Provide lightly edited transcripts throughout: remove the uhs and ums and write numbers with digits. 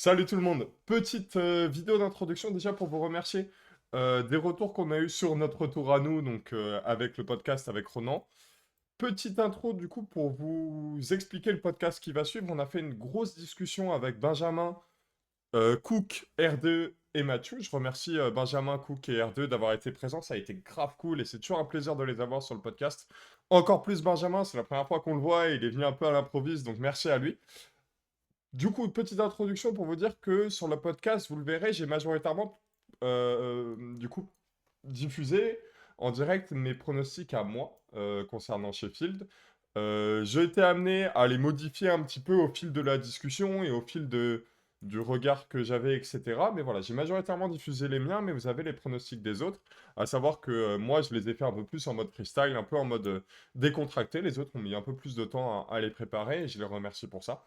Salut tout le monde. Petite vidéo d'introduction déjà pour vous remercier des retours qu'on a eu sur notre retour à nous, donc avec le podcast avec Ronan. Petite intro du coup pour vous expliquer le podcast qui va suivre. On a fait une grosse discussion avec Benjamin, Cook, R2 et Mathieu. Je remercie Benjamin, Cook et R2 d'avoir été présents. Ça a été grave cool et c'est toujours un plaisir de les avoir sur le podcast. Encore plus Benjamin, c'est la première fois qu'on le voit et il est venu un peu à l'improviste, donc merci à lui. Du coup, petite introduction pour vous dire que sur le podcast, vous le verrez, j'ai majoritairement, du coup, diffusé en direct mes pronostics à moi concernant Sheffield. J'ai été amené à les modifier un petit peu au fil de la discussion et au fil du regard que j'avais, etc. Mais voilà, j'ai majoritairement diffusé les miens, mais vous avez les pronostics des autres. À savoir que moi, je les ai fait un peu plus en mode freestyle, un peu en mode décontracté. Les autres ont mis un peu plus de temps à les préparer et je les remercie pour ça.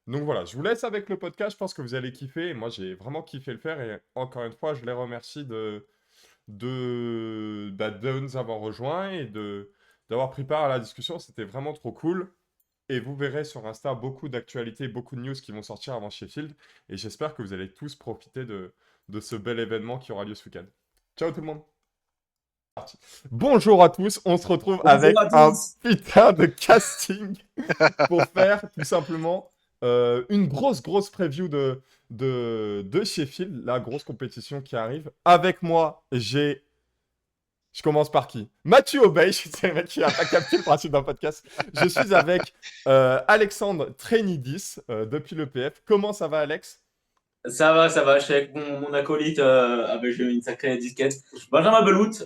Donc voilà, je vous laisse avec le podcast, je pense que vous allez kiffer. Et moi, j'ai vraiment kiffé le faire. Et encore une fois, je les remercie de nous avoir rejoints et d'avoir pris part à la discussion. C'était vraiment trop cool. Et vous verrez sur Insta beaucoup d'actualités, beaucoup de news qui vont sortir avant Sheffield. Et j'espère que vous allez tous profiter de ce bel événement qui aura lieu ce week-end. Ciao tout le monde. Bonjour à tous, on se retrouve Bonjour avec à un tous. putain de casting pour faire tout simplement une grosse preview de Sheffield, la grosse compétition qui arrive. Avec moi, j'ai... Je commence par qui? Mathieu Obey, c'est le mec qui n'a pas capté le principe d'un podcast. Je suis avec Alexandre Trenidis depuis le PF. Comment ça va, Alex? Ça va, je suis avec mon acolyte, j'ai eu une sacrée disquette. Benjamin Belout,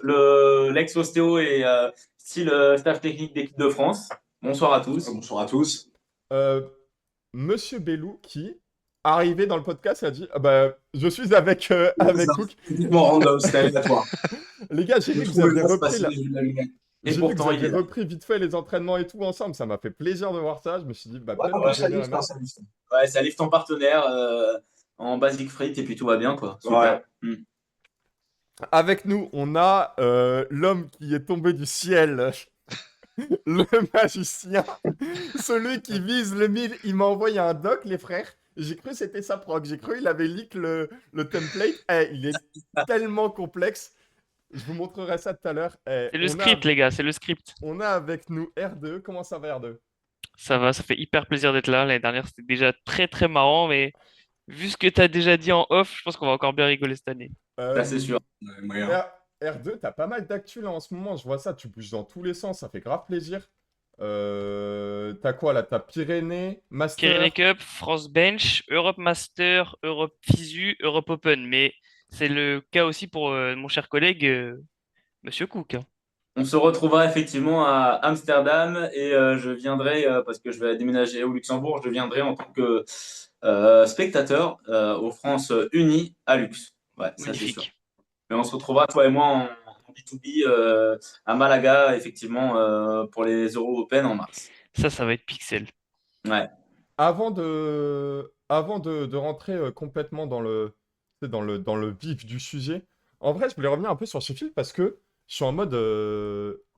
l'ex-ostéo et style staff technique d'équipe de France. Bonsoir à tous. Bonsoir à tous. Euh, Monsieur Bellou qui, arrivé dans le podcast, a dit ah bah, je suis avec, C'est ça. avec Cook. Typiquement random, c'était aléatoire. Les gars, j'ai Je vu que vous trouvais aviez bien se repris passer la... les jeux de la lumière. Et J'ai vu que vous pourtant, il aviez est là. repris vite fait les entraînements et tout ensemble. Ça m'a fait plaisir de voir ça. Je me suis dit, bah, Ouais, peut-être que ouais, je ça viendrai lift, hein, même. ça lift. Ouais, ça livre ton partenaire en basic freight et puis tout va bien, quoi. Ouais. Super. Mm. Avec nous, on a l'homme qui est tombé du ciel, le magicien, celui qui vise le 1000. Il m'a envoyé un doc, les frères. J'ai cru que c'était sa proc. J'ai cru qu'il avait leak le template. Eh, il est tellement complexe. Je vous montrerai ça tout à l'heure. Eh, C'est le script, les gars, c'est le script. on a avec nous R2. Comment ça va, R2? Ça va, ça fait hyper plaisir d'être là. L'année dernière, c'était déjà très marrant, mais vu ce que tu as déjà dit en off, je pense qu'on va encore bien rigoler cette année. Ça, c'est sûr. Ouais, moyen. R2, t'as pas mal d'actu là en ce moment. Je vois ça, tu bouges dans tous les sens. Ça fait grave plaisir. T'as quoi là? T'as Pyrénées, Master. Pyrénées Cup, France Bench, Europe Master, Europe FISU, Europe Open. Mais c'est le cas aussi pour mon cher collègue, Monsieur Cook, hein. On se retrouvera effectivement à Amsterdam et je viendrai, parce que je vais déménager au Luxembourg, je viendrai en tant que spectateur aux France Unies à Lux. Ouais, ça c'est sûr. Magnifique. Mais on se retrouvera, toi et moi, en B2B à Malaga, effectivement, pour les Euro Open en mars. Ça va être pixel. Ouais. Avant de rentrer complètement dans le vif du sujet, en vrai, je voulais revenir un peu sur Sheffield parce que je suis en mode.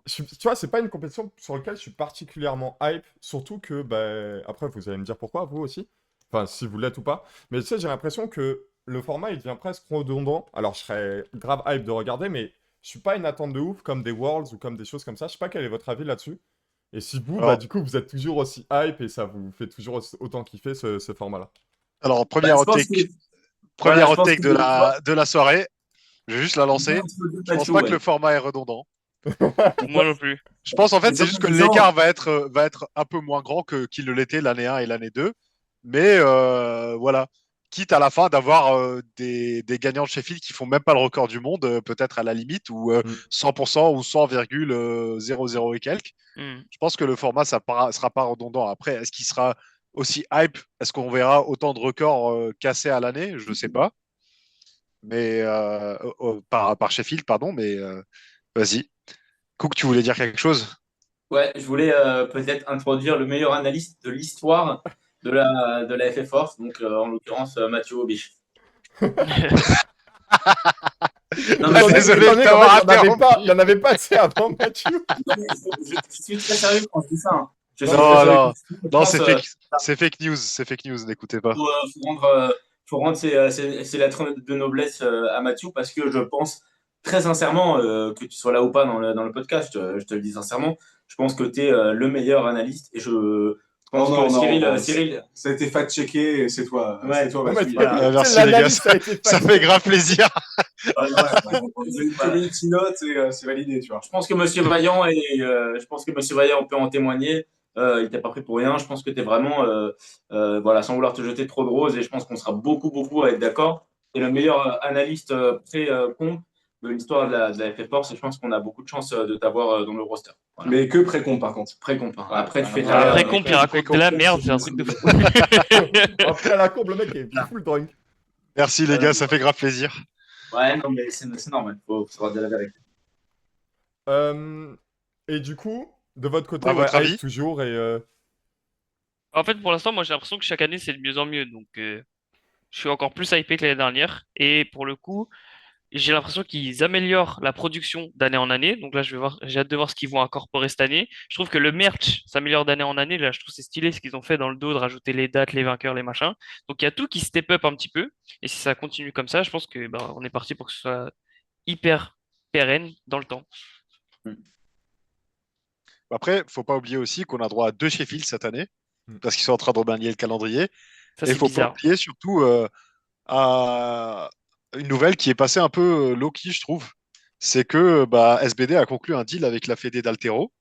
Tu vois, c'est pas une compétition sur laquelle je suis particulièrement hype, surtout que, bah, après, vous allez me dire pourquoi, vous aussi. Enfin, si vous l'êtes ou pas. Mais tu sais, j'ai l'impression que le format, il devient presque redondant. Alors, je serais grave hype de regarder, mais je suis pas une attente de ouf comme des Worlds ou comme des choses comme ça. Je sais pas quel est votre avis là-dessus. Et si vous, bah, Alors, du coup, vous êtes toujours aussi hype et ça vous fait toujours autant kiffer ce format-là. alors, Bah, première je hot pense que, take, voilà, première je hot pense take que de la soirée. Je vais juste la bien lancer. introduit Je pense Mathieu, pas que ouais. le format est redondant. Moi non plus. Je pense en fait C'est c'est comme juste en que disant, l'écart va être un peu moins grand qu'il ne l'était l'année 1 et l'année 2. Mais voilà. Quitte à la fin d'avoir des gagnants de Sheffield qui font même pas le record du monde, peut-être à la limite, ou Mm. 100% ou 100,00 et quelques. Hmm. Je pense que le format, sera pas redondant. Après, est-ce qu'il sera aussi hype? Est-ce qu'on verra autant de records cassés à l'année? Je ne sais pas. Mais par Sheffield, pardon. Mais vas-y. Cook, tu voulais dire quelque chose? ouais, je voulais peut-être introduire le meilleur analyste de l'histoire de la FF Force, donc en l'occurrence Mathieu Obiche. Non, mais Ah, Étant donné, désolé étant de donné qu'en fait, t'avoir il y en interrompu. avait pas assez avant Mathieu. je suis très sérieux quand je dis ça, hein. Je suis très Non, sérieux. non, Je non, pense c'est fake news. C'est fake news. N'écoutez pas. faut rendre faut rendre ses lettres de noblesse à Mathieu parce que je pense très sincèrement que tu sois là ou pas dans le podcast, je te le dis sincèrement, je pense que tu es le meilleur analyste et je Oh pense que non, non, Cyril, non, Cyril, ça a été fact-checké et c'est toi, Ouais. c'est toi, Non, mais Mathieu. Voilà. tu sais, Merci les gars, l'analyse, a été ça fait fact-check. grave plaisir. Ouais, une community note et c'est validé, tu vois. Je pense que Monsieur Vaillant je pense que Monsieur Vaillant peut en témoigner. Il t'a pas pris pour rien. Je pense que tu es vraiment, voilà, sans vouloir te jeter trop de roses, et je pense qu'on sera beaucoup à être d'accord. Tu es le meilleur analyste pré-comp de l'histoire de la FF Force, et je pense qu'on a beaucoup de chance de t'avoir dans le roster. Voilà. Mais que pré-comp, par contre. Pré-comp. Hein. Ouais, Après, tu fais ouais, ta. Après, ouais, comp, il ouais, raconte de la comp, merde, c'est un truc de fou. Après, à la comble, le mec est full drunk. Merci les gars, ça fait grave plaisir. Ouais, non, mais c'est normal. Faut savoir dire la vérité. Euh, Et du coup, de votre côté, À ouais, votre avis hype toujours et En fait, pour l'instant, moi, j'ai l'impression que chaque année, c'est de mieux en mieux. Donc, je suis encore plus hypé que l'année dernière. Et pour le coup, j'ai l'impression qu'ils améliorent la production d'année en année. Donc là, j'ai hâte de voir ce qu'ils vont incorporer cette année. Je trouve que le merch s'améliore d'année en année. Là, je trouve que c'est stylé ce qu'ils ont fait dans le dos, de rajouter les dates, les vainqueurs, les machins. Donc il y a tout qui step up un petit peu. Et si ça continue comme ça, je pense que ben, on est parti pour que ce soit hyper pérenne dans le temps. Après, faut pas oublier aussi qu'on a droit à 2 Sheffield cette année, Mm. parce qu'ils sont en train de remanier le calendrier. Ça, Et il c'est faut pas bizarre. oublier surtout à une nouvelle qui est passée un peu low-key, je trouve. C'est que SBD a conclu un deal avec la Fédé d'Altero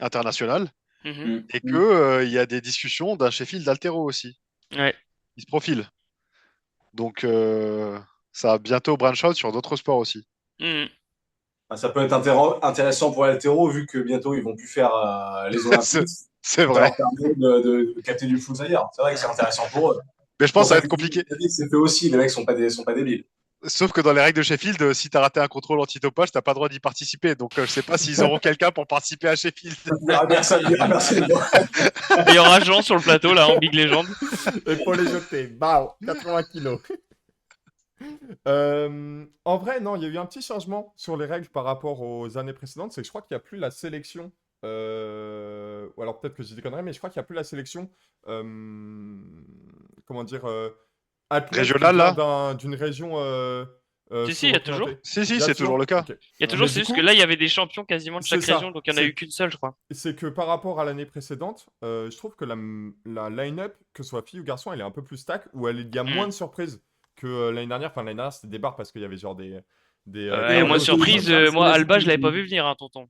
internationale Mhm. et que il y a des discussions d'un Sheffield d'Altero aussi Ouais. qui se profile. Donc ça va bientôt branch out sur d'autres sports aussi. Mhm. Ah, ça peut être intéressant pour l'altéro vu que bientôt ils vont plus faire les Olympiques. C'est Ça vrai. leur permet de capter du foot ailleurs. C'est vrai que c'est intéressant pour eux. Mais je pense que ça va être compliqué. C'est fait aussi, les mecs sont pas débiles. Sauf que dans les règles de Sheffield, si tu as raté un contrôle antidopage, tu n'as pas le droit d'y participer. Donc je sais pas s'ils auront quelqu'un pour participer à Sheffield. Il y a personne. Il y aura Jean sur le plateau, là, en Big Legend. et pour les jeter. Bao, 80 kilos. En vrai, non, il y a eu un petit changement sur les règles par rapport aux années précédentes. C'est que je crois qu'il n'y a plus la sélection. Ou alors peut-être que je déconnerais, mais je crois qu'il n'y a plus la sélection. Comment dire athlète qui Régional, vient là d'une région Si, il y a toujours. sous-représentée. Si, Il si, y a c'est toujours le cas. Ok. Il y a toujours, Mais c'est du juste coup, que là, il y avait des champions quasiment de chaque c'est ça. région, donc il n'y en a C'est- eu qu'une seule, je crois. C'est que par rapport à l'année précédente, je trouve que la line-up, que ce soit fille ou garçon, elle est un peu plus stack, où il y a moins de surprises que l'année dernière. Enfin, l'année dernière, c'était des barres parce qu'il y avait genre des Et moi, grosses surprise, choses comme ça. moi, Alba, je l'avais pas vu venir, hein, tonton.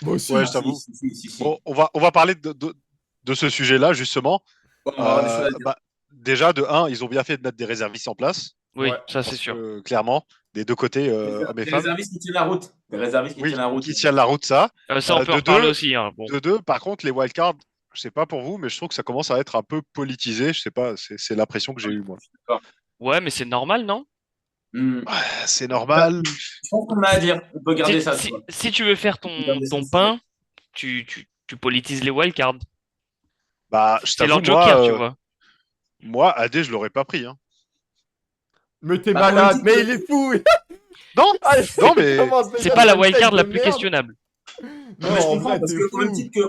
Moi aussi. Ouais, je t'avoue. Si. Bon, on va parler de ce sujet-là, justement. Bon, on va avoir des choses à dire. Déjà, de un, ils ont bien fait de mettre des réservistes en place. Oui, Ouais, ça, c'est Parce sûr. que, clairement, des deux côtés, hommes et Des femmes. réservistes qui tiennent la route. Des réservistes qui Oui, tiennent la route. qui tiennent la route, ça. Ça, on peut en de reparler deux, aussi, hein. Bon. de deux, par contre, les wildcards, je sais pas pour vous, mais je trouve que ça commence à être un peu politisé. Je sais pas, c'est l'impression que j'ai eue, moi. Ouais, mais c'est normal, non? Hmm. C'est normal. Je pense qu'on a à dire. On peut garder ça. tu vois. Si tu veux faire ton pain, tu politises les wildcards. Bah, je C'est leur t'avoue, joker, tu vois. moi, AD, je l'aurais pas pris. Hein. Mais t'es Bah, malade, politique, mais il est fou. Non, Ah, non, mais commence déjà C'est pas la dans le wildcard texte la de plus merde. questionnable. Non, mais je en comprends vrai, parce t'es que fou.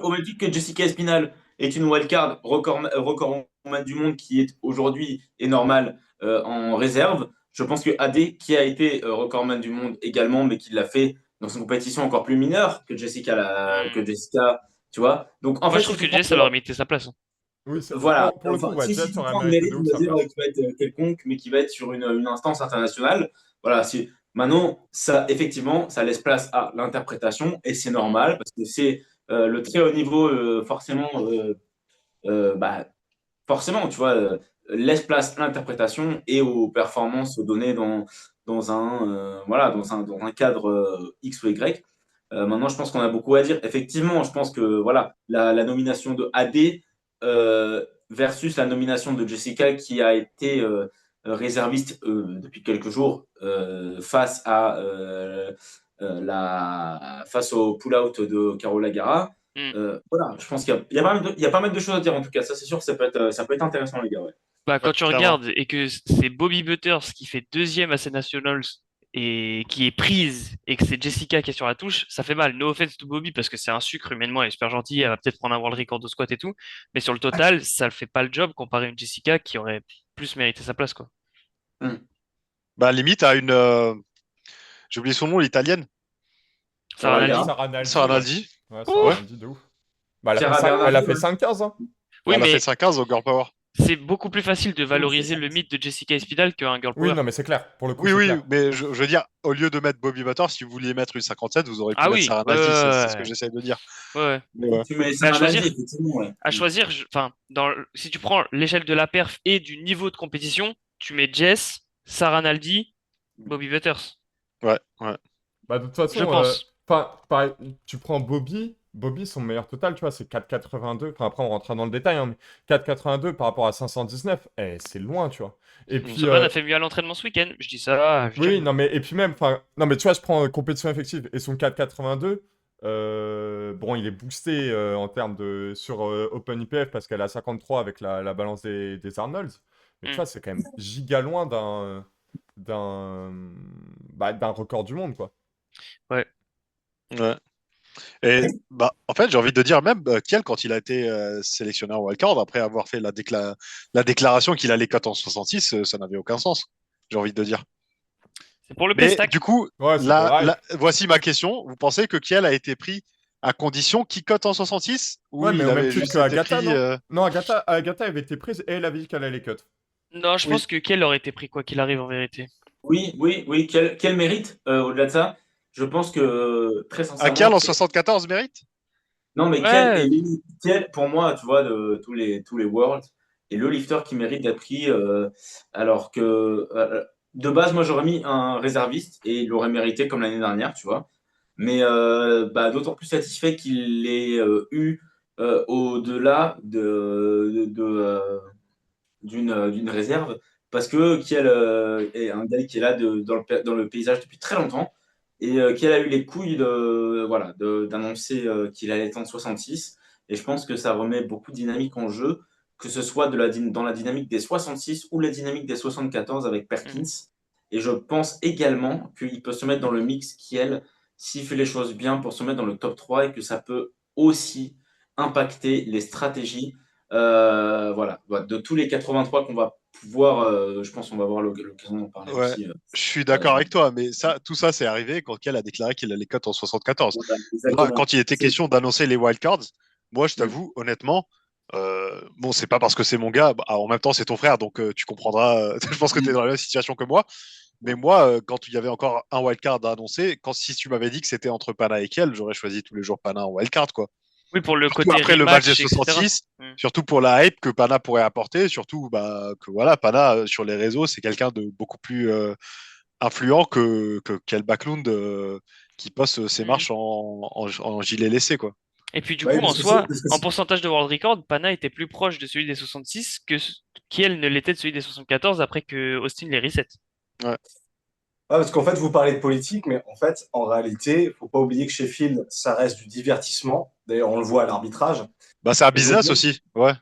au même titre que Jessica Espinal est une wildcard recordman du monde qui est aujourd'hui et normal en réserve, je pense que AD, qui a été recordman du monde également, mais qui l'a fait dans une compétition encore plus mineure que Jessica, tu vois. Donc en Moi, fait, je trouve que Jess, ça leur a mérité sa place. Hein. Oui, voilà. pour le coup, Enfin, ouais, si Jess tu aurait prends le mérité mérite de ouf de sa dire place. qu'il va être quelconque, mais qui va être sur une instance internationale, voilà. Maintenant, ça, effectivement, ça laisse place à l'interprétation et c'est normal parce que c'est le très haut niveau, bah, forcément, tu vois, laisse place à l'interprétation et aux performances données dans un cadre X ou Y. Maintenant, je pense qu'on a beaucoup à dire. Effectivement, je pense que voilà, la nomination de AD versus la nomination de Jessica qui a été réserviste depuis quelques jours face au pull-out de Carola Gara. Voilà, je pense qu'il y a pas mal de choses à dire en tout cas. Ça, c'est sûr que ça peut être intéressant, les gars. Ouais. Bah, quand ouais, tu clairement. regardes et que c'est Bobby Butters qui fait deuxième à ces Nationals et qui est prise et que c'est Jessica qui est sur la touche, ça fait mal. No offense to Bobby parce que c'est un sucre humainement, elle est super gentille, elle va peut-être prendre un world record de squat et tout, mais sur le total, ça ne fait pas le job comparé à une Jessica qui aurait plus mérité sa place, quoi. Bah, limite, à une. J'ai oublié son nom, l'italienne. Ça va, Sarah Naldi. Sarah Sarah Naldi, Naldi. ouais. Ouais, Ouh. Sarah Naldi de ouf. Bah, Chiara elle a Bernardi, fait ouais. 5-15, hein. Oui, Elle a fait mais 5-15 au Girl Power. c'est beaucoup plus facile de valoriser le mythe de Jessica Espinal qu'un girl Oui, power. non, mais c'est clair. Pour le coup, Oui, c'est oui, clair. mais je veux dire, au lieu de mettre Bobby Butter, si vous vouliez mettre une 57, vous aurez pu Ah mettre oui, Sarah ouais, Naldi, c'est ce que ouais, j'essaie de dire. ouais, ouais. Mais ouais. Tu mets Mais à Sarah choisir, Naldi, effectivement, ouais. enfin, si tu prends l'échelle de la perf et du niveau de compétition, tu mets Jess, Sarah Naldi, Bobby Butters. Ouais, ouais. Bah, de toute Je façon, pense. tu prends Bobby, son meilleur total, tu vois, c'est 4,82. Enfin, après, on rentrera dans le détail, hein, mais 4,82 par rapport à 519, c'est loin, tu vois. Et puis, Saban a fait mieux à l'entraînement ce week-end. Je dis ça, je dis oui, rien. non, mais, et puis même, enfin, non, mais tu vois, je prends compétition effective et son 4,82, bon, il est boosté en termes de, sur Open IPF parce qu'elle a 53 avec la balance des Arnolds. Mais tu Hmm. vois, c'est quand même giga loin d'un, d'un record du monde, quoi. Ouais. Ouais. Et bah, en fait, j'ai envie de dire même Kiel, quand il a été sélectionné en wildcard, après avoir fait la déclaration qu'il allait cut en 66, ça n'avait aucun sens. J'ai envie de dire. C'est pour le Mais pestac. du coup, Ouais, c'est pour la hype. voici ma question. Vous pensez que Kiel a été pris à condition qu'il cut en 66 ou Ouais, mais il au même avait titre juste que été Agatha, pris non? Non, Agatha avait été prise et elle avait dit qu'elle allait cut. Non, je Oui, pense que Kiel aurait été pris quoi qu'il arrive en vérité. oui. Quel mérite au-delà de ça? Je pense que, très à sincèrement, Kiel en 74 mérite? non, mais Ouais. Quel, pour moi, tu vois, de tous les Worlds, est le lifter qui mérite d'être pris, alors que, de base, moi, j'aurais mis un réserviste et il l'aurait mérité comme l'année dernière, tu vois. Mais bah, d'autant plus satisfait qu'il ait eu au-delà d'une réserve, parce que Kiel est un gars qui est là dans le paysage depuis très longtemps, et Kiel a eu les couilles voilà, d'annoncer qu'il allait être en 66, et je pense que ça remet beaucoup de dynamique en jeu, que ce soit dans la dynamique des 66 ou la dynamique des 74 avec Mhm. Perkins, et je pense également qu'il peut se mettre dans le mix Kiel, s'il fait les choses bien, pour se mettre dans le top 3, et que ça peut aussi impacter les stratégies voilà, de tous les 83 qu'on va pouvoir, je pense qu'on va avoir l'occasion d'en parler Ouais, aussi. je suis d'accord avec toi, mais tout ça, c'est arrivé quand Kiel a déclaré qu'il allait cut en 74. Voilà, Moi, exactement. quand il était question d'annoncer les wildcards, moi, je Mm. t'avoue, honnêtement, bon, c'est pas parce que c'est mon gars, bah, en même temps, c'est ton frère, donc tu comprendras. Je pense que tu es dans la même situation que moi. Mais moi, quand il y avait encore un wildcard à annoncer, si tu m'avais dit que c'était entre Pana et Kiel, j'aurais choisi tous les jours Pana en wildcard, quoi. Oui, pour le Surtout côté après le match des rematch, etc. 66, Mhm. surtout pour la hype que Pana pourrait apporter, surtout bah, que voilà, Pana sur les réseaux, c'est quelqu'un de beaucoup plus influent que Kel Backlund qui poste ses Mhm. marches en gilet laissé, quoi. Et puis du Bah coup, oui, en parce que c'est, soi, parce que en c'est- pourcentage de world record, Pana était plus proche de celui des 66 que Kiel ne l'était de celui des 74 après que Austin les reset. Ouais. Parce qu'en fait, vous parlez de politique, mais en fait, en réalité, il ne faut pas oublier que Sheffield, ça reste du divertissement. D'ailleurs, on le voit à l'arbitrage. Bah, c'est un Et donc, business aussi, ouais.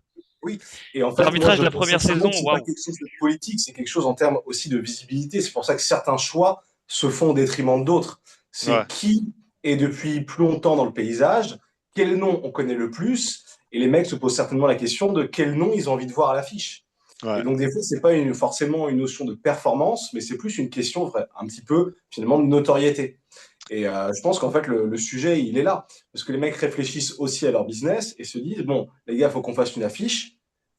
oui. Et en fait, moi, L'arbitrage je de la pense première sincèrement saison, que c'est pas waouh. quelque chose de politique, c'est quelque chose en termes aussi de visibilité. C'est pour ça que certains choix se font au détriment d'autres. Ouais, C'est qui est depuis plus longtemps dans le paysage, quel nom on connaît le plus, et les mecs se posent certainement la question de quel nom ils ont envie de voir à l'affiche. Et ouais. donc, des fois, c'est pas forcément une notion de performance, mais c'est plus une question un petit peu finalement de notoriété. Et je pense qu'en fait, le sujet, il est là. Parce que les mecs réfléchissent aussi à leur business et se disent, bon, les gars, il faut qu'on fasse une affiche.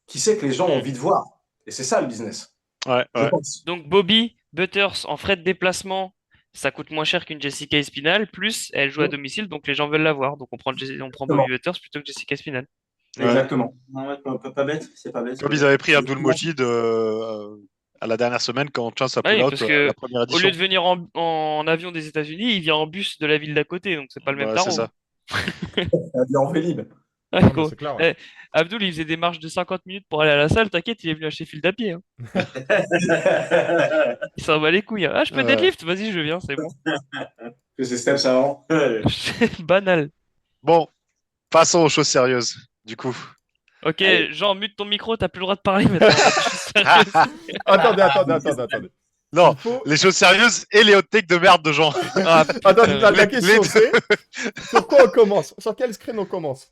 Qui sait que les gens ont Hmm. envie de voir? Et c'est ça le business, Ouais, je ouais. pense. Donc Bobby Butters en frais de déplacement, ça coûte moins cher qu'une Jessica Espinal, plus elle joue à domicile, donc les gens veulent la voir. Donc on prend Bobby Exactement. Butters plutôt que Jessica Espinal. Ouais. Exactement. Non, ouais, pas bête, c'est pas bête, c'est Comme pas ils bête. avaient pris Abdul Mojid à la dernière semaine quand Chance a Bah pull oui, out parce à que la première au lieu édition. de venir en avion des États-Unis, il vient en bus de la ville d'à côté, donc c'est pas le même Ouais, c'est tarot. ça. Bien en Vélib. Ouais, Non, mais gros. c'est clair, ouais. Eh, Abdul, il faisait des marches de 50 minutes pour aller à la salle, t'inquiète, il est venu à Sheffield à pied. Hein. Il s'en bat les couilles. Hein. Ah, je peux Ouais. deadlift? Vas-y, je viens, c'est bon. Que ces steps avant. Banal. Bon, passons aux choses sérieuses, du coup. Ok, Allez. Jean, mute ton micro, t'as plus le droit de parler maintenant. Je suis sérieux. Attendez. Non, Il faut... les choses sérieuses et les hot takes de merde de gens. Ah, Attendez, putain. la question les deux. c'est... Sur quoi on commence? Sur quel screen on commence?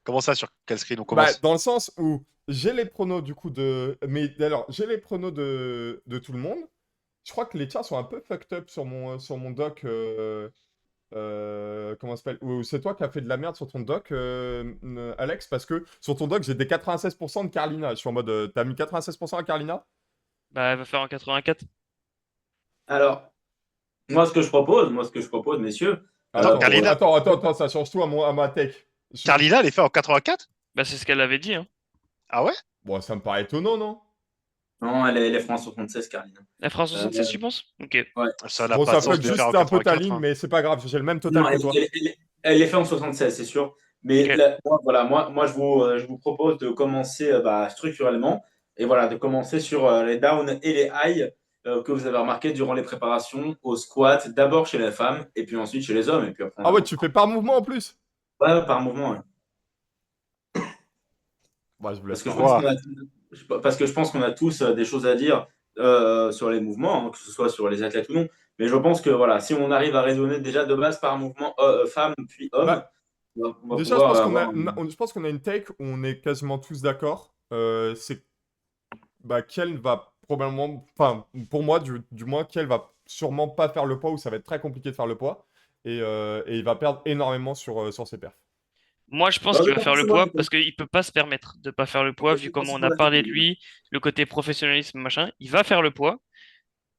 Comment ça, sur quel screen on Bah, commence? dans le sens où j'ai les pronos du coup de. Mais alors, j'ai les pronos de tout le monde. Je crois que les tiens sont un peu fucked up sur mon doc. Comment ça s'appelle? Ou c'est toi qui as fait de la merde sur ton doc, Alex? Parce que sur ton doc, j'ai des 96% de Carlina. Je suis en mode. T'as mis 96% à Carlina? Bah, elle va faire en 84. Alors, moi, ce que je propose, messieurs, Attends, Attends, pour Carlina, attends, ça change tout à ma tech. Carlina, elle est faite en 84? Bah, c'est ce qu'elle avait dit, hein. Ah ouais? Bon, ça me paraît étonnant, non? non, elle est France 76, Carline. Elle fera Euh, 76, tu penses? Ok. ouais. Ça n'a Bon, pas de ça sens fuck de les faire juste en un peu ta 84, ligne, hein. mais c'est pas grave, j'ai le même total Non, que toi. elle est faite en 76, c'est sûr. Mais Ok. là, moi je vous propose de commencer structurellement et voilà, de commencer sur les downs et les highs que vous avez remarqué durant les préparations au squat, d'abord chez les femmes et puis ensuite chez les hommes. Et puis après, on Ah ouais, avance. tu fais par mouvement en plus? Ouais, par mouvement. Ouais. Bah, je vous laisse Parce que je parler. pense Ouah. qu'on parce que je pense qu'on a tous des choses à dire sur les mouvements, hein, que ce soit sur les athlètes ou non. Mais je pense que voilà, si on arrive à raisonner déjà de base par mouvement femme puis homme, Bah, on va déjà, je pouvoir pense avoir. je pense qu'on a une take où on est quasiment tous d'accord. C'est bah, qu'elle va probablement, enfin, pour moi, du moins, qu'elle va sûrement pas faire le poids ou ça va être très compliqué de faire le poids. Et il va perdre énormément sur ses perfs. Moi, je pense Non, qu'il mais va pas faire le forcément, poids parce qu'il peut pas se permettre de pas faire le poids, vu c'est pas comment on forcément a la parlé de technique. lui, le côté professionnalisme, machin. Il va faire le poids,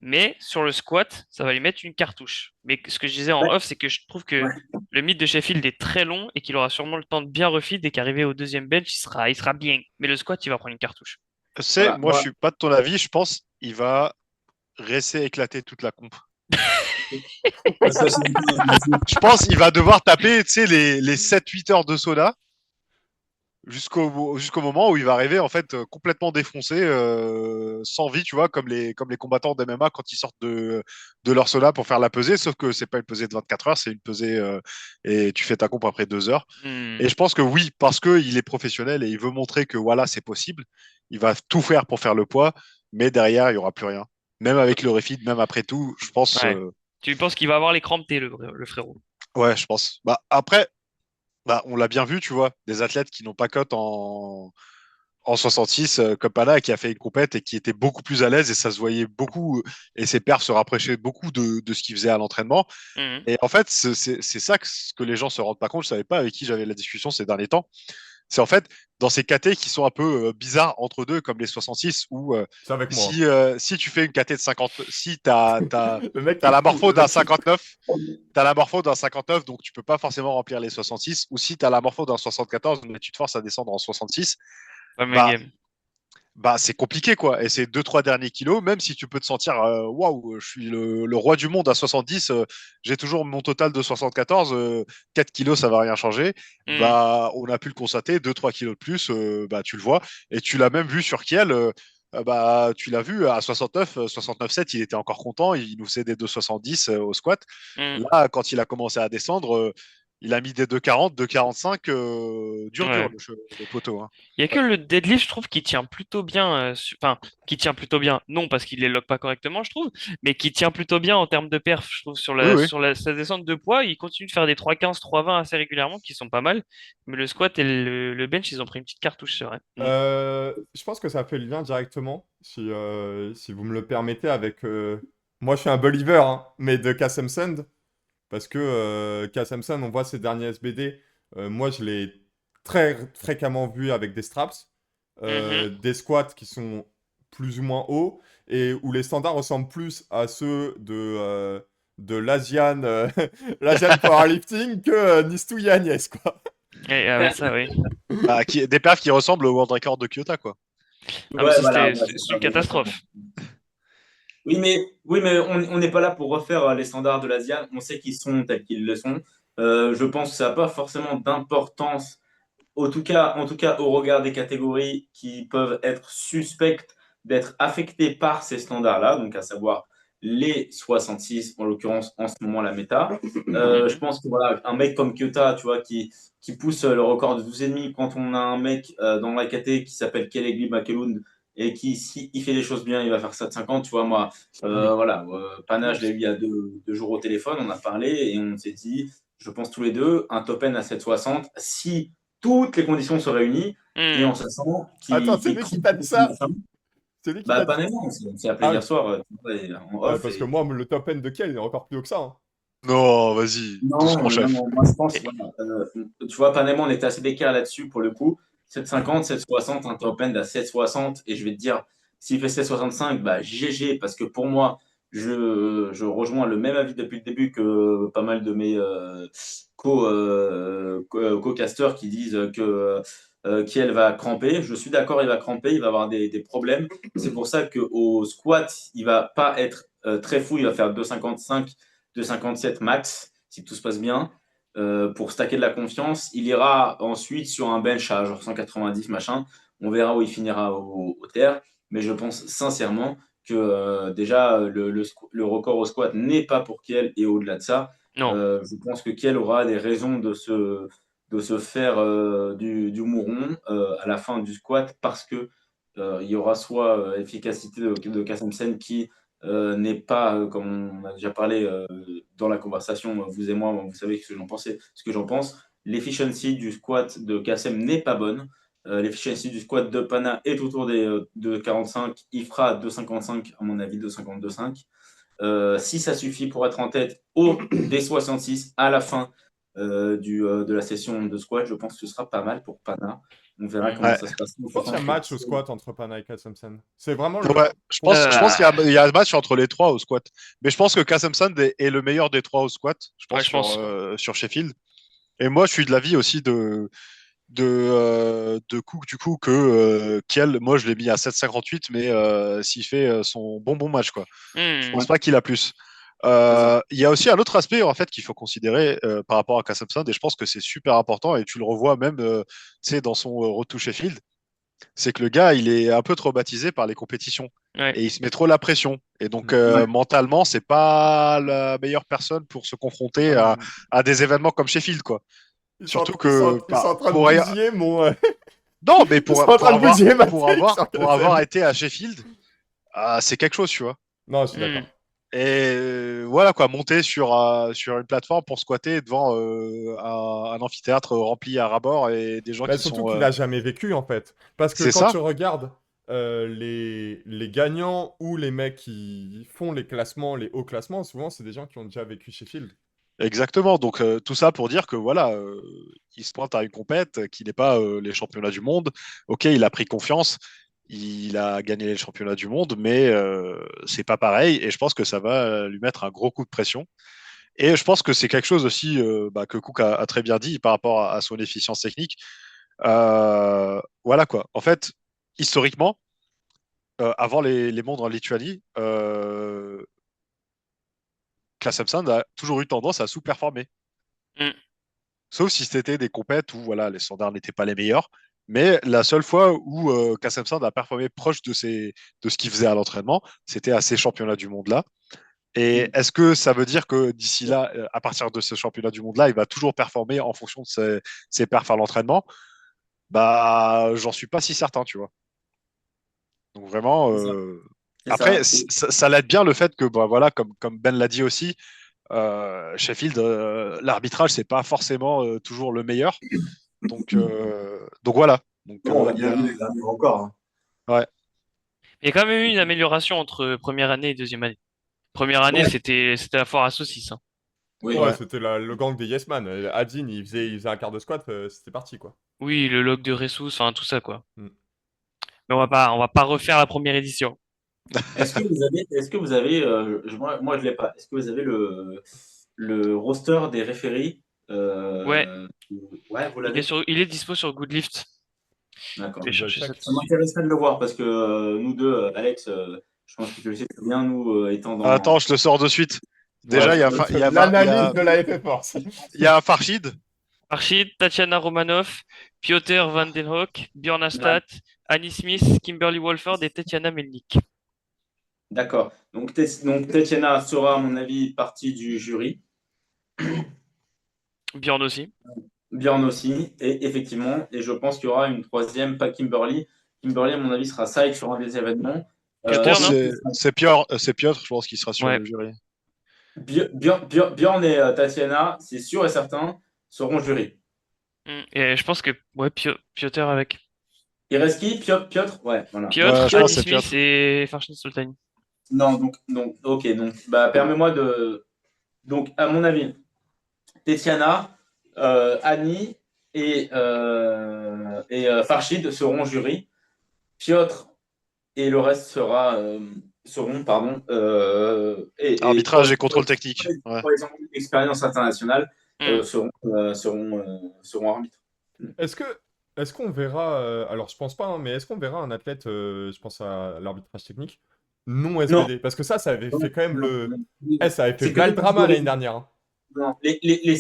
mais sur le squat, ça va lui mettre une cartouche. Mais ce que je disais en Ouais, off, c'est que je trouve que ouais. le mythe de Sheffield est très long et qu'il aura sûrement le temps de bien refeed et qu'arrivé au deuxième bench, il sera bien. Mais le squat, il va prendre une cartouche. C'est, Voilà, moi, je moi, suis pas de ton avis. Je pense il va rester éclater toute la comp. ça, c'est Je pense il va devoir taper, tu sais, les 7-8 heures de sauna jusqu'au moment où il va arriver en fait complètement défoncé, sans vie, tu vois, comme les combattants d'MMA quand ils sortent de leur sauna pour faire la pesée, sauf que c'est pas une pesée de 24 heures, c'est une pesée et tu fais ta comp après 2 heures. Hmm. Et je pense que oui, parce qu'il est professionnel et il veut montrer que voilà, c'est possible, il va tout faire pour faire le poids, mais derrière, il y aura plus rien. Même avec le refeed, même après tout, je pense, Ouais. Tu penses qu'il va avoir les crampes T, le frérot? ouais, je pense. Bah, après, bah, on l'a bien vu, tu vois, des athlètes qui n'ont pas cote en 66, comme Pana, qui a fait une compète et qui était beaucoup plus à l'aise et ça se voyait beaucoup, et ses perfs se rapprochaient beaucoup de ce qu'il faisait à l'entraînement. Mhm. Et en fait, c'est ça ce que les gens se rendent pas compte. Je savais pas avec qui j'avais la discussion ces derniers temps. C'est en fait dans ces KT qui sont un peu bizarres entre deux, comme les 66, où C'est avec moi. si tu fais une KT de 50, si tu as, Le mec t'as est la fou. morpho Le d'un mec est fou. 59, t'as la morpho d'un 59, donc tu peux pas forcément remplir les 66, ou si tu as la morpho d'un 74, mais tu te forces à descendre en 66, Pas ma bah game. c'est compliqué, quoi. Et ces 2-3 derniers kilos, même si tu peux te sentir, waouh, je suis le roi du monde à 70, j'ai toujours mon total de 74, 4 kilos, ça va rien changer. Mhm. Bah, on a pu le constater, 2-3 kilos de plus, bah, tu le vois. Et tu l'as même vu sur Kiel, bah, tu l'as vu à 69, 69,7, il était encore content, il nous faisait des 2,70 au squat. Mhm. Là, quand il a commencé à descendre, il a mis des 2,40, 2,45, dur, Ouais. le poteau, hein. Il y a que le deadlift, je trouve, qui tient plutôt bien. Enfin, qui tient plutôt bien. Non, parce qu'il les lock pas correctement, je trouve, mais qui tient plutôt bien en termes de perf. Je trouve Oui, oui. sa descente de poids, il continue de faire des 3,15, 3,20 assez régulièrement, qui sont pas mal. Mais le squat et le bench, ils ont pris une petite cartouche, c'est vrai. Je pense que ça fait le lien directement, si vous me le permettez, avec. Moi, je suis un believer, hein, mais de Kassem Sand. Parce que Kassem Sand, on voit ses derniers SBD. Moi, je l'ai très fréquemment vu avec des straps, Mhm. des squats qui sont plus ou moins hauts, et où les standards ressemblent plus à ceux de l'Asian l'Asian Powerlifting que Nistou Yagnès, quoi. Ah ouais, ça, oui. Bah, des perfs qui ressemblent au World Record de Kyoto, quoi. Ah, mais ouais, ça, voilà, c'est une catastrophe. oui, mais on n'est pas là pour refaire les standards de l'ASIAN. On sait qu'ils sont tels qu'ils le sont. Je pense que ça n'a pas forcément d'importance, en tout cas, au regard des catégories qui peuvent être suspectes d'être affectées par ces standards-là, donc à savoir les 66, en l'occurrence en ce moment la méta. Je Mhm. pense que voilà, un mec comme Kyota, tu vois, qui pousse le record de 12,5 quand on a un mec dans la KT qui s'appelle Kelegli Makelund et qui, si il fait les choses bien, il va faire ça de 50. Tu vois, moi, voilà, Pana, je l'ai eu il y a deux jours au téléphone, on a parlé et on s'est dit, je pense tous les deux, un top N à 7,60. Si toutes les conditions sont réunies et en sachant Attends, c'est qu'il lui qui craque t'a dit ça? fin. C'est lui qui Bah, t'a dit pas ça? même, on s'est appelé Ah oui. hier soir en Ouais, off. parce que moi, le top end de Kiel, il est encore plus haut que ça, hein. Non, vas-y, doucement, Non, chef. non, moi je pense, voilà, tu vois, Panama, on était assez d'écart là-dessus pour le coup. 7,50, 7,60, un top end à 7,60. Et je vais te dire, s'il fait 7,65, bah GG, parce que pour moi, je rejoins le même avis depuis le début que pas mal de mes co-casters qui disent que Kiel va cramper. Je suis d'accord, il va cramper, il va avoir des problèmes. C'est pour ça qu'au squat, il va pas être très fou, il va faire 2,55, 2,57 max, si tout se passe bien. Pour stacker de la confiance, il ira ensuite sur un bench à genre 190 machin. On verra où il finira au terre. Mais je pense sincèrement que déjà le record au squat n'est pas pour Kiel et au-delà de ça, Non. je pense que Kiel aura des raisons de se faire du mouron à la fin du squat parce que il y aura soit efficacité de Kassemsen qui n'est pas, comme on a déjà parlé dans la conversation, vous et moi, vous savez ce que j'en pensais, ce que j'en pense. L'efficiency du squat de Kassem n'est pas bonne. L'efficiency du squat de Pana est autour de 45. Il fera 2,55 à mon avis, 2,52,5. Si ça suffit pour être en tête au des 66 à la fin de la session de squat, je pense que ce sera pas mal pour Pana. On verra comment Ouais. ça se passe. Je pense qu'il y a un match au squat entre Pana et Kassemsen. C'est vraiment le. Ouais, je pense qu'il y a un match entre les trois au squat. Mais je pense que Kassemsen est le meilleur des trois au squat, je pense, Ouais, je pense. sur Sheffield. Et moi, je suis de l'avis aussi de Cook, du coup, que Kiel, moi, je l'ai mis à 7,58, mais s'il fait son bon match, quoi. Je pense pas qu'il a plus. Il y a aussi un autre aspect en fait qu'il faut considérer par rapport à Kassemsen et je pense que c'est super important et tu le revois même tu sais, dans son retour Sheffield, c'est que le gars il est un peu traumatisé par les compétitions Ouais. et il se met trop la pression et donc Ouais. mentalement c'est pas la meilleure personne pour se confronter à des événements comme Sheffield quoi. Surtout que Ils sont en train de pour bousiller mon. non mais Ils sont en train de bousiller ma pour avoir été à Sheffield c'est quelque chose tu vois. Non, je suis d'accord. Et voilà quoi, monter sur une plateforme pour squatter devant un amphithéâtre rempli à ras-bord et des gens Bah, qui surtout sont. qu'il a jamais vécu en fait. Parce que C'est quand ça, tu regardes les gagnants ou les mecs qui font les classements, les hauts classements, souvent c'est des gens qui ont déjà vécu Sheffield. exactement. Donc tout ça pour dire que voilà, il se pointe à une compète qui n'est pas les championnats du monde. Ok, il a pris confiance, il a gagné les championnats du monde, mais c'est pas pareil. Et je pense que ça va lui mettre un gros coup de pression. Et je pense que c'est quelque chose aussi que Cook a très bien dit par rapport à son efficience technique. Voilà quoi. En fait, historiquement, avant les mondes en Lituanie, Klaus a toujours eu tendance à sous-performer. Mm. Sauf si c'était des compètes où voilà, les standards n'étaient pas les meilleurs. Mais la seule fois où Kassem-Sand a performé proche de ce qu'il faisait à l'entraînement, c'était à ces championnats du monde-là. Et est-ce que ça veut dire que d'ici là, à partir de ce championnat du monde-là, il va toujours performer en fonction de ses perfs à l'entraînement? Bah, j'en suis pas si certain, tu vois. Donc vraiment, C'est ça. C'est après, ça. ça l'aide bien le fait que, bah, voilà, comme Ben l'a dit aussi, Sheffield, l'arbitrage, c'est pas forcément toujours le meilleur. Donc voilà. Donc, Non, on a bien vu les derniers records. Hein. ouais. Il y a quand même eu une amélioration entre première année et deuxième année. Première année, Ouais. c'était la foire à saucisse. Hein. Oui. Ouais, c'était le gang des Yes Man. Adin, il faisait un quart de squat, c'était parti quoi. Oui, le log de Ressus, enfin tout ça quoi. Mm. Mais on va pas refaire la première édition. Est-ce que vous avez moi je l'ai pas. Est-ce que vous avez le roster des référis Ouais, Ouais, vous l'avez. il est dispo sur Goodlift. D'accord. Je vais chercher ça tout Ça de suite. m'intéresserait de le voir parce que nous deux, Alex, je pense que tu le sais très bien, nous étant Attends, dans. je te sors de suite. Ouais, Déjà, il y a, l'analyse de la FF il y a un Farshid. Archid, Tatiana Romanov, Piotr Van den Hoek, Björn Ouais, Astad, Annie Smith, Kimberly Wolford et Tatiana Melnik. d'accord. Donc Tetiana sera, à mon avis, partie du jury. Björn aussi. Bjorn aussi, et effectivement, et je pense qu'il y aura une troisième, pas Kimberly. Kimberly, à mon avis, sera side sur un des événements. Je Piotr, pense non? que c'est Piotr, je pense qu'il sera sur Ouais. le jury. Bjorn et Tatiana, c'est sûr et certain, seront jury. Et je pense que ouais, Piotr avec Il reste qui? Piotr? Ouais, voilà. Piotr, je pense Andy que c'est Smith Piotr. et Farshid Soltani. Non, ok, donc, bah, permets-moi de. Donc, à mon avis, Tetiana, Annie et Farshid seront jury. Piotr et le reste seront, pardon, et Arbitrage et contrôle technique. Ouais. pour exemple, expérience internationale Hmm. seront arbitres. Est-ce que est-ce qu'on verra alors je pense pas hein, mais est-ce qu'on verra un athlète je pense à l'arbitrage technique non Non, SBD parce que ça avait fait quand même non, le non. ça avait fait C'est que mal des drama l'année catégories. dernière, hein. Non. Les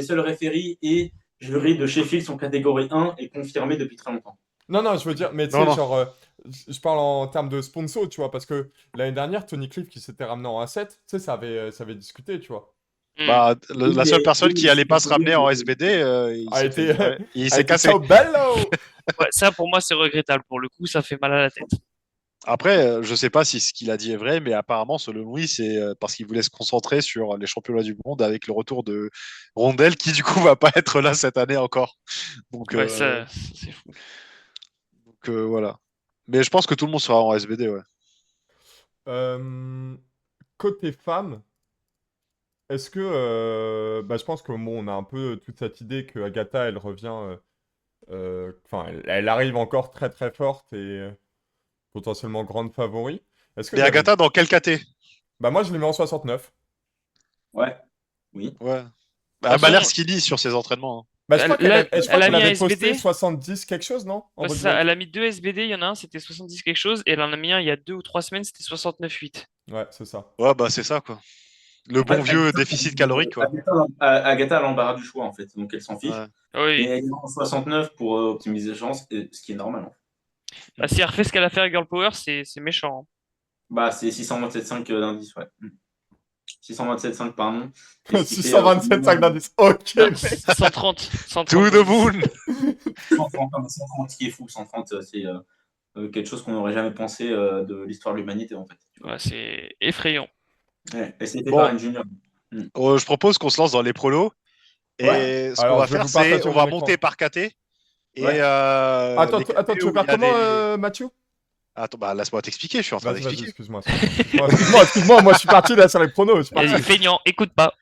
seuls référis et jurys de Sheffield sont catégorie 1 et confirmés depuis très longtemps. Non non, je veux dire mais tu Non, sais non. genre je parle en termes de sponsor, tu vois parce que l'année dernière Tony Cliff qui s'était ramené en A7, tu sais ça avait discuté, tu vois. Hmm. Bah, Oui, la seule personne oui, qui mais allait c'est pas se ramener en catégorie. SBD, il A s'est fait été virer. Il a s'est été cassé. ciao bello. Ouais, ça pour moi c'est regrettable. Pour le coup, ça fait mal à la tête. Après, je sais pas si ce qu'il a dit est vrai, mais apparemment, selon lui, c'est parce qu'il voulait se concentrer sur les championnats du monde avec le retour de Rondel, qui du coup va pas être là cette année encore. Donc, Ouais, ça c'est fou. voilà. Mais je pense que tout le monde sera en SBD, ouais. Euh, Côté femme, est-ce que bah, je pense que bon, on a un peu toute cette idée que Agatha elle revient enfin elle arrive encore très très forte et potentiellement grande favori. Est-ce que Mais vous avez Agatha, dans quel KT? bah moi je l'ai mis en 69. Ouais, oui. Ouais. De Bah, toute elle m'a l'air façon, skinny sur ses entraînements, Bah je crois je crois elle a qu'elle mis un avait posté SBD. 70 quelque chose, non? En Ouais, c'est ça. regulate. Elle a mis 2 SBD. Il y en a un, c'était 70 quelque chose. Et elle en a mis un il y a 2 ou 3 semaines, c'était 69,8. Ouais, c'est ça. hein. Ouais, bah c'est ça, quoi. Le En bon fait, vieux déficit calorique, quoi. Agatha a l'embarras du choix, en fait, donc elle s'en fiche. Ouais. Et Oui. elle est en 69 pour optimiser les chances, ce qui est normal, en fait. Bah, si elle refait ce qu'elle a fait à Girl Power, c'est méchant, hein. Bah, c'est 627,5 d'indice, ouais. 627,5, pardon. Et ce qui fait 627 5 d'indice. Ok, Non, mec. 130. To 130 the d'indice. moon! 130, non, mais 130, ce qui est fou. 130, c'est quelque chose qu'on n'aurait jamais pensé de l'histoire de l'humanité, en fait. Tu vois. Ouais, c'est effrayant. Ouais. Et c'était par Bon, une junior. Mm. je propose qu'on se lance dans les prolos. Ouais, Et ce qu'on Alors va je vais faire, vous c'est partager on mon va monter écran. par KT. Et ouais. les Attends, KT tu veux où il faire y a comment des. Mathieu? Attends, bah laisse-moi t'expliquer, je suis en train Vas-y, d'expliquer. excuse-moi, excuse-moi, moi je suis parti là sur les pronos, je suis Vas-y, parti. feignant, écoute pas.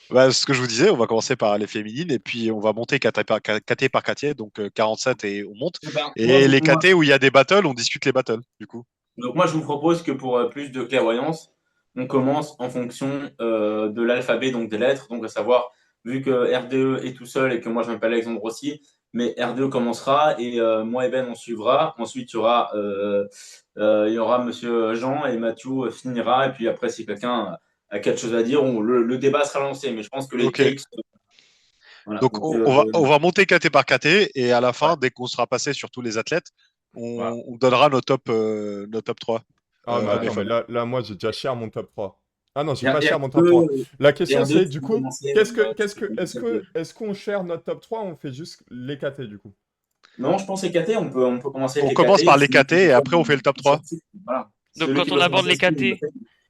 Bah, ce que je vous disais, on va commencer par les féminines et puis on va monter KT par KT, donc 47 et on monte. Eh ben, Et les KT où il y a des battles, on discute les battles, du coup. donc moi, je vous propose que pour plus de clairvoyance, on commence en fonction de l'alphabet, donc des lettres. Donc à savoir, vu que RDE est tout seul et que moi je m'appelle Alexandre aussi, mais RDE commencera et moi et Ben on suivra. Ensuite, il y aura Monsieur Jean et Mathieu finira. Et puis après, si quelqu'un a quelque chose à dire, le débat sera lancé. Mais je pense que les Ok. takes, voilà. Donc Donc, on va monter KT par KT et à la ouais, fin, dès qu'on sera passé sur tous les athlètes, voilà. on donnera nos top 3 Ah mais à mes attends, mais favoris. là moi j'ai déjà cher mon top 3. Ah non, j'ai R- pas cher mon top 3. RDE, La question R2, c'est tu du peux coup, commencer. est-ce qu'on share notre top 3 ou on fait juste les KT du coup? Non, je pense EKT, on peut commencer On avec les commence KT. par les KT et après on fait le top 3. Voilà. Donc Celui qui doit choisir, c'est le fait.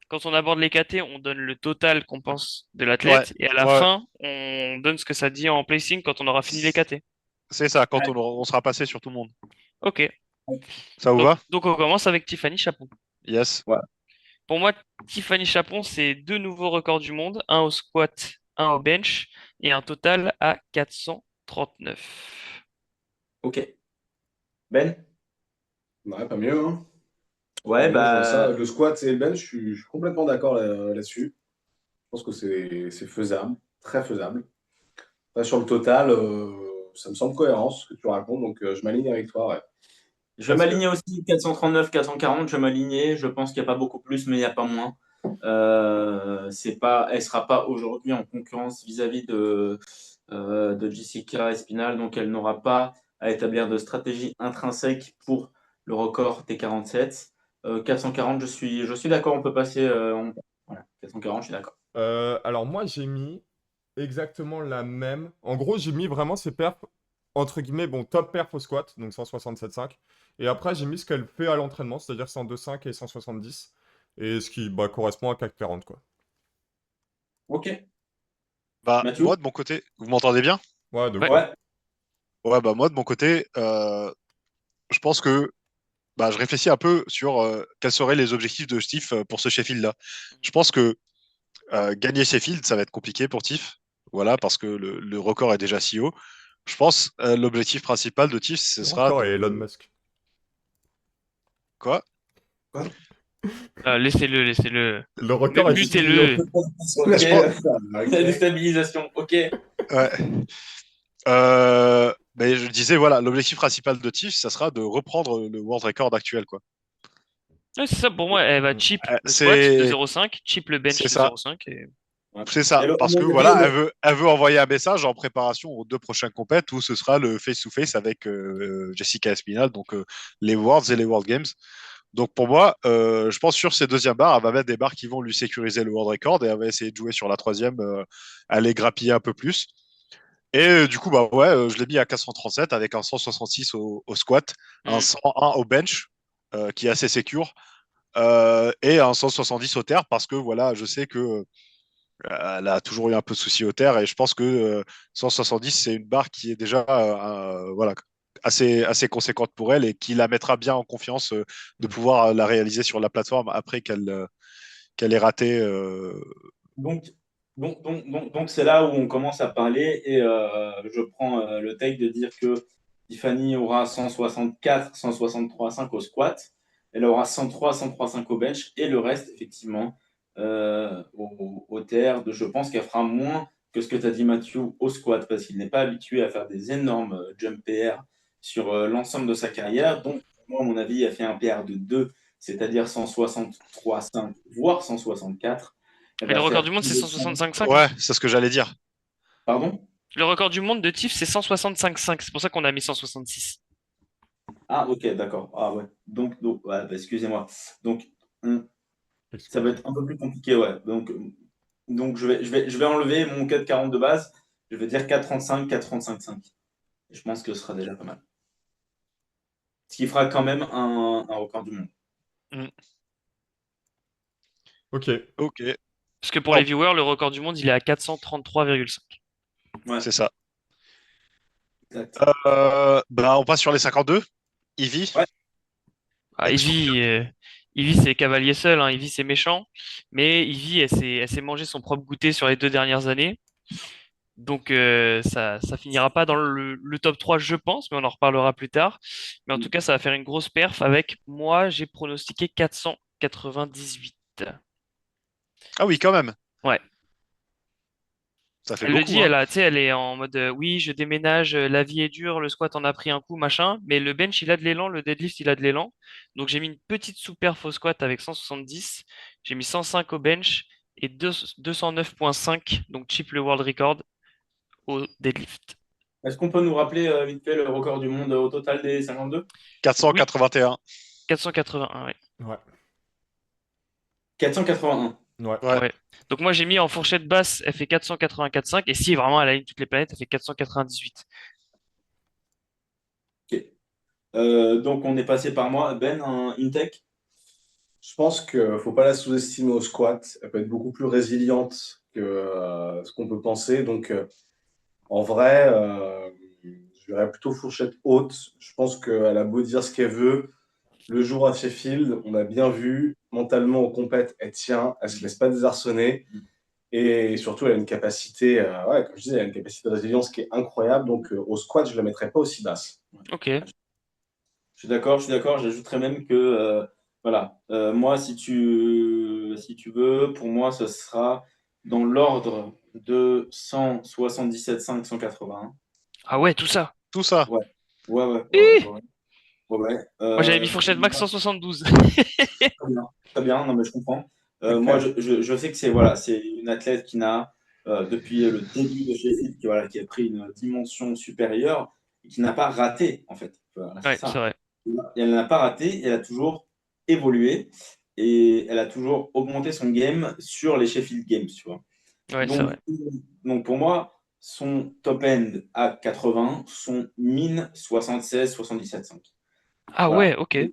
quand on aborde les KT, on donne le total qu'on pense de Ouais, l'athlète. Et à la ouais, fin, on donne ce que ça dit en placing quand on aura fini les KT. c'est ça, quand Ouais. on sera passé sur tout le monde. Ok. Ça vous va? Donc on commence avec Tiffany Chapon. Yes. Ouais. Pour moi, Tiffany Chapon, c'est 2 nouveaux records du monde, un au squat, un au bench, et un total à 439. Ok. Ben? Ouais, pas mieux, hein. Ouais, Mieux, je vois ça. bah. Le squat et le bench, je suis complètement d'accord là-dessus. Je pense que c'est faisable, très faisable. Après, sur le total, ça me semble cohérent ce que tu racontes, donc je m'aligne avec toi. Ouais. Je vais Est-ce que m'aligner aussi 439, 440. Je vais m'aligner. Je pense qu'il n'y a pas beaucoup plus, mais il n'y a pas moins. Elle ne sera pas aujourd'hui en concurrence vis-à-vis de Jessica Espinal, donc elle n'aura pas à établir de stratégie intrinsèque pour le record T47. 440, je suis d'accord, on peut passer. Voilà, 440, je suis d'accord. alors moi j'ai mis exactement la même. En gros, j'ai mis vraiment ses perfs entre guillemets bon top perf au squat, donc 167,5 et après j'ai mis ce qu'elle fait à l'entraînement, c'est-à-dire 102,5 et 170 et ce qui bah, correspond à CAC 40 quoi. Ok. Bah, Mathieu? moi, de mon côté, vous m'entendez bien? Ouais, de Ouais. ouf. Ouais, Ouais, bah moi de mon côté, je pense que je réfléchis un peu sur quels seraient les objectifs de Steve pour ce Sheffield-là. Je pense que gagner Sheffield, ça va être compliqué pour Tiff. Voilà, parce que le record est déjà si haut. Je pense l'objectif principal de Tiff, ce Le sera record de... est Elon Musk. Quoi? Laissez-le, laissez-le. Le record est 6 millions. Mutez-le. ok. Je pense- La déstabilisation, ok. Ouais. Mais je disais, voilà, l'objectif principal de Tiff, ça sera de reprendre le world record actuel, quoi. Ouais, c'est ça, pour moi, elle va chip le squat de C'est 0,5, chip le bench c'est de ça. 0,5 et... Ouais. C'est ça, Et à parce que mon avis, voilà, elle veut envoyer un message en préparation aux 2 prochaines compètes où ce sera le face-to-face avec Jessica Espinal, donc les Worlds et les World Games. Donc pour moi, je pense sur ces deuxièmes barres, elle va mettre des barres qui vont lui sécuriser le world record et elle va essayer de jouer sur la troisième, aller grappiller un peu plus. Et du coup, bah ouais, je l'ai mis à 437 avec un 166 au squat, un Mm. 101 au bench, qui est assez secure, et un 170 au terre parce que voilà, je sais que elle a toujours eu un peu de soucis au terre et je pense que 170 c'est une barre qui est déjà voilà, assez conséquente pour elle et qui la mettra bien en confiance de Mm. pouvoir la réaliser sur la plateforme après qu'elle ait raté. Donc, donc c'est là où on commence à parler et je prends le take de dire que Tiffany aura 164, 163,5 au squat, elle aura 103, 103,5 au bench et le reste, effectivement, au terre. Je pense qu'elle fera moins que ce que tu as dit, Mathieu, au squat parce qu'il n'est pas habitué à faire des énormes jump PR sur l'ensemble de sa carrière. Donc, moi, à mon avis, elle fait un PR de 2, c'est-à-dire 163,5, voire 164. Elle Et le va record faire du monde, plus c'est de 100. 165,5. Ouais, c'est ce que j'allais dire. Pardon? Le record du monde de TIF, c'est 165,5. C'est pour ça qu'on a mis 166. Ah, ok, d'accord. Ah, ouais. Donc ouais, bah, excusez-moi. Donc, ça va Excuse. être un peu plus compliqué, ouais. Donc je vais enlever mon 4,40 de base. Je vais dire 4,35, 4,35,5. Et je pense que ce sera déjà pas mal. Ce qui fera quand même un record du monde. Mm. Ok. Ok, Parce que pour non, les viewers, le record du monde, il est à 433,5. Ouais, c'est ça. exact. On passe sur les 52. Ivy. Ouais. Ah, Ivy, c'est cavalier seul, hein. Ivy, c'est méchant. Mais Ivy, elle s'est mangé son propre goûter sur les 2 dernières années. Donc, ça finira pas dans le top 3, je pense, mais on en reparlera plus tard. Mais en tout cas, ça va faire une grosse perf avec, moi, j'ai pronostiqué 498. Ah oui, quand même. Ouais. Ça fait Elle le dit, beaucoup, hein. tu sais, elle est en mode oui, je déménage, la vie est dure, le squat en a pris un coup, machin. Mais le bench, il a de l'élan, le deadlift, il a de l'élan. Donc j'ai mis une petite sous-perf au squat avec 170. J'ai mis 105 au bench et 209,5, donc chip le world record au deadlift. Est-ce qu'on peut nous rappeler vite fait le record du monde au total des 52? Oui, 481. 481, ouais. Ouais. 481. Ouais. Ouais. Ouais. Donc moi j'ai mis en fourchette basse, elle fait 484,5 et si vraiment elle aligne toutes les planètes, elle fait 498. Ok. Donc on est passé par moi. Ben, un Intech? Je pense qu'il ne faut pas la sous-estimer au squat. Elle peut être beaucoup plus résiliente que ce qu'on peut penser. Donc, en vrai, je verrais plutôt fourchette haute. Je pense qu'elle a beau dire ce qu'elle veut. Le jour à Sheffield, on a bien vu, mentalement au compète, elle tient, elle ne se laisse pas désarçonner. Et surtout, elle a une capacité, ouais, comme je disais, elle a une capacité de résilience qui est incroyable. Donc, au squat, je ne la mettrais pas aussi basse. Ok. Je suis d'accord, je suis d'accord. J'ajouterais même que, voilà, moi, si tu veux, pour moi, ce sera dans l'ordre de 177,5, 181. Ah ouais, tout ça. Tout ça. Ouais, ouais, ouais, ouais, ouais, Hi. ouais, ouais, ouais. Moi j'avais mis fourchette max 172. Très bien, très bien, non, mais je comprends. Moi, Ok. je sais que c'est voilà, c'est une athlète qui n'a, depuis le début de Sheffield, qui a pris une dimension supérieure et qui n'a pas raté, en fait. Voilà, c'est Ouais, c'est ça. vrai. Et elle n'a pas raté, elle a toujours évolué et elle a toujours augmenté son game sur les Sheffield Games, tu vois. Ouais, c'est Donc, vrai. donc pour moi, son top end à 80, son min 76, 77,5. Ah Voilà. ouais, ok. Ouais,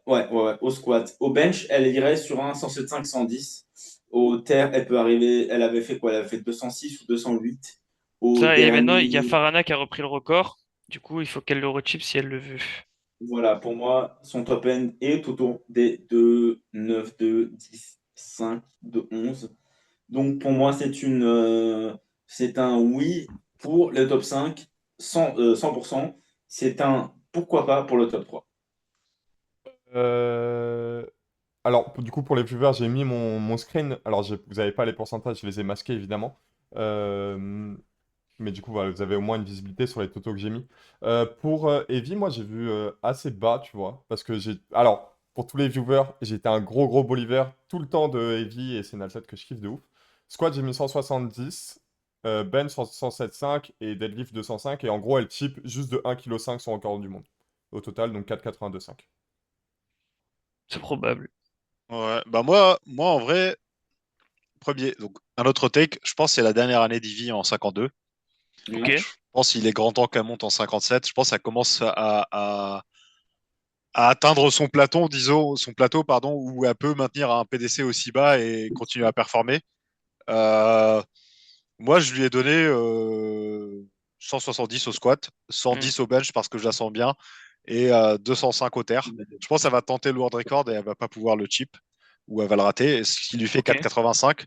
ouais, ouais, ouais, au squat. Au bench, elle irait sur un 175, 110. Au terre, elle peut arriver. Elle avait fait quoi? Elle avait fait 206 ou 208. au Ça, et maintenant, il y a dernier. Farhana qui a repris le record. Du coup, il faut qu'elle le rechip si elle le veut. Voilà, pour moi, son top end est autour des 2, 9, 2, 10, 5, de 11. Donc pour moi, c'est un oui pour le top 5, 100%. C'est un pourquoi pas pour le top 3. Euh, Alors, du coup, pour les viewers, j'ai mis mon screen. Alors, vous n'avez pas les pourcentages, je les ai masqués, évidemment. Euh, Mais du coup, voilà, vous avez au moins une visibilité sur les totaux que j'ai mis. Pour Evie, moi, j'ai vu assez bas, tu vois. Parce que j'ai... Alors, pour tous les viewers, j'étais un gros, gros Boliver tout le temps de Evie et c'est une alcette que je kiffe de ouf. Squat, j'ai mis 170. Bench 107,5 et deadlift 205. Et en gros, elle chip juste de 1,5 kg son record du monde. Au total, donc 4,82,5. C'est probable. Ouais, bah moi en vrai, premier, donc un autre take, je pense que c'est la dernière année d'Ivy en 52. Ok. Ouais. Je pense qu'il est grand temps qu'elle monte en 57. Je pense que ça commence à atteindre son plateau, disons, son plateau, pardon, où elle peut maintenir un PDC aussi bas et continuer à performer. Euh, Moi, je lui ai donné 170 au squat, Hmm. 110 au bench parce que je la sens bien et 205 au terre. Je pense qu'elle va tenter le world record et elle va pas pouvoir le chip ou elle va le rater, ce qui lui fait Ok. 4,85.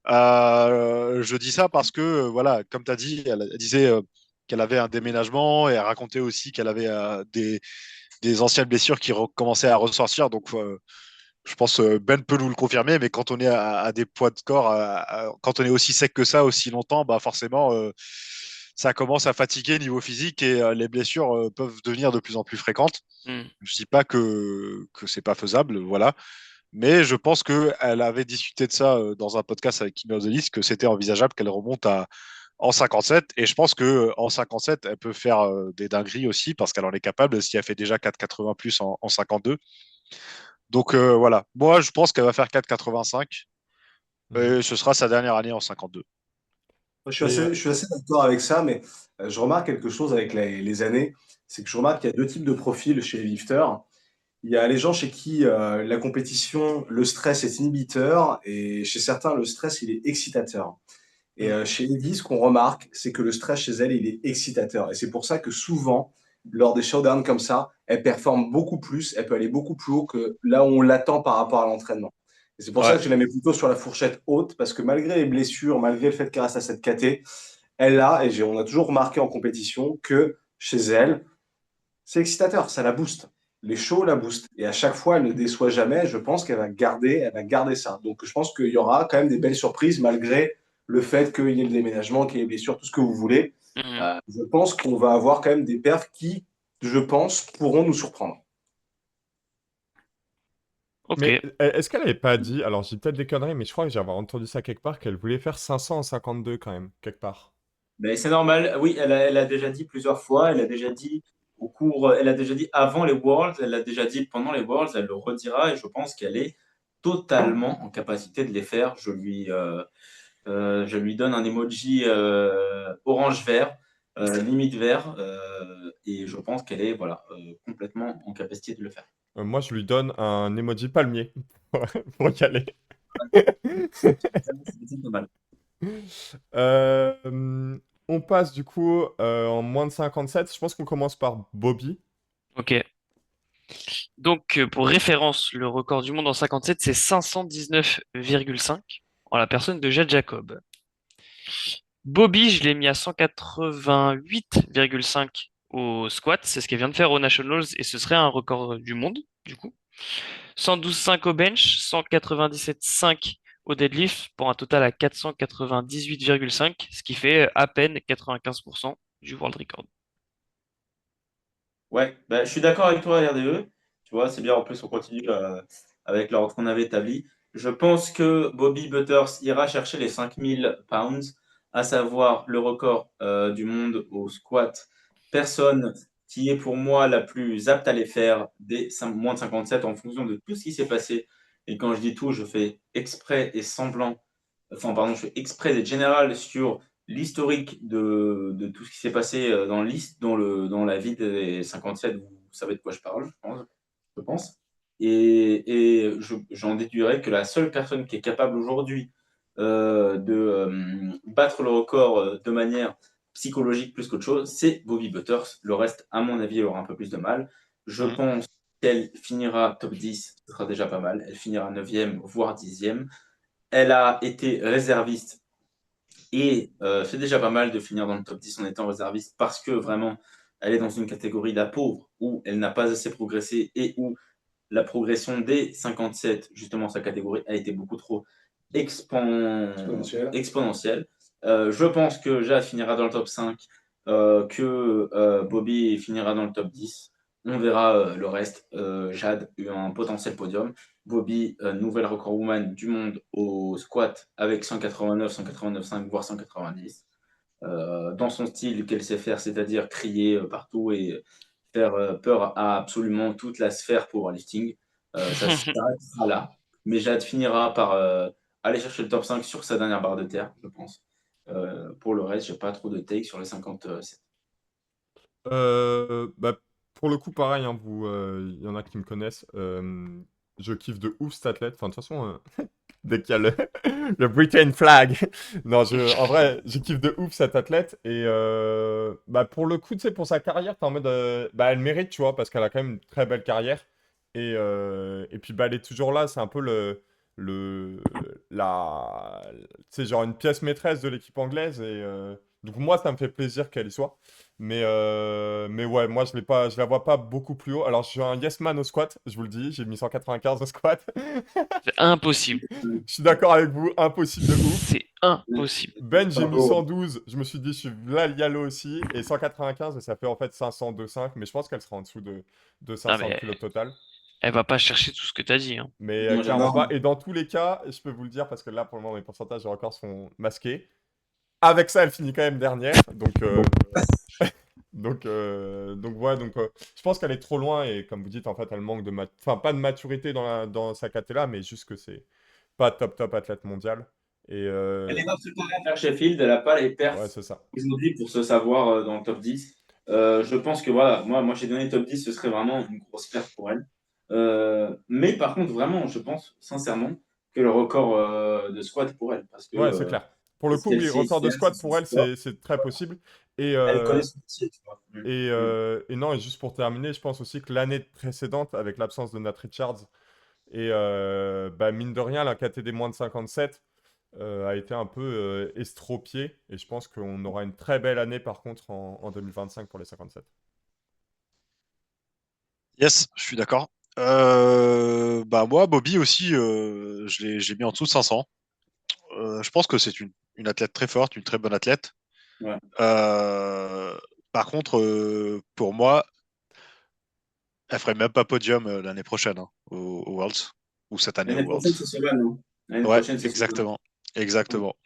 Je dis ça parce que, voilà, comme tu as dit, elle disait qu'elle avait un déménagement et elle racontait aussi qu'elle avait des anciennes blessures qui recommençaient à ressortir. Donc, je pense Ben peut nous le confirmer, mais quand on est à des poids de corps, quand on est aussi sec que ça aussi longtemps, bah forcément, ça commence à fatiguer niveau physique et les blessures peuvent devenir de plus en plus fréquentes. Hmm. Je dis pas que c'est pas faisable, voilà. Mais je pense qu'elle avait discuté de ça dans un podcast avec Kim List, que c'était envisageable qu'elle remonte en 57. Et je pense qu'en 57, elle peut faire des dingueries aussi parce qu'elle en est capable si elle fait déjà 4,80 plus en 52. Donc voilà, moi je pense qu'elle va faire 4,85 Mhm. et ce sera sa dernière année en 52. Moi, Et je suis assez d'accord avec ça, mais je remarque quelque chose avec les années, c'est que je remarque qu'il y a deux types de profils chez les lifters. Il y a les gens chez qui la compétition, le stress est inhibiteur, et chez certains, le stress, il est excitateur. Et mm, chez Lydie, ce qu'on remarque, c'est que le stress chez elle, il est excitateur. Et c'est pour ça que souvent, lors des showdowns comme ça, elle performe beaucoup plus, elle peut aller beaucoup plus haut que là où on l'attend par rapport à l'entraînement. Et c'est pour ça Ouais. que je la mets plutôt sur la fourchette haute, parce que malgré les blessures, malgré le fait qu'elle reste à cette KT, elle a, et on a toujours remarqué en compétition que chez elle, c'est excitateur, ça la booste. Les shows la boostent. Et à chaque fois, elle ne déçoit jamais. Je pense elle va garder ça. Donc, je pense qu'il y aura quand même des belles surprises malgré le fait qu'il y ait le déménagement, qu'il y ait les blessures, tout ce que vous voulez. Hmm. Je pense qu'on va avoir quand même des perfs qui, je pense, pourront nous surprendre. Ok. Mais est-ce qu'elle avait pas dit, alors j'ai peut-être des conneries, mais je crois que j'avais entendu ça quelque part, qu'elle voulait faire 500 en 52 quand même, quelque part. Mais c'est normal. Oui, elle a déjà dit plusieurs fois. Elle a déjà dit elle a déjà dit avant les Worlds, elle a déjà dit pendant les Worlds, elle le redira et je pense qu'elle est totalement en capacité de les faire. Je lui donne un emoji orange-vert, limite vert, et je pense qu'elle est voilà, complètement en capacité de le faire. Moi, je lui donne un emoji palmier pour y aller. C'est pas mal. Euh, on passe du coup en moins de 57. Je pense qu'on commence par Bobby. Ok. Donc, pour référence, le record du monde en 57, c'est 519,5 en la personne de Jade Jacob. Bobby, je l'ai mis à 188,5 au squat, c'est ce qu'elle vient de faire aux Nationals et ce serait un record du monde, du coup. 112,5 au bench, 197,5 au deadlift pour un total à 498,5, ce qui fait à peine 95% du world record. Ouais, bah, je suis d'accord avec toi, RDE. Tu vois, c'est bien, en plus, on continue avec l'ordre qu'on avait établi. Je pense que Bobby Butters ira chercher les 5000 pounds, à savoir le record du monde au squat. Personne qui est pour moi la plus apte à les faire des moins de 57 en fonction de tout ce qui s'est passé. Et quand je dis tout, je fais exprès et semblant, enfin, pardon, je fais exprès d'être général sur l'historique de tout ce qui s'est passé dans la vie des 57, vous savez de quoi je parle, je pense. Et j'en déduirais que la seule personne qui est capable aujourd'hui de battre le record de manière psychologique plus qu'autre chose, c'est Bobby Butters. Le reste, à mon avis, elle aura un peu plus de mal. Je Mhm. pense qu'elle finira top 10, ce sera déjà pas mal. Elle finira 9e, voire 10e. Elle a été réserviste et c'est déjà pas mal de finir dans le top 10 en étant réserviste parce que vraiment, elle est dans une catégorie de la pauvre où elle n'a pas assez progressé et où la progression des 57, justement sa catégorie, a été beaucoup trop exponentielle. Je pense que Jade finira dans le top 5, que Bobby finira dans le top 10. On verra le reste. Jade a eu un potentiel podium. Bobby, nouvelle record woman du monde au squat avec 189, 189,5, voire 190. Dans son style qu'elle sait faire, c'est-à-dire crier partout et faire peur à absolument toute la sphère powerlifting. Ça s'arrêtera là. Mais Jade finira par aller chercher le top 5 sur sa dernière barre de terre, je pense. Pour le reste, j'ai pas trop de take sur les 57. Bah, pour le coup, pareil, hein, il y en a qui me connaissent. Je kiffe de ouf cet athlète. Enfin, de toute façon, dès qu'il y a le Britain flag. Non, en vrai, je kiffe de ouf cet athlète. Et bah, pour le coup, tu sais, pour sa carrière, t'es en mode. Bah, elle mérite, tu vois, parce qu'elle a quand même une très belle carrière. Et puis, bah, elle est toujours là. C'est un peu le, tu sais, genre une pièce maîtresse de l'équipe anglaise. Donc, moi, ça me fait plaisir qu'elle y soit. Mais ouais, moi, je la vois pas beaucoup plus haut. Alors, je suis un yes man au squat, je vous le dis. J'ai mis 195 au squat. C'est impossible. Je suis d'accord avec vous, impossible de ouf. C'est impossible. Ben, j'ai mis Bravo. 112, je me suis dit, je suis là, Yalo aussi. Et 195, ça fait en fait 502,5, mais je pense qu'elle sera en dessous de Ah, 500 mais kilos total. elle va pas chercher tout ce que t'as dit, hein. Mais Moi, clairement j'adore. pas. Et dans tous les cas, je peux vous le dire, parce que là, pour le moment, mes pourcentages de records sont masqués. Avec ça, elle finit quand même dernière. Donc je pense qu'elle est trop loin. Et comme vous dites, en fait, elle manque enfin, pas de maturité dans sa caté-là, mais juste que c'est pas top athlète mondial. Et Elle est pas préparée à faire Sheffield, elle n'a pas les ouais, perfs c'est ça. aujourd'hui pour se savoir dans le top 10. Je pense que voilà, moi j'ai donné top 10, ce serait vraiment une grosse perte pour elle. Mais par contre, vraiment, je pense sincèrement que le record de squat pour elle, parce que Ouais, c'est clair. Pour le c'est ce coup, qu'elle oui, sait record de faire, c'est squat son pour elle, sport. c'est très possible. Et, Elle euh, connaît son métier, tu vois. et non, et juste pour terminer, je pense aussi que l'année précédente, avec l'absence de Nat Richards, et bah, mine de rien, la KTD moins de 57 a été un peu estropiée. Et je pense qu'on aura une très belle année, par contre, en 2025 pour les 57. Yes, je suis d'accord. Bah moi, Bobby aussi, j'ai mis en dessous de 500. Je pense que c'est une athlète très forte, une très bonne athlète. Ouais. Euh, Par contre, pour moi, elle ferait même pas podium l'année prochaine hein, au Worlds ou cette année au L'année prochaine, c'est Worlds. Solano. L'année Ouais, prochaine, c'est Solano. exactement, exactement.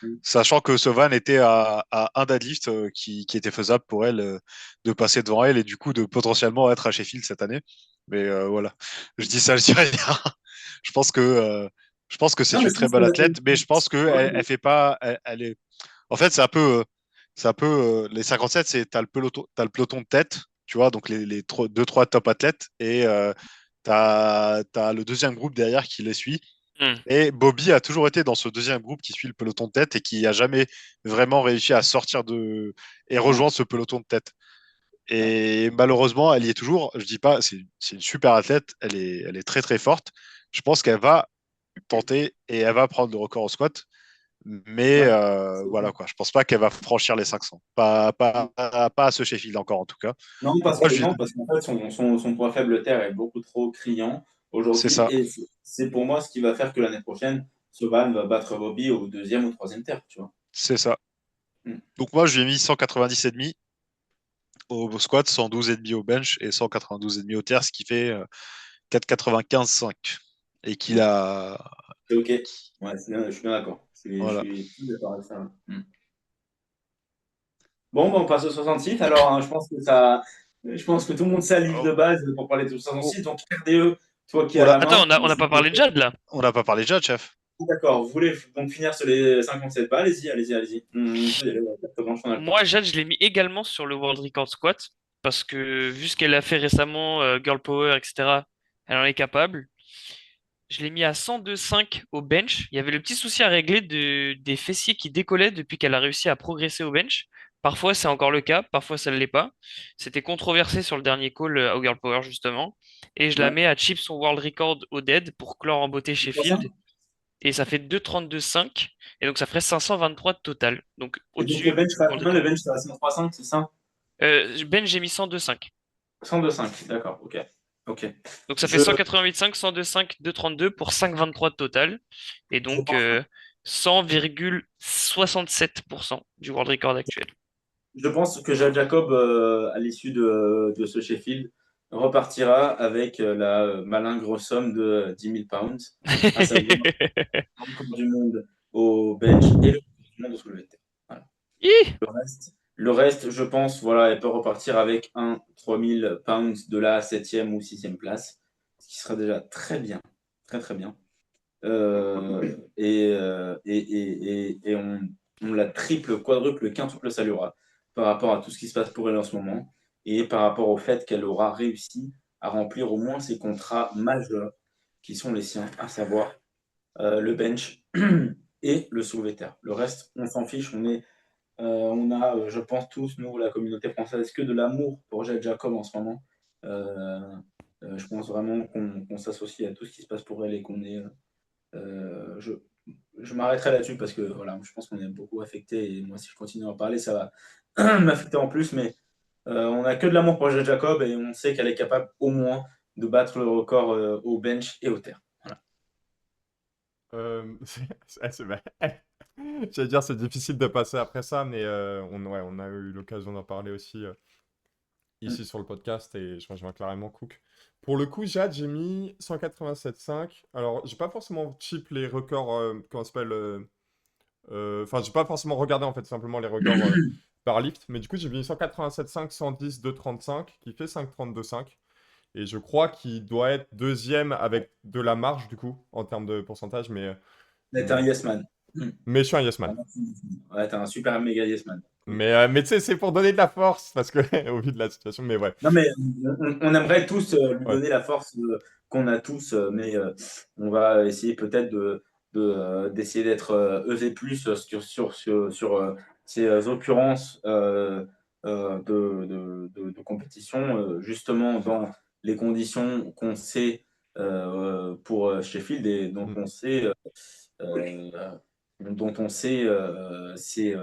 Mm. Sachant que Sovan était à un deadlift qui était faisable pour elle de passer devant elle et du coup de potentiellement être à Sheffield cette année. Mais voilà, je dis ça, je dis rien. Je pense que euh, je pense que Non, c'est mais une je très pense bonne que athlète, mais je pense que elle fait pas, elle est. En fait, c'est un peu les 57, t'as le peloton de tête, tu vois, donc les deux trois top athlètes et t'as le deuxième groupe derrière qui les suit. Hmm. Et Bobby a toujours été dans ce deuxième groupe qui suit le peloton de tête et qui a jamais vraiment réussi à sortir et non. rejoindre ce peloton de tête. Et malheureusement, elle y est toujours. Je dis pas, c'est une super athlète. Elle est très très forte. Je pense qu'elle va tenter et elle va prendre le record au squat. Mais Ouais. voilà quoi. Je pense pas qu'elle va franchir les 500. Pas à ce Sheffield encore en tout cas. Non, Donc moi, non, parce qu'en fait, son point faible terre est beaucoup trop criant c'est aujourd'hui. ça, Et c'est pour moi ce qui va faire que l'année prochaine, Soban va battre Bobby au deuxième ou troisième terre, tu vois. c'est ça. Mm. Donc moi, je lui ai mis 190,5 au squat, 112,5 au bench et 192,5 au terre, ce qui fait 4,95,5. Et qu'il Ouais. a. C'est OK. Ouais, je suis bien d'accord. Je Voilà. suis tout d'accord avec ça. Mm. Bon, on passe au 66. Alors, hein, je pense que tout le monde sait la liste Oh, de base pour parler de oh, 66. Donc, RDE, toi qui oh as là, la main. Attends, on n'a pas parlé de Jade là. on n'a pas parlé déjà, chef. D'accord. Vous voulez donc finir sur les 57 pas? Allez-y, allez-y, allez-y. On a le temps. Moi, Jade, je l'ai mis également sur le World Record Squat parce que vu ce qu'elle a fait récemment, Girl Power, etc., elle en est capable. Je l'ai mis à 102,5 au bench. Il y avait le petit souci à régler des fessiers qui décollaient depuis qu'elle a réussi à progresser au bench. Parfois, c'est encore le cas, parfois, ça ne l'est pas. C'était controversé sur le dernier call au Girl Power, justement. Et je la Ouais. mets à chip son world record au dead pour clore en beauté C'est quoi ça? Sheffield. Et ça fait 2,32,5. Et donc, ça ferait 523 de total. Donc, Et donc, le au-dessus bench, du sera world combien? Le record. bench sera 103,5, c'est ça? Ben, j'ai mis 102,5. 102,5, d'accord, ok. Ok. Donc, ça fait Je, 188,5, 102,5, 232 pour 5,23 de total. Et je donc, pense 100,67% du world record actuel. Je pense que Jade Jacob, à l'issue de ce Sheffield, repartira avec la malingre somme de 10 000 pounds, à savoir le record du monde au bench et le record du monde au soulevé de terre. Voilà. Ih. Le reste, je pense, voilà, elle peut repartir avec un 3 000 pounds de la 7e ou 6e place, ce qui sera déjà très bien, très très bien. Et on la triple, quadruple, quintuple saluera par rapport à tout ce qui se passe pour elle en ce moment et par rapport au fait qu'elle aura réussi à remplir au moins ses contrats majeurs qui sont les siens, à savoir le bench et le soulevé de terre. Le reste, on s'en fiche. On a, je pense tous, nous, la communauté française, que de l'amour pour Jade Jacob en ce moment. Euh, je pense vraiment qu'on s'associe à tout ce qui se passe pour elle et qu'on est euh, je, je m'arrêterai là-dessus parce que voilà, je pense qu'on est beaucoup affecté et moi, si je continue à en parler, ça va m'affecter en plus. Mais on n'a que de l'amour pour Jade Jacob et on sait qu'elle est capable au moins de battre le record au bench et au terre. Voilà. J'allais dire, c'est difficile de passer après ça, mais ouais, on a eu l'occasion d'en parler aussi ici sur le podcast et je rejoins clairement Cook. Pour le coup, Jade, j'ai mis 187,5. Alors, j'ai pas forcément cheap les records, comment ça s'appelle enfin, j'ai pas forcément regardé en fait simplement les records par lift, mais du coup, j'ai mis 187,5, 110, 235, qui fait 5,32,5. Et je crois qu'il doit être deuxième avec de la marge, du coup, en termes de pourcentage, Mais t'es un yes man. mais je suis un yes man. Ouais, t'es un super méga yes man. Mais tu sais, c'est pour donner de la force, parce que, au vu de la situation, mais ouais. Non, mais on aimerait tous lui Ouais. donner la force qu'on a tous, mais on va essayer peut-être d'essayer d'être eux et plus sur ces occurrences de compétition, justement dans les conditions qu'on sait pour Sheffield et Mm. euh, dont on sait c'est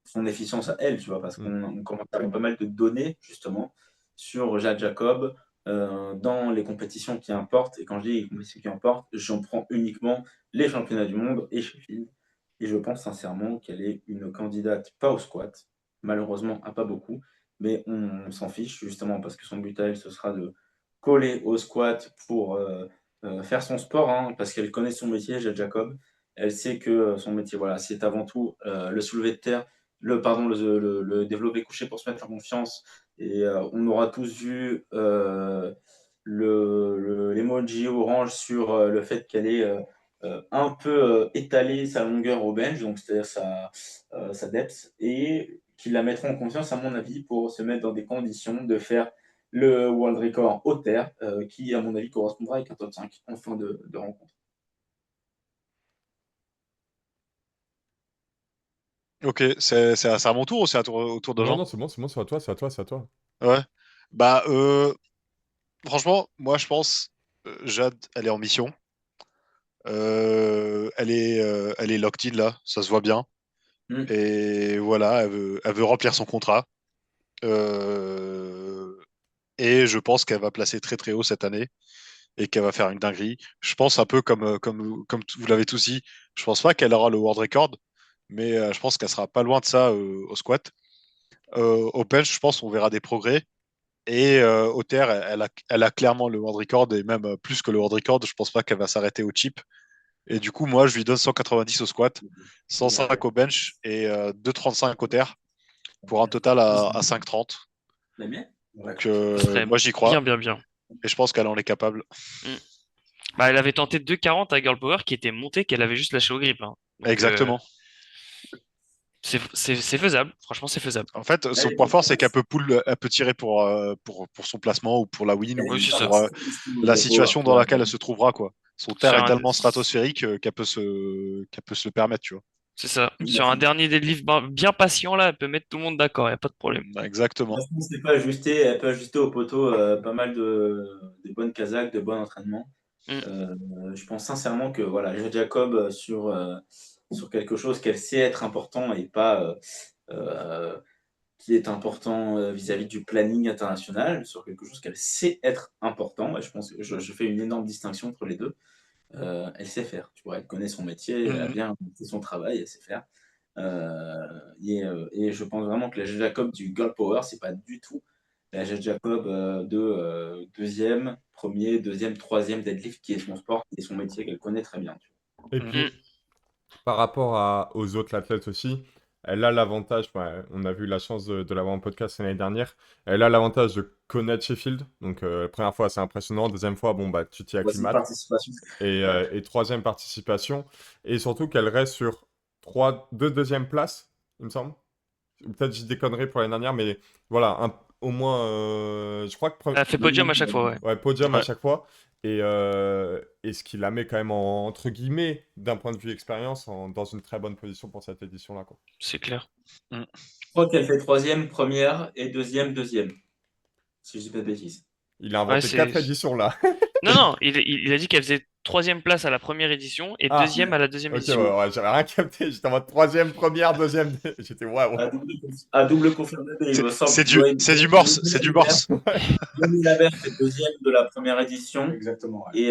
son efficience à elle, tu vois, parce Mm. qu'on commence à avoir pas mal de données, justement, sur Jade Jacob dans les compétitions qui importent. Et quand je dis les compétitions qui importent, j'en prends uniquement les championnats du monde et Sheffield. Et je pense sincèrement qu'elle est une candidate pas au squat, malheureusement à pas beaucoup, mais on s'en fiche justement parce que son but à elle, ce sera de coller au squat pour faire son sport, hein, parce qu'elle connaît son métier, Jade Jacob. Elle sait que son métier, voilà, c'est avant tout le soulevé de terre, le développé couché pour se mettre en confiance. Et on aura tous vu l'emoji orange sur le fait qu'elle ait un peu étalé sa longueur au bench, donc c'est-à-dire sa depth, et qui la mettront en confiance, à mon avis, pour se mettre dans des conditions de faire le world record au terre, qui, à mon avis, correspondra avec un top 5 en fin de rencontre. Ok, c'est à mon tour ou c'est au tour de Non, Jean? non, c'est bon, c'est à toi, c'est à toi, c'est à toi. Ouais. Bah, franchement, moi, je pense, Jade, elle est en mission. Elle est locked in là, ça se voit bien. Mm. Et voilà, elle veut remplir son contrat. Euh, et je pense qu'elle va placer très très haut cette année et qu'elle va faire une dinguerie. Je pense un peu comme vous l'avez tous dit, je pense pas qu'elle aura le world record, mais je pense qu'elle sera pas loin de ça au squat. Au bench, je pense qu'on verra des progrès. Et au terre, elle a clairement le world record et même plus que le world record. Je pense pas qu'elle va s'arrêter au chip. Et du coup, moi, je lui donne 190 au squat, 105 au bench et 235 au terre pour un total à 530. La mienne? Donc, D'accord, ça marche. Ce serait moi, j'y crois bien, bien, bien. et je pense qu'elle en est capable. Mm. Bah, elle avait tenté 2,40 à Girl Power qui était montée, qu'elle avait juste lâché au grip, hein. Donc, Exactement. C'est faisable. Franchement, c'est faisable. En fait, son Elle point est fort, c'est qu'elle peut elle peut tirer pour son placement ou pour la win Oui, ou c'est ça. pour la situation dans laquelle elle se trouvera, quoi. Son terre Sur est un, tellement stratosphérique qu'elle peut se le permettre, tu vois. c'est ça. Sur un dernier deadlift bien patient, là, elle peut mettre tout le monde d'accord, il n'y a pas de problème. Exactement. Elle peut ajuster au poteau pas mal de bonnes casaques, de bons entraînements. Mm. Je pense sincèrement que voilà, Jade Jacob sur quelque chose qu'elle sait être important et pas qui est important vis-à-vis du planning international, sur quelque chose qu'elle sait être important. Et je pense que je fais une énorme distinction entre les deux. Elle sait faire, tu vois, elle connaît son métier, elle a Mhm. bien fait son travail, elle sait faire. Et je pense vraiment que la Jade Jacob du Girl Power, c'est pas du tout la Jade Jacob de deuxième, premier, deuxième, troisième deadlift qui est son sport et son métier qu'elle connaît très bien. Tu Et Mhm. puis, par rapport aux autres athlètes aussi, elle a l'avantage, ouais, on a vu la chance de l'avoir en podcast l'année dernière, elle a l'avantage de connaître Sheffield. Donc, la première fois, c'est impressionnant. Deuxième fois, bon, bah, tu t'y vois. Voici une acclimates. participation. Et troisième participation. Et surtout qu'elle reste sur deux deuxièmes places, il me semble. Ou peut-être j'ai des conneries pour l'année dernière, mais voilà, au moins, je crois que Elle fait podium à chaque fois, ouais. ouais, podium à Ouais. chaque fois. Et ce qui la met quand même entre guillemets, d'un point de vue expérience, dans une très bonne position pour cette édition-là, quoi. C'est clair. Je crois qu'elle fait troisième, première et deuxième, deuxième, si je dis pas de bêtises. Il a Ouais, inventé 4 éditions là. Non, non, il a dit qu'elle faisait troisième place à la première édition et Ah, deuxième à la deuxième ok, ouais, édition. ouais, j'avais rien capté. J'étais en mode troisième, première, deuxième. J'étais waouh. À double confirmé, il me semble. C'est du morse, c'est du morse. Denis Labert fait deuxième de la première édition. Exactement. Ouais.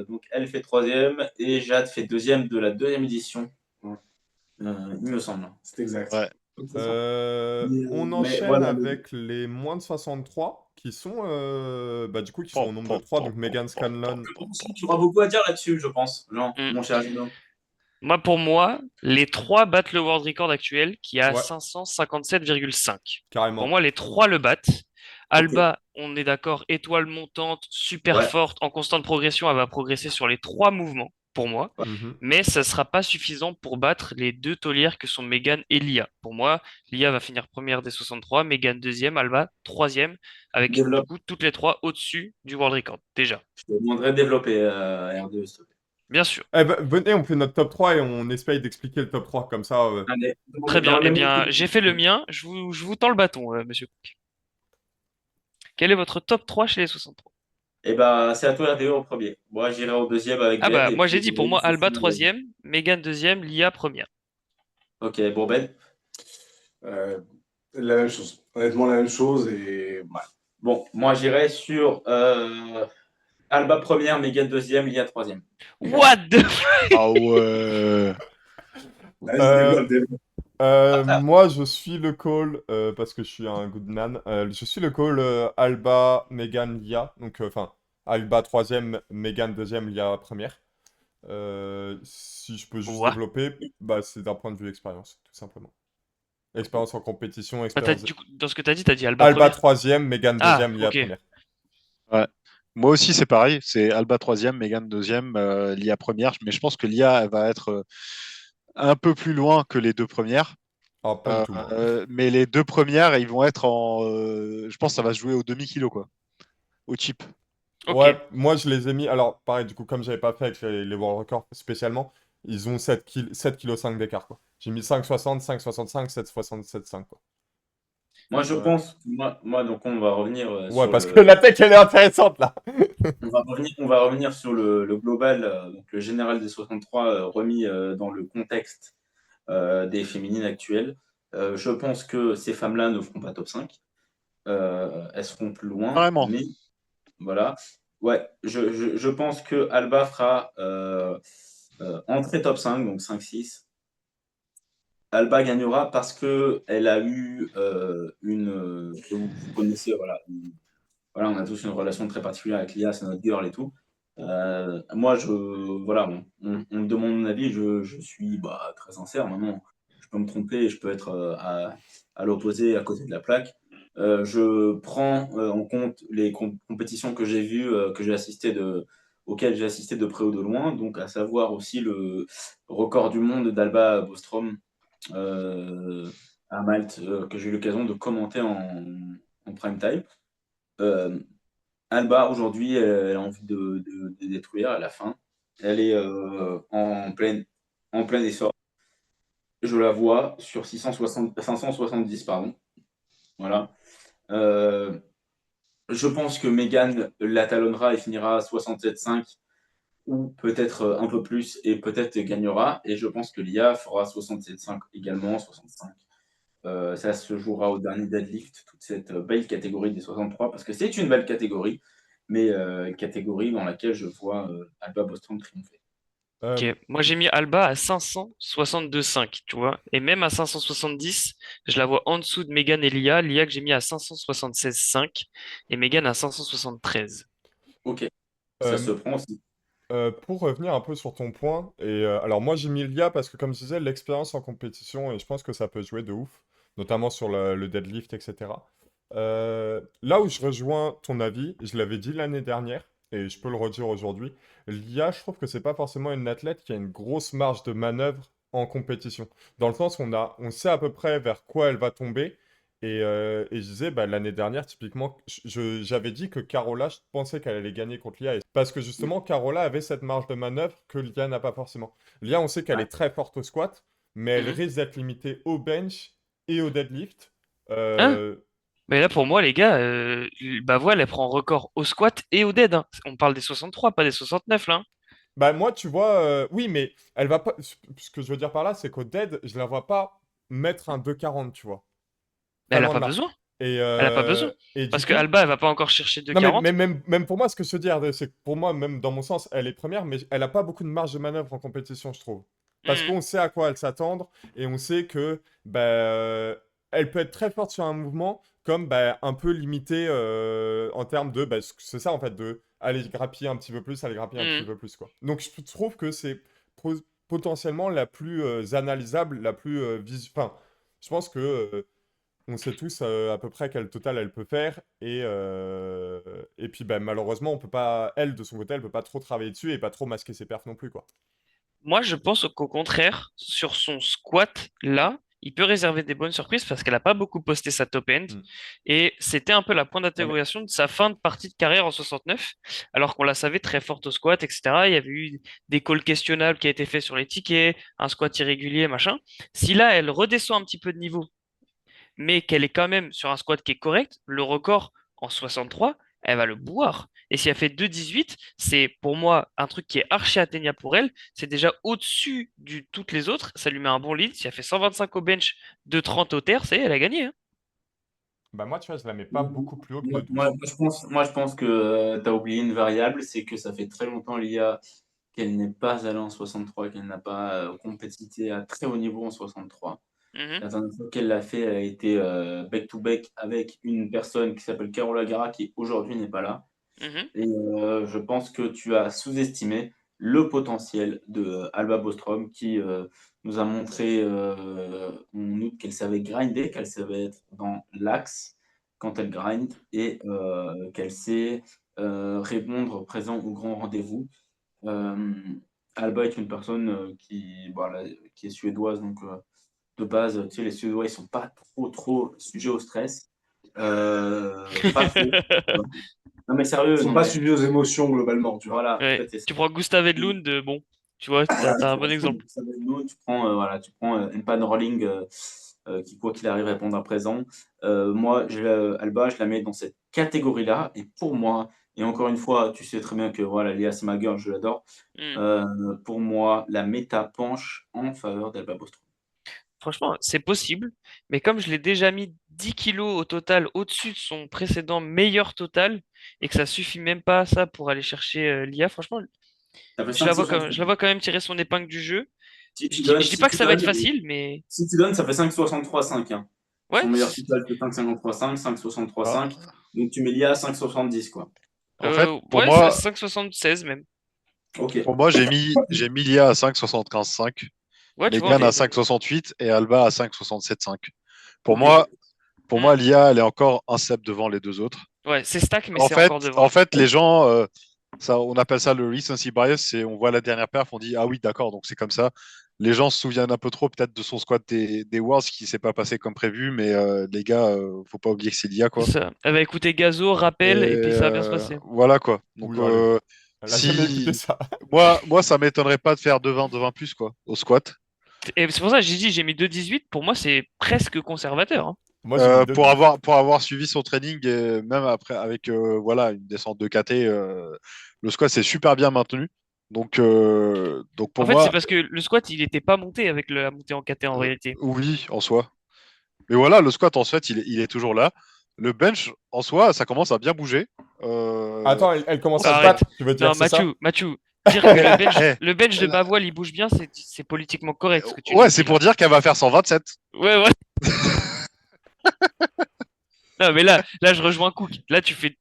Donc elle fait troisième et Jade fait deuxième de la deuxième édition. Ouais. Il me semble. C'est exact. Ouais. On Mais enchaîne voilà, avec les moins de 63 qui sont, bah, du coup, qui sont au nombre de 3. Donc Megan Scanlon. tu auras beaucoup à dire là-dessus, je pense, Jean, Mm. mon cher Gino. Pour moi, les trois battent le world record actuel qui est à Ouais, 557,5. Pour carrément. moi, les trois le battent. Ok. Alba, on est d'accord, étoile montante, super Ouais. forte, en constante progression, elle va progresser sur les trois mouvements, pour moi. Mhm. Mais ça ne sera pas suffisant pour battre les deux taulières que sont Megan et Lia. Pour moi, Lia va finir première des 63, Megan deuxième, Alba troisième, avec du Développe. coup toutes les trois au-dessus du world record, déjà. Je te demanderai de développer R2, s'il te plaît. Bien sûr. Eh ben, venez, on fait notre top 3 et on essaye d'expliquer le top 3 comme ça. Allez, Très dans bien. le Eh même bien, esprit. j'ai fait le mien. Je vous tends le bâton, monsieur Cook. Quel est votre top 3 chez les 63? Eh ben, c'est à toi RDO en premier. Moi, j'irai au deuxième avec Ah Ben bah, et moi j'ai puis dit pour moi c'est Alba fini. troisième, Megan deuxième, Lia première. Ok, bon Ben. La même chose. Honnêtement, la même chose. Et ouais. Bon, moi j'irai sur Alba première, Megan deuxième, Lia troisième. What the... Ah ouais. Vas-y, Euh, développe, développe. moi, je suis le call parce que je suis un good man. Je suis le call Alba, Megan, Lia. Donc, enfin, Alba troisième, Megan deuxième, Lia première. Si je peux juste What? développer, bah, c'est d'un point de vue expérience, tout simplement. Expérience en compétition, Bah, expérience. du coup, dans ce que t'as dit, t'as dit Alba Alba première. troisième, Megan Ah, deuxième, Lia ok. première. Ouais. Moi aussi, c'est pareil. C'est Alba troisième, Megan deuxième, Lia première. Mais je pense que Lia, elle va être un peu plus loin que les deux premières. Ah, pas du tout, moi. Mais les deux premières, ils vont être en. Je pense que ça va se jouer au demi-kilo, quoi. Au chip. Ok. Ouais, moi je les ai mis. Alors, pareil, du coup, comme j'avais pas fait avec les World Records spécialement, ils ont 7 kg 5 d'écart, quoi. J'ai mis 5,60, 5,65, 7,67, 5, quoi. Moi je Euh, pense, donc on va revenir Ouais, sur parce que la tech, elle est intéressante, là. on va revenir sur le global, donc le général des 63 remis dans le contexte des féminines actuelles. Je pense que ces femmes-là ne feront pas top 5. Elles seront plus loin, Carrément. mais voilà. Ouais, je pense que Alba fera entrée top 5, donc 5-6. Alba gagnera parce que elle a eu que vous connaissez, voilà. Voilà, on a tous une relation très particulière avec Lia, c'est notre girl et tout. Moi, voilà, on me demande mon avis, je suis très sincère. Maintenant, je peux me tromper, je peux être à l'opposé, à côté de la plaque. Je prends en compte les compétitions que j'ai vues, que j'ai assistées auxquels j'ai assisté de près ou de loin, donc à savoir aussi le record du monde d'Alba Bostrom à Malte, que j'ai eu l'occasion de commenter en prime time. Alba, aujourd'hui, elle a envie de détruire à la fin. Elle est en plein essor. Je la vois sur 570, pardon. Voilà. Je pense que Megan la talonnera et finira à 67,5 ou peut-être un peu plus et peut-être gagnera. Et je pense que Lia fera 67,5 également, 65. Ça se jouera au dernier deadlift, toute cette belle catégorie des 63, parce que c'est une belle catégorie, mais catégorie dans laquelle je vois Alba Bostrom triompher. Ok, moi j'ai mis Alba à 562,5, tu vois. Et même à 570, je la vois en dessous de Megan et Lia. Lia que j'ai mis à 576,5 et Megan à 573. Ok, ça Euh, se prend aussi. pour revenir un peu sur ton point, alors moi j'ai mis Lia parce que comme je disais, l'expérience en compétition, et je pense que ça peut jouer de ouf, notamment sur le deadlift, etc. Là où je rejoins ton avis, je l'avais dit l'année dernière, et je peux le redire aujourd'hui, Lia, je trouve que c'est pas forcément une athlète qui a une grosse marge de manœuvre en compétition. Dans le sens où on sait à peu près vers quoi elle va tomber, et je disais, bah, l'année dernière, typiquement, j'avais dit que Carola, je pensais qu'elle allait gagner contre Lia. Parce que justement, Carola avait cette marge de manœuvre que Lia n'a pas forcément. Lia, on sait qu'elle Ouais. est très forte au squat, mais elle Mhm. risque d'être limitée au bench et au deadlift. Hein? Euh, Mais là pour moi les gars, bah voilà, elle prend record au squat et au dead, hein. On parle des 63, pas des 69 là, hein. Bah, moi, tu vois, oui, mais elle va pas. Ce que je veux dire par là, c'est qu'au dead, je la vois pas mettre un 2,40, tu vois. Mais Pas elle a loin de pas là. besoin. Et, Elle a pas besoin. du Parce que coup, Alba, elle va pas encore chercher non, mais 2,40. même pour moi, ce que je veux dire, c'est que pour moi, même dans mon sens, elle est première, mais elle a pas beaucoup de marge de manœuvre en compétition, je trouve. Parce Mhm. qu'on sait à quoi elle s'attendre et on sait que bah, elle peut être très forte sur un mouvement, comme bah, un peu limitée en termes de. Bah, c'est ça en fait, de aller grappiller un petit peu plus, aller grappiller un petit Mhm. peu plus, quoi. Donc je trouve que c'est potentiellement la plus analysable, la plus Enfin, je pense que. On sait tous à peu près quel total elle peut faire et puis bah, malheureusement on peut pas elle de son côté elle peut pas trop travailler dessus et pas trop masquer ses perfs non plus quoi. Moi, je pense qu'au contraire, sur son squat, là, il peut réserver des bonnes surprises parce qu'elle a pas beaucoup posté sa top end. Mm. Et c'était un peu la point Non, mais d'interrogation de sa fin de partie de carrière en 69, alors qu'on la savait très forte au squat, etc. Il y avait eu des calls questionnables qui a été fait sur les tickets, un squat irrégulier, machin. Si là, elle redescend un petit peu de niveau, mais qu'elle est quand même sur un squat qui est correct, le record en 63, elle va le boire. Et si elle fait 2,18, c'est pour moi un truc qui est archi atteignable pour elle. C'est déjà au-dessus de toutes les autres. Ça lui met un bon lead. Si elle fait 125 au bench, 2,30 au terre, ça y est, elle a gagné, hein. Bah moi tu vois je la mets pas beaucoup plus haut que de moi, 12. je pense que tu as oublié une variable, c'est que ça fait très longtemps, l'IA, qu'elle n'est pas allée en 63, qu'elle n'a pas compétité à très haut niveau en 63. Mhm, La dernière fois qu'elle l'a fait, elle a été back-to-back avec une personne qui s'appelle Carola Gara, qui aujourd'hui n'est pas là. mhm. Et je pense que tu as sous-estimé le potentiel de Alba Bostrom qui nous a montré en août qu'elle savait grinder, qu'elle savait être dans l'axe quand elle grind et qu'elle sait répondre présent au grand rendez-vous. Euh, Alba est une personne voilà, qui est suédoise, donc de base, tu sais, les Suédois, ils sont pas trop sujets au stress. Pas trop. Non, mais Ils sérieux, sont non, pas mais suivis aux émotions globalement, tu vois. voilà, en Ouais. fait, c'est ça. Tu prends Gustav Edlund, bon, tu vois, Voilà, t'as un bon exemple. tu prends, voilà, tu prends Empan Rolling qui, quoi qu'il arrive, répond à présent. Moi, Alba, je la mets dans cette catégorie-là. Et pour moi, et encore une fois, tu sais très bien que voilà, Léa, c'est ma girl, je l'adore. Hmm. Pour moi, la méta penche en faveur d'Alba Bostrom. Franchement, c'est possible, mais comme je l'ai déjà mis 10 kilos au total au-dessus de son précédent meilleur total, et que ça suffit même pas à ça pour aller chercher l'IA, franchement, Ça fait je 5,65. la vois quand même tirer son épingle du jeu. Si tu Je donnes, dis si pas que tu ça va être donnes, facile, mais si tu donnes, ça fait 5,63,5. Hein. ouais, Son meilleur total, c'est 5,53,5, 5,63,5. Ah, Donc tu mets l'IA à 5,70, quoi. en fait, ouais, 5,76 même. Ok. j'ai mis Lia à 5,75,5, Ouais, tu vois, on Megan à est. 5,68 et Alba à 5,67,5. Pour Ok. moi, pour Hmm. moi, Lia, elle est encore un step devant les deux autres. Ouais, c'est stack, mais En c'est fait, encore devant. en fait, les gens, Ça, on appelle ça le recency bias. C'est on voit la dernière perf, on dit ah oui, d'accord, donc c'est comme ça. Les gens se souviennent un peu trop peut-être de son squat des Worlds qui s'est pas passé comme prévu, mais les gars, faut pas oublier que c'est l'IA quoi. Ça. Elle va écouter Gazo, rappel, et puis ça va bien se passer. Voilà quoi. Donc Oui, allez. Elle a jamais écouté si ça. moi ça m'étonnerait pas de faire 2,20 plus quoi au squat. Et c'est pour ça que j'ai dit, j'ai mis 2,18. Pour moi, c'est presque conservateur, hein. Moi, j'ai mis Pour 2,12. avoir suivi son training, et même après avec voilà une descente de KT, le squat s'est super bien maintenu. Donc En pour fait, c'est moi, parce que le squat, il était pas monté avec la montée en KT en réalité. oui en soi. Mais voilà, le squat en fait, il est toujours là. Le bench en soi, ça commence à bien bouger. Attends, elle commence à se Arrête. battre, tu veux dire, Non, c'est ça? Mathieu, dire que Eh, le bench de là, Bavoil, il bouge bien, c'est politiquement correct ce que tu ouais, nous c'est dis pour là. dire qu'elle va faire 127. Ouais, ouais. Non, mais là, je rejoins Cook. Là, tu fais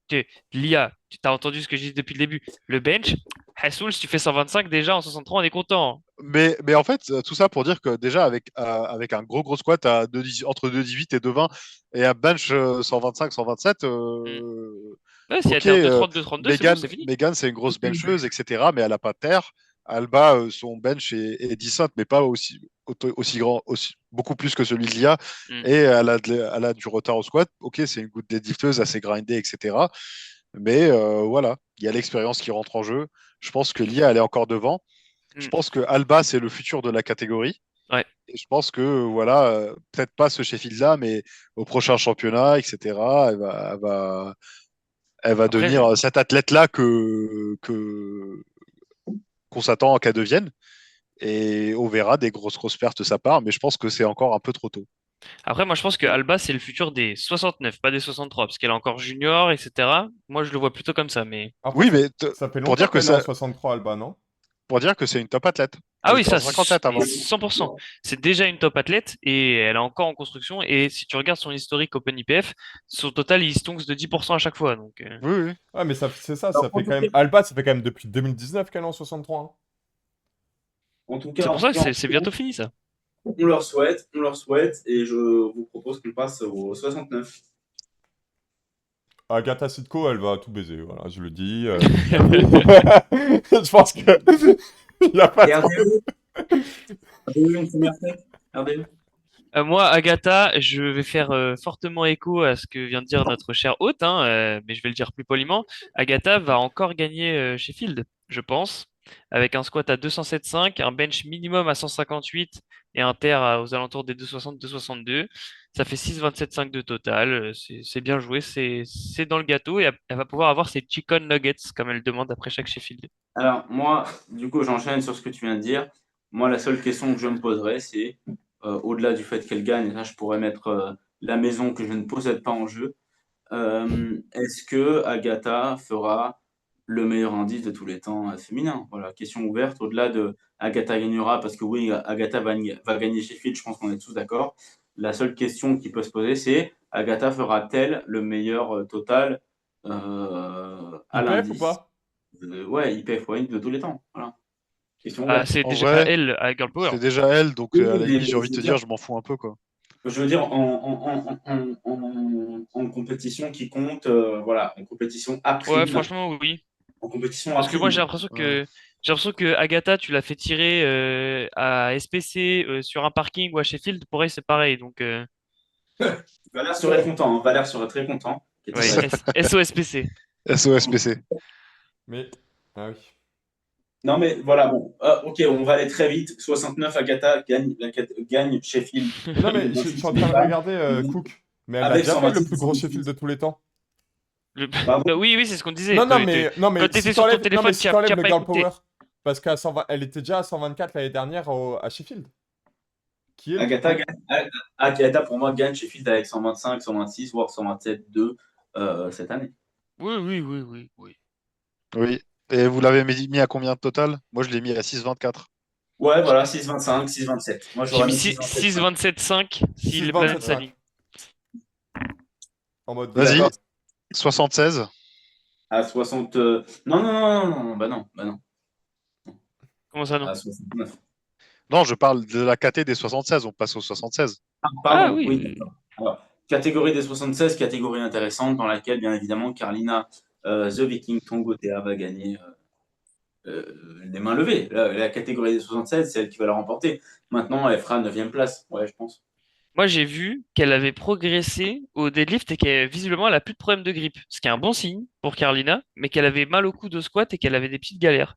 l'IA. Tu t'as entendu ce que je dis depuis le début. Le bench, Hassoul, si tu fais 125, déjà en 63, on est content. Mais en fait, tout ça pour dire que déjà, avec un gros squat à entre 2,18 et 2,20 et un bench 125, 127, Hmm. Ouais, si elle ok, terre 2,30, 2,32, c'est bon, c'est fini. Megan, c'est une grosse bencheuse, etc., mais elle n'a pas de terre. Alba, son bench est decent, mais pas aussi grand, beaucoup plus que celui de Lia. Hmm. Et elle a du retard au squat. Ok, c'est une goutte deadlifteuse assez grindée, etc. Mais voilà, il y a l'expérience qui rentre en jeu. Je pense que Lia, elle est encore devant. Je Hmm. pense que Alba, c'est le futur de la catégorie. Ouais. Et je pense que, voilà, peut-être pas ce Sheffield-là, mais au prochain championnat, etc., elle va Après, devenir cette athlète-là qu'on s'attend qu'elle devienne. Et on verra des grosses pertes de sa part, mais je pense que c'est encore un peu trop tôt. moi, je pense que Alba, c'est le futur des 69, pas des 63, parce qu'elle est encore junior, etc. Moi, je le vois plutôt comme ça, mais. Après, Oui, mais ça fait pour longtemps dire que qu'elle est en ça, 63, Alba, non? pour dire que c'est une top athlète. Ah Elle oui, était en ça, 57 mais avant. 100%. C'est déjà une top athlète et elle est encore en construction. Et si tu regardes son historique Open IPF, son total, il stonks de 10% à chaque fois. Donc, Oui, oui. Ouais, mais c'est ça, Alors, ça fait quand même. Alba, ça fait quand même depuis 2019 qu'elle est en 63, hein. en tout c'est cas, pour ça que c'est bientôt fini, ça. on leur souhaite, et je vous propose qu'on passe au 69. Agatha Sitko, elle va tout baiser, voilà, je le dis. Je pense que. Il n'y a pas Et trop. RDE, RDE, une première tête. RDE. Moi, Agatha, je vais faire fortement écho à ce que vient de dire notre cher hôte, hein, mais je vais le dire plus poliment. Agatha va encore gagner Sheffield, je pense, avec un squat à 207,5, un bench minimum à 158 et un terre aux alentours des 260, 262. Ça fait 6,27,5 de total. C'est bien joué, c'est dans le gâteau et elle va pouvoir avoir ses chicken nuggets comme elle demande après chaque Sheffield. Alors, moi, du coup, j'enchaîne sur ce que tu viens de dire. Moi, la seule question que je me poserais, c'est, au-delà du fait qu'elle gagne, là, je pourrais mettre la maison que je ne possède pas en jeu. Est-ce que Agatha fera le meilleur indice de tous les temps féminin? Voilà, question ouverte. Au-delà de Agatha gagnera, parce que oui, Agatha va gagner Sheffield, je pense qu'on est tous d'accord. La seule question qui peut se poser, c'est Agatha fera-t-elle le meilleur total à IPF ou l'indice? pas? Ouais, IPF Wine de tous les temps. Voilà. Question Ah, ouverte. c'est En déjà vrai, elle à Girl Power. c'est déjà elle, donc Oui, à oui, la limite, j'ai envie de te dire, je m'en fous un peu, quoi. je veux dire en compétition qui compte, voilà, en compétition à Ouais, prime. franchement, oui. En compétition à Parce que moi, prime. j'ai l'impression que Agatha, tu l'as fait tirer à SPC sur un parking ou à Sheffield. Pour elle, c'est pareil. Donc, Valère serait content, hein. Valère serait très content. Qui était ouais, pas- SOSPC. SOSPC. Mais. Ah oui. Non, mais voilà, bon. Ok, on va aller très vite. 69, Agatha gagne Sheffield. Mais non, mais je suis en train de regarder Cook. Mais elle l'a Avec déjà fait le 126 plus gros Sheffield de tous les temps. Pardon. Bah oui, oui, c'est ce qu'on disait. Non, non, Quand mais tu si étais sur ton t'enlèves, non, mais téléphone, si tu t'enlèves as le pas Girl écouté. Power, parce qu'à 120 elle était déjà à 124 l'année dernière à Sheffield. Qui est le plus Agatha, gros? Agatha, pour moi, gagne Sheffield avec 125, 126, voire 127, 2 cette année. Oui, oui, oui, oui, oui. Oui. Et vous l'avez mis à combien de total? Moi, je l'ai mis à 6,24. Ouais, voilà, 6,25, 6,27. Moi, J'ai j'aurais mis mis 6,27. 6,27,5 si les planètes 6,27,5. s'alignent. En mode Vas-y, d'accord. 76. À 60. Non, non, non, non, non, bah non. Comment ça, non? À 69. Non, je parle de la KT des 76. On passe au 76. Ah, Ah pardon, oui, oui, oui. d'accord. Alors, catégorie des 76, catégorie intéressante dans laquelle, bien évidemment, Carlina The Viking Tongotea va gagner les mains levées. La catégorie des 76, c'est elle qui va la remporter. Maintenant, elle fera 9e place, ouais, je pense. Moi, j'ai vu qu'elle avait progressé au deadlift et qu'elle, visiblement, elle a plus de problème de grippe. Ce qui est un bon signe pour Carlina, mais qu'elle avait mal au cou de squat et qu'elle avait des petites galères.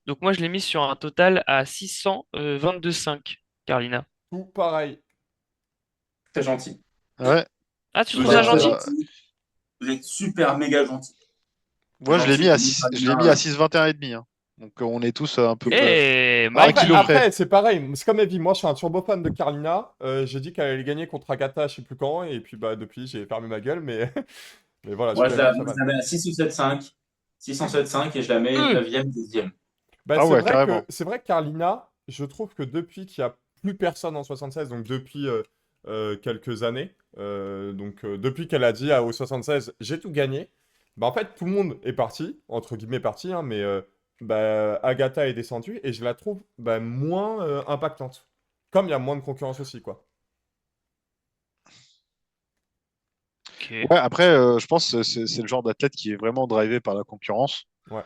Donc, moi, je l'ai mis sur un total à 622,5, Carlina. Tout pareil. Très gentil. Ouais. Ah, tu Vous trouves ça êtes très gentil? gentil. Vous êtes super méga gentil. Moi, je l'ai Gentil mis à comme 6, je l'ai mis Carlina. à 6,21 et demi, hein. Donc, on est tous un peu Eh, à un Mike! Après, kilo près. après, c'est pareil. C'est comme Evie. Moi, je suis un turbo fan de Carlina. J'ai dit qu'elle allait gagner contre Agatha, je sais plus quand. Et puis, bah, depuis, j'ai fermé ma gueule. Mais, mais voilà, je Moi, suis quand même ultra moi, je fan. la mets à 6 ou 7,5. 607,5 et je la mets Euh, 9e, 10e. Bah, Ah ouais, carrément. c'est vrai que Carlina, je trouve que depuis qu'il n'y a plus personne en 76, donc depuis quelques années, depuis qu'elle a dit au 76, j'ai tout gagné, bah en fait, tout le monde est parti, entre guillemets parti, hein, mais bah, Agatha est descendue et je la trouve bah, moins impactante. Comme il y a moins de concurrence aussi, quoi. ok. Ouais, après, je pense que c'est le genre d'athlète qui est vraiment drivé par la concurrence. Ouais.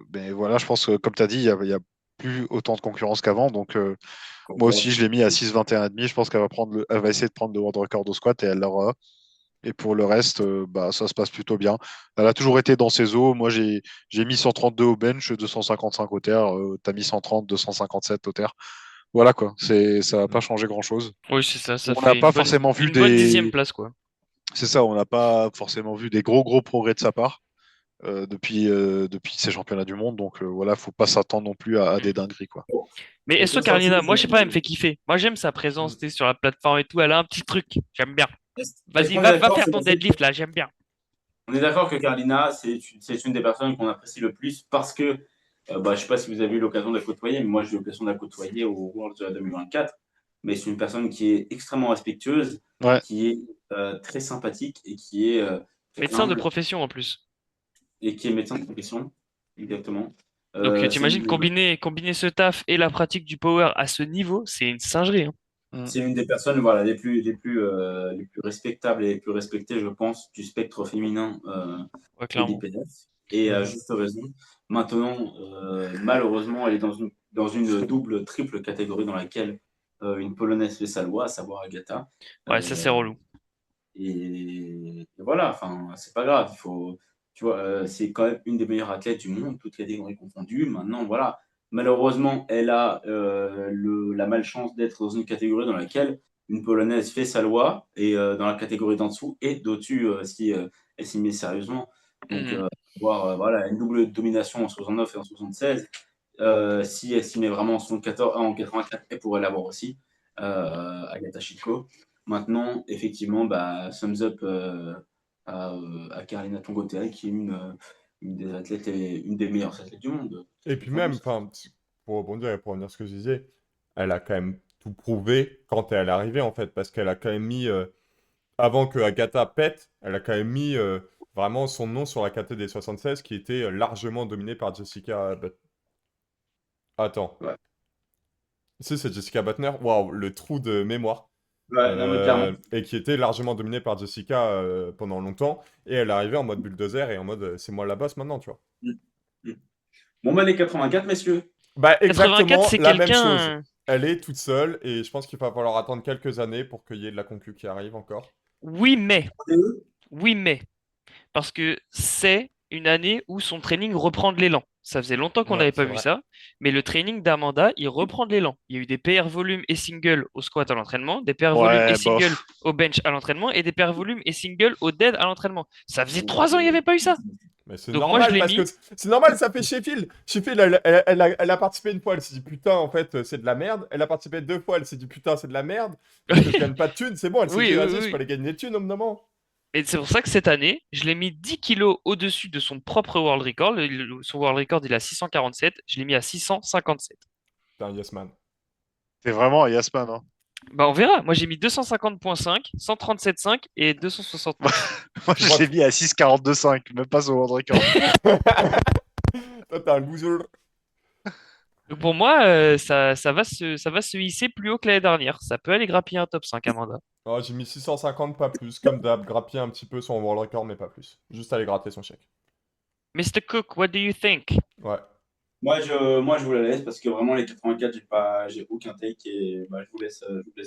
Mais voilà, je pense que, comme tu as dit, il y a plus autant de concurrence qu'avant. Donc, moi aussi, je l'ai mis à 6,21 et demi. Je pense qu'elle va elle va essayer de prendre le world record au squat et elle l'aura. Et pour le reste, bah, ça se passe plutôt bien. Elle a toujours été dans ses eaux. Moi, j'ai mis 132 au bench, 255 au terre. Tu as mis 130, 257 au terre. Voilà quoi. Ça va pas Mm. changer grand-chose. Oui, c'est ça, ça On n'a fait pas forcément vu une bonne 10e des. place, quoi. C'est ça, on n'a pas forcément vu des gros progrès de sa part depuis ces championnats du monde. Donc voilà, faut pas s'attendre non plus à des dingueries quoi. Mais J'ai Esso peut-être sorti Carlina, des moi, je sais pas, elle me études. fait kiffer. Moi, j'aime sa présence, Mm. tu sais, sur la plateforme et tout. Elle a un petit truc. J'aime bien. Est-ce Vas-y, qu'on est va d'accord, faire ton deadlift, là. J'aime bien. on est d'accord que Carlina, c'est une des personnes qu'on apprécie le plus parce que, bah, je sais pas si vous avez eu l'occasion de la côtoyer, mais moi j'ai eu l'occasion de la côtoyer au World 2024. Mais c'est une personne qui est extrêmement respectueuse, Ouais. qui est très sympathique et qui est très Médecin de humble profession, en plus. et qui est médecin de profession. Exactement. Donc, C'est t'imagines combiner ce taf et la pratique du power à ce niveau, c'est une singerie, hein. Mm. c'est une des personnes voilà, les plus respectables et les plus respectées, je pense, du spectre féminin Ouais, de clairement. l'IPF. Et à Mhm. juste raison. Maintenant, malheureusement, elle est dans une double, triple catégorie dans laquelle une Polonaise fait sa loi, à savoir Agatha. Ouais, ça, c'est Euh, relou. et voilà, enfin, c'est pas grave. Tu vois, c'est quand même une des meilleures athlètes du monde, toutes catégories confondues. Maintenant, voilà, malheureusement, elle a la malchance d'être dans une catégorie dans laquelle une Polonaise fait sa loi, et dans la catégorie d'en dessous et d'au-dessus, si elle s'y met sérieusement. Donc, Mhm. voir voilà, une double domination en 69 et en 76. Si elle s'y met vraiment en 74, en 84, elle pourrait l'avoir aussi, Agatha Chitko. Maintenant, effectivement, bah, thumbs up à Karina Tongotea, qui est une des athlètes et une des meilleures athlètes du monde. Et puis même, enfin, pour rebondir et pour revenir à ce que je disais, elle a quand même tout prouvé quand elle est arrivée, en fait, parce qu'elle a quand même mis, avant que Agatha pète, elle a quand même mis vraiment son nom sur la KT des 76, qui était largement dominée par Jessica Attends. Ouais, Si, c'est Jessica Butner. Waouh, le trou de mémoire. ouais non, mais clairement. Et qui était largement dominée par Jessica pendant longtemps. Et elle est arrivée en mode bulldozer et en mode c'est moi la boss maintenant, tu vois. Mm. Mm. Bon, bah, les 84, messieurs. Bah, 84, exactement c'est la même chose. quelqu'un. Elle est toute seule et je pense qu'il va falloir attendre quelques années pour qu'il y ait de la concu qui arrive encore. Oui, mais. Et eux Oui, mais. Parce que c'est une année où son training reprend de l'élan. Ça faisait longtemps qu'on Ouais, n'avait pas c'est vu vrai. ça, mais le training d'Amanda, il reprend de l'élan. Il y a eu des PR volume et single au squat à l'entraînement, des PR volume et Ouais, single bof. au bench à l'entraînement et des PR volume et single au dead à l'entraînement. Ça faisait 3 ans qu'il n'y avait pas eu ça. Mais c'est Donc moi je normal l'ai parce que mis. c'est normal, ça fait Sheffield. Sheffield, elle a participé une fois, elle s'est dit putain, en fait, c'est de la merde. Elle a participé deux fois, elle s'est dit putain, c'est de la merde. Parce que je gagne pas de thunes, c'est bon, elle s'est Oui, dit oui, vas-y, oui, je peux oui. aller gagner des thunes au bout d'un moment. Et c'est pour ça que cette année, je l'ai mis 10 kilos au-dessus de son propre world record. Son world record, il est à 647. Je l'ai mis à 657. Putain, yes man. C'est vraiment Yasman, hein. Bah on verra. Moi j'ai mis 250,5, 137,5 et 269. Moi, Tu je l'ai votes. mis à 6,42,5, même pas sur world record. Toi, t'es un loser. Donc pour moi, ça va se hisser plus haut que l'année dernière. Ça peut aller grappiller un top 5, Amanda. Oh, j'ai mis 650, pas plus. Comme d'hab, grappiller un petit peu son world record, mais pas plus. Juste aller gratter son chèque. Mr. Cook, what do you think? Ouais. Moi, je vous la laisse parce que vraiment, les 84, j'ai aucun take et bah, je vous laisse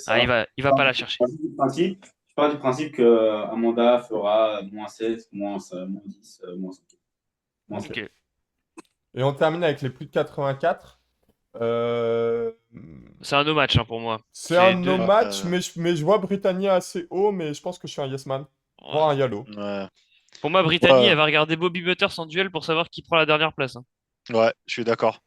Ah, ça. il va pas la chercher. Je pars du principe que Amanda fera -7, moins 10, moins 5. Moins 5. Ok. Et on termine avec les plus de 84. Euh, C'est un no match hein, pour moi. C'est un deux. no match, mais je vois Britannia assez haut, mais je pense que je suis un yes man. Voire un yellow. Ouais. Pour moi, Brittany, Ouais. elle va regarder Bobby Butters en duel pour savoir qui prend la dernière place, hein. Ouais, je suis d'accord.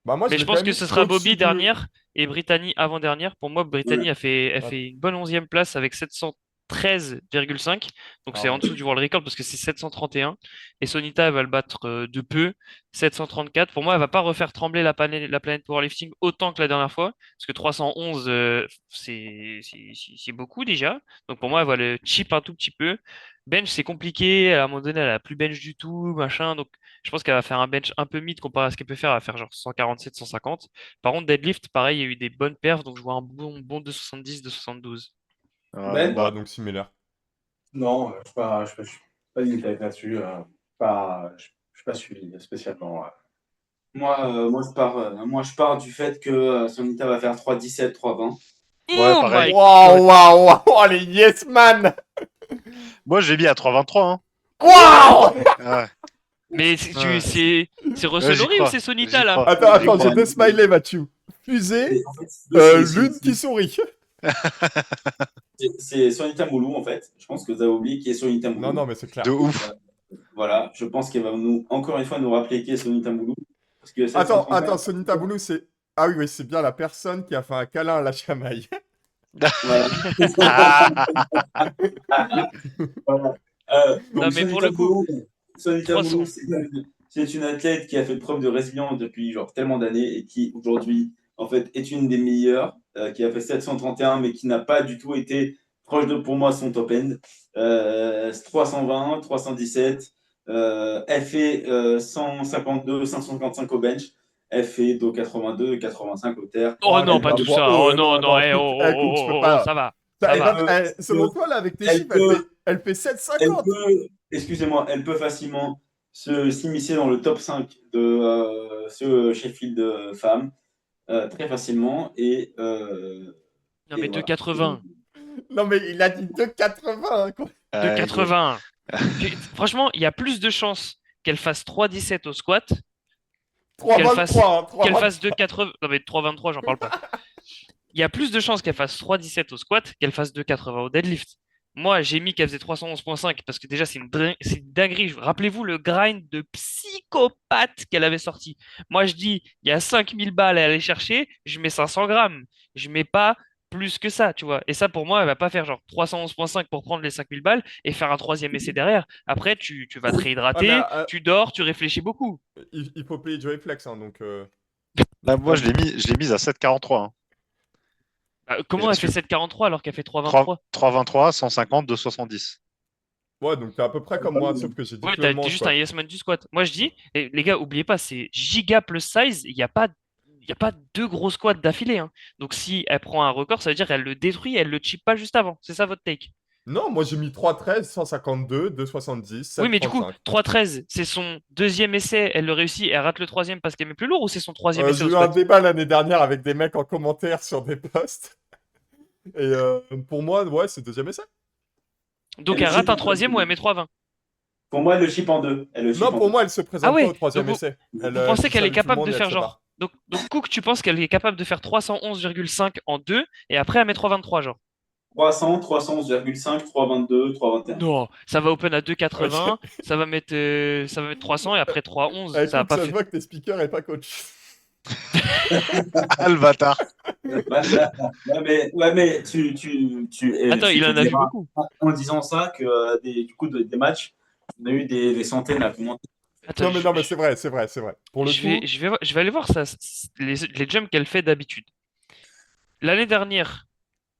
Bah moi, Mais je je l'ai quand pense même que mis ce sera au-dessus Bobby de... dernière et Brittany avant-dernière. Pour moi, Brittany elle Ah, fait une bonne 11e place avec 713,5. Donc c'est en pardon. dessous du world record parce que c'est 731. Et Sonita, elle va le battre de peu, 734. Pour moi, elle va pas refaire trembler la planète powerlifting autant que la dernière fois. Parce que 311, c'est beaucoup déjà. Donc pour moi, elle va le chip un tout petit peu. Bench, c'est compliqué. À un moment donné, elle a plus bench du tout, machin. Donc je pense qu'elle va faire un bench un peu mid comparé à ce qu'elle peut faire. Elle va faire genre 147, 150. Par contre, deadlift, pareil, il y a eu des bonnes perfs, donc je vois un bon 270, 272. Ouais, Ben? Ouais, bah, donc similaire. Non, je suis pas limité là-dessus. Je suis pas suivi spécialement. Moi, je pars du fait que Sonita va faire 3,17, 3,20. ouais, Oh pareil. my god! Waouh, waouh, waouh, les yes man! Moi, j'ai mis à 3,23. Hein. Waouh! Ouais, Mais ouais. c'est Ouais, Russell j'y Horry ou crois. c'est Sonita J'y là? crois. Attends, J'y attends, j'ai crois. deux smileys, Mathieu. Fusée, En fait, lune qui sourit. c'est Sonita Moulou, en fait. Je pense que vous avez oublié qui est Sonita Non, Moulou. non, mais c'est De clair. ouf. Voilà, je pense qu'elle va encore une fois nous rappeler qui est Sonita Moulou. Parce que Attends, 731, Sonita Boulou, c'est... Ah oui, oui, c'est bien la personne qui a fait un câlin à la chamaille. voilà. Voilà. Non Donc mais pour le coup, Sonita Moulou, 300. c'est une athlète qui a fait preuve de résilience depuis genre tellement d'années et qui aujourd'hui en fait est une des meilleures, qui a fait 731 mais qui n'a pas du tout été proche de pour moi son top end. 320, 317, elle fait 152, 555 au bench, elle fait 282, 85 au terre. Oh Oh, non, les pas gars, tout bon, ça. Oh non, non, non, non, Cook, Cook, tu peux pas... ça va. Ça, Ça va. selon toi, là, avec tes Elle chiffres, peut, elle fait elle 7,50. peut, excusez-moi, elle peut facilement s'immiscer dans le top 5 de ce Sheffield femmes très facilement Non et mais voilà. 2,80. Non, mais il a dit 2,80, quoi. Ouais, gros. 2,80. Franchement, il y a plus de chances qu'elle fasse 3,17 au squat qu'elle fasse 3,23, hein, qu'elle fasse 3,23. 2,80. Non mais 3,23, j'en parle pas. Il y a plus de chances qu'elle fasse 3,17 au squat qu'elle fasse 2,80 au deadlift. Moi, j'ai mis qu'elle faisait 311,5 parce que déjà, c'est une dinguerie. Rappelez-vous le grind de psychopathe qu'elle avait sorti. Moi, je dis, il y a 5000 balles à aller chercher, je mets 500 grammes. Je mets pas plus que ça, tu vois. Et ça, pour moi, elle va pas faire genre 311,5 pour prendre les 5000 balles et faire un troisième essai derrière. Après, tu vas te Ah, mais réhydrater, tu dors, tu réfléchis beaucoup. il faut payer Joey Flex, hein, donc... Là, moi, je l'ai mise à 7,43. Hein. Comment Bien elle fait sûr. 7,43 alors qu'elle fait 3, 3,23? 3,23, 150, 270. Ouais, donc t'es à peu près comme moi, sauf que j'ai dit Ouais, que le t'es manche, juste un quoi. yes man du squat. Moi, je dis, et les gars, oubliez pas, c'est giga plus size. Il y a pas deux gros squats d'affilée, hein. Donc, si elle prend un record, ça veut dire qu'elle le détruit, elle le chip pas juste avant. C'est ça votre take. Non, moi j'ai mis 3,13, 152, 2,70, Oui, mais du coup, 7,35. 3,13, c'est son deuxième essai, elle le réussit, elle rate le troisième parce qu'elle met plus lourd ou c'est son troisième essai J'ai au eu un squat? débat l'année dernière avec des mecs en commentaire sur des posts. Et pour moi, ouais, c'est deuxième essai. Donc, Elle le elle rate chip un en deux. troisième ou elle met 3,20. Pour moi, elle le chip en deux. Elle le Non, chip en pour deux. moi, elle se Ah présente pas ouais, au troisième essai. vous Elle pensez dit qu'elle est salut tout le capable de monde et elle faire se genre. barre. Donc, Cook, tu penses qu'elle est capable de faire 311,5 en 2 et après elle met 3,23 genre? 300, 311,5, 322, 321. Non, ça va open à Ok. 2,80, ça va mettre 300 et après 3,11. Ça va Écoute, pas ça se faire. voit que t'es speaker et pas coach. Ah, le bâtard. Ouais, mais Attends, tu il te en a vu diras beaucoup. en disant ça que du coup, des matchs, on a eu des centaines à commenter. Attends, Non, mais c'est vrai, c'est vrai, c'est vrai. Pour le coup, je vais aller voir ça, les jumps qu'elle fait d'habitude. L'année dernière,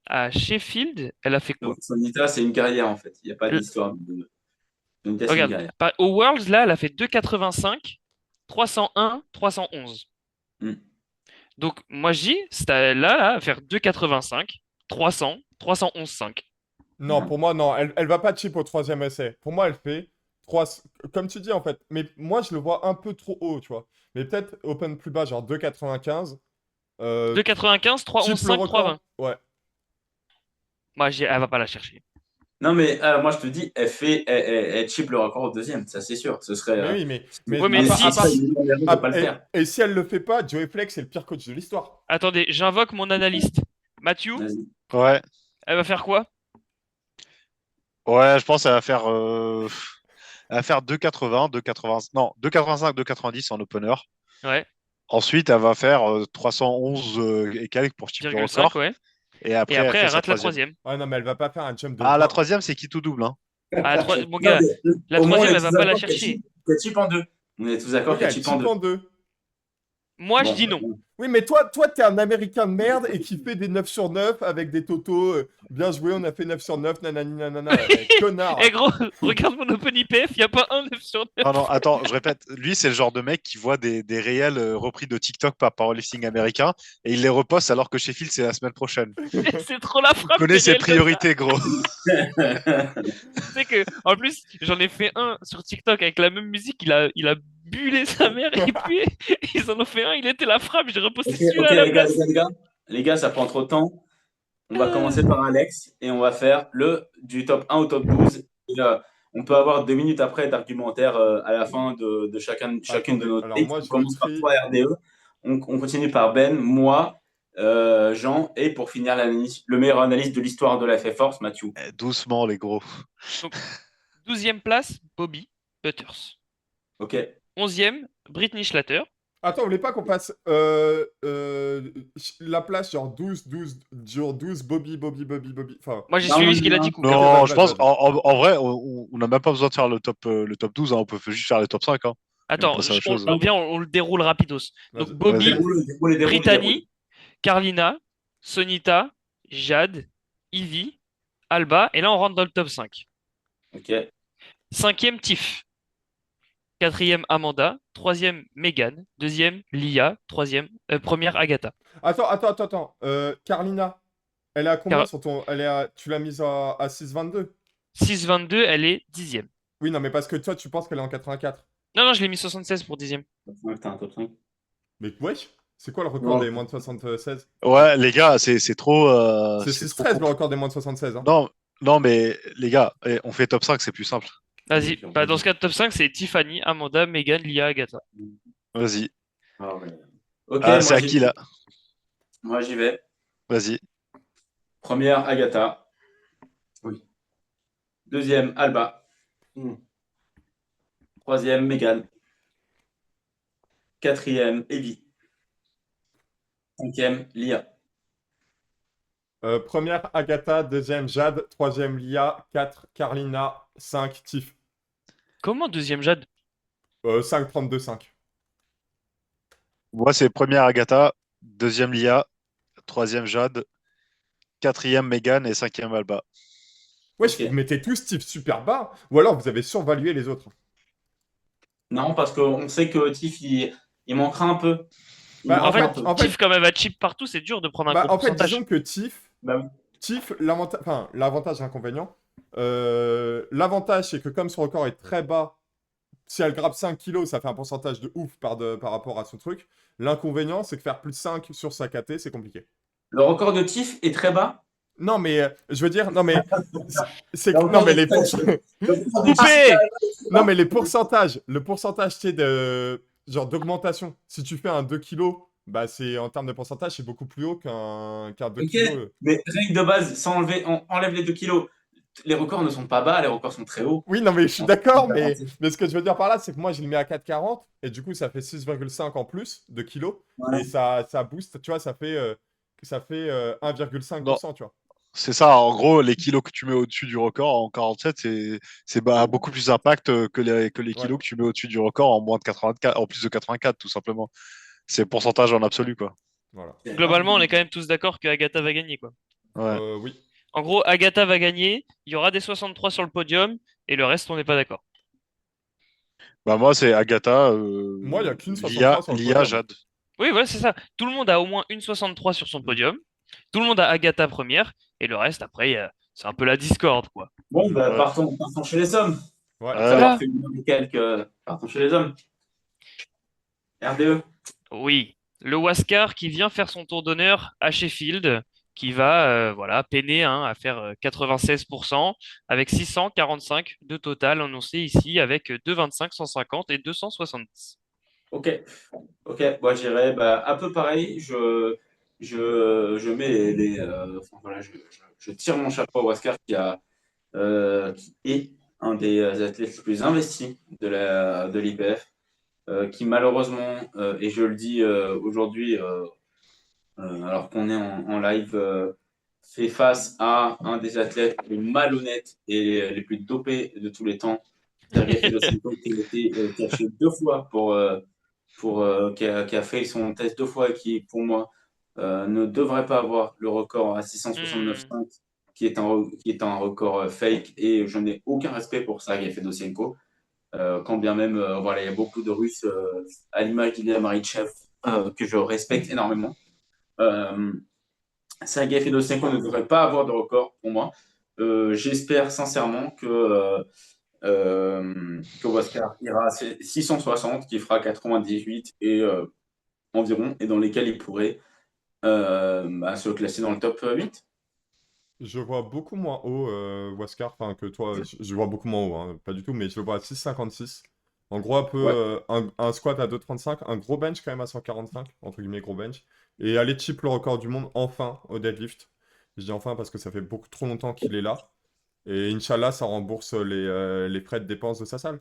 à Sheffield, elle a fait quoi? Sonita, c'est une carrière en fait. Il n'y a pas Euh, d'histoire. Sonita, c'est une Regarde, carrière. au Worlds, là, elle a fait 2,85, 301, 311. Hmm. Donc, moi, je dis, c'est là, à faire 2,85, 300, 311,5. Non, pour moi, non. Elle va pas chip au troisième essai. Pour moi, elle fait 3... Comme tu dis, en fait. Mais moi, je le vois un peu trop haut, tu vois. Mais peut-être open plus bas, genre 2,95. Euh, 2,95, chip le 3,11,5, 3,20. record. Ouais. Moi, elle va pas la chercher. Non, mais moi, je te dis, elle chip le record au deuxième, ça c'est sûr. Ce serait, Mais oui, mais Ouais, mais à si, part... une erreur de pas le Et, faire. et si elle le fait pas, Joey Flex est le pire coach de l'histoire. attendez, j'invoque mon analyste. Matthew, Vas-y. Ouais, elle va faire quoi? ouais, je pense qu'elle va faire, elle va faire 2,80, 2,80, non, 2,85, 2,90 en opener. Ouais, Ensuite, elle va faire 311 et quelques pour chip le 0,5, record. ouais. Et Et après, elle après, fait elle sa rate la troisième. troisième. Ah non, mais elle va pas faire un jump de Ah, la 20. troisième, c'est qui tout double, hein. Ah, mon Non, gars, mais, la au moins, on troisième, est elle va tous pas la d'accord chercher. qu'elle chip en deux. On est tous d'accord Oui, qu'elle elle chip en chip deux. en deux. Moi, je Bon, dis non. Oui, mais toi, t'es un Américain de merde et qui fait des 9 sur 9 avec des totaux. Bien joué, on a fait 9 sur 9, nanani nanana. Eh Connard. gros, regarde mon Open IPF, y a pas un 9 sur 9. Non, non, attends, je répète. Lui, c'est le genre de mec qui voit des réels repris de TikTok par powerlifting américain et il les reposte alors que Sheffield, c'est la semaine prochaine. C'est trop la Il frappe connaît des ses réels comme ça. priorités, gros. Tu sais que, en plus, j'en ai fait un sur TikTok avec la même musique, il a bullé sa mère et puis ils en ont fait un, il était la frappe, j'ai reposté Ok, celui-là ok, à la les gars, place. Les gars, ça prend trop de temps. On va commencer par Alex et on va faire le du top 1 au top 12. Et, on peut avoir 2 minutes après d'argumentaire à la fin de chacune de Attendez, nos alors takes. moi, On je me commence par trie. toi, RDE. On continue par Ben, moi, Jean, et pour finir, le meilleur analyste de l'histoire de la FF Force, Mathieu. Doucement, les gros. Donc, 12e place, Bobby Butters. Ok. 11e, Brittany Schlatter. Attends, vous voulez pas qu'on passe la place genre 12, 12, genre 12, Bobby. Enfin, Moi, j'ai Non, suivi non, ce qu'il a non. dit, Cook, hein. Ok, Non, je vas-y, pense, vas-y. en vrai, on n'a même pas besoin de faire le top 12, hein. On peut juste faire le top 5, hein, et on Attends, passe à autre chose. on vient, on le déroule rapidos. Donc, Vas-y. Bobby, Vas-y. Déroule. Brittany, Carlina, Sonita, Jade, Ivy, Alba. Et là, on rentre dans le top 5. Ok. 5e, Tiff. 4e, Amanda. 3e, Megan. 2e, Lia. Première, Agatha. Attends. Carlina, elle est à combien Car sur ton. Elle est à... Tu l'as mise à 6,22? 6,22, elle est 10e. Oui, non, mais parce que toi, tu penses qu'elle est en 84. Non, non, je l'ai mis 76 pour 10e. Top 5, t'as un top 5. Mais wesh, c'est quoi le record Non. des moins de 76? Ouais, les gars, c'est trop. C'est C'est trop 6,13 le record des moins de 76, hein. Non, non, mais les gars, on fait top 5, c'est plus simple. Vas-y. Bah, dans ce cas, top 5, c'est Tiffany, Amanda, Megan, Lia, Agatha. Vas-y. Ah ouais. Ok, Ah, c'est à qui là? moi j'y vais. Vas-y. Première, Agatha. Oui. Deuxième, Alba. Troisième, Megan. Quatrième, Evie. Cinquième, Lia. Première, Agatha. Deuxième, Jade. Troisième, Lia. 4, Carlina. 5, Tiff. Comment deuxième, Jade? 5, 32, 5. Moi, c'est première Agatha, deuxième Lia, troisième Jade, quatrième Megan et cinquième Alba. Wesh, Ok. vous mettez tous Tiff super bas, ou alors vous avez survalué les autres. Non, parce qu'on sait que Tiff, il manquera un peu. Il Bah, En manquera fait, un peu. Tiff, comme elle va chip partout, c'est dur de prendre un Bah, gros en fait, pourcentage. disons que Tiff, Bah oui. l'avantage et l'inconvénient. L'avantage, c'est que comme son record est très bas, si elle grappe 5 kilos, ça fait un pourcentage de ouf par rapport à son truc. L'inconvénient, c'est que faire plus de 5 sur sa KT, c'est compliqué. Le record de Tiff est très bas. Non, mais je veux dire, non, mais Le non, record mais de les Tiff- le record de Tiff, Coupé! non, mais les pourcentages, le pourcentage, tu sais, de genre d'augmentation. Si tu fais un 2 kilos, bah c'est en termes de pourcentage, c'est beaucoup plus haut qu'un 2 Ok, kilos. mais règle de base, sans enlever, on enlève les 2 kilos. Les records ne sont pas bas, les records sont très hauts. Oui, non, mais je suis d'accord, mais ce que je veux dire par là, c'est que moi, je le mets à 4,40 et du coup, ça fait 6,5 en plus de kilos Voilà. et ça booste, tu vois, ça fait 1,5%, tu vois. C'est ça, en gros, les kilos que tu mets au-dessus du record en 47, c'est beaucoup plus d'impact que les kilos Ouais. que tu mets au-dessus du record en moins de 84, en plus de 84, tout simplement. C'est le pourcentage en absolu, quoi. Voilà. Globalement, on est quand même tous d'accord que Agatha va gagner, quoi. Ouais. Oui. En gros, Agatha va gagner, il y aura des 63 sur le podium, et le reste, on n'est pas d'accord. Bah, moi, c'est Agatha, Moi, il n'y a qu'une Lia, 63 sur le Lia, podium. Jade. Oui, voilà, c'est ça. Tout le monde a au moins une 63 sur son podium. Tout le monde a Agatha première. Et le reste, après, c'est un peu la discorde, quoi. Bon, bah, Ouais. partons chez les hommes. Ouais. Après avoir Là, fait une quelques, partons chez les hommes. RDE. oui. Le Huascar qui vient faire son tour d'honneur à Sheffield, qui va voilà, peiner hein, à faire 96%, avec 645 de total annoncé ici, avec 225, 150 et 270. Ok, ok, moi j'irais bah, un peu pareil. Je mets enfin, voilà, je tire mon chapeau à Oscar qui est un des athlètes les plus investis de l'IPF, qui malheureusement, et je le dis aujourd'hui, alors qu'on est en live, fait face à un des athlètes les plus malhonnêtes et les plus dopés de tous les temps, Sergei Fedoshenko, qui a été caché 2 fois qui a fait son test 2 fois et qui, pour moi, ne devrait pas avoir le record à Hmm. 669,5, qui est un record fake, et je n'ai aucun respect pour Sergei Fedoshenko, quand bien même, voilà, il y a beaucoup de Russes, à l'image d'Ilya Marichev, que je respecte énormément. Euh, Sergei Fedoshenko ne devrait pas avoir de record pour moi. J'espère sincèrement que Oscar ira à 660, qui fera 98 et environ, et dans lesquels il pourrait bah, se classer dans le top 8. Je vois beaucoup moins haut, Waskar, enfin que toi, je vois beaucoup moins haut, hein, pas du tout, mais je le vois à 6,56. En gros, un peu, Ouais. un squat à 2,35, un gros bench quand même à 145, entre guillemets gros bench, et aller chip le record du monde enfin au deadlift. Je dis enfin parce que ça fait beaucoup trop longtemps qu'il est là, et Inch'Allah, ça rembourse les frais de dépenses de sa salle.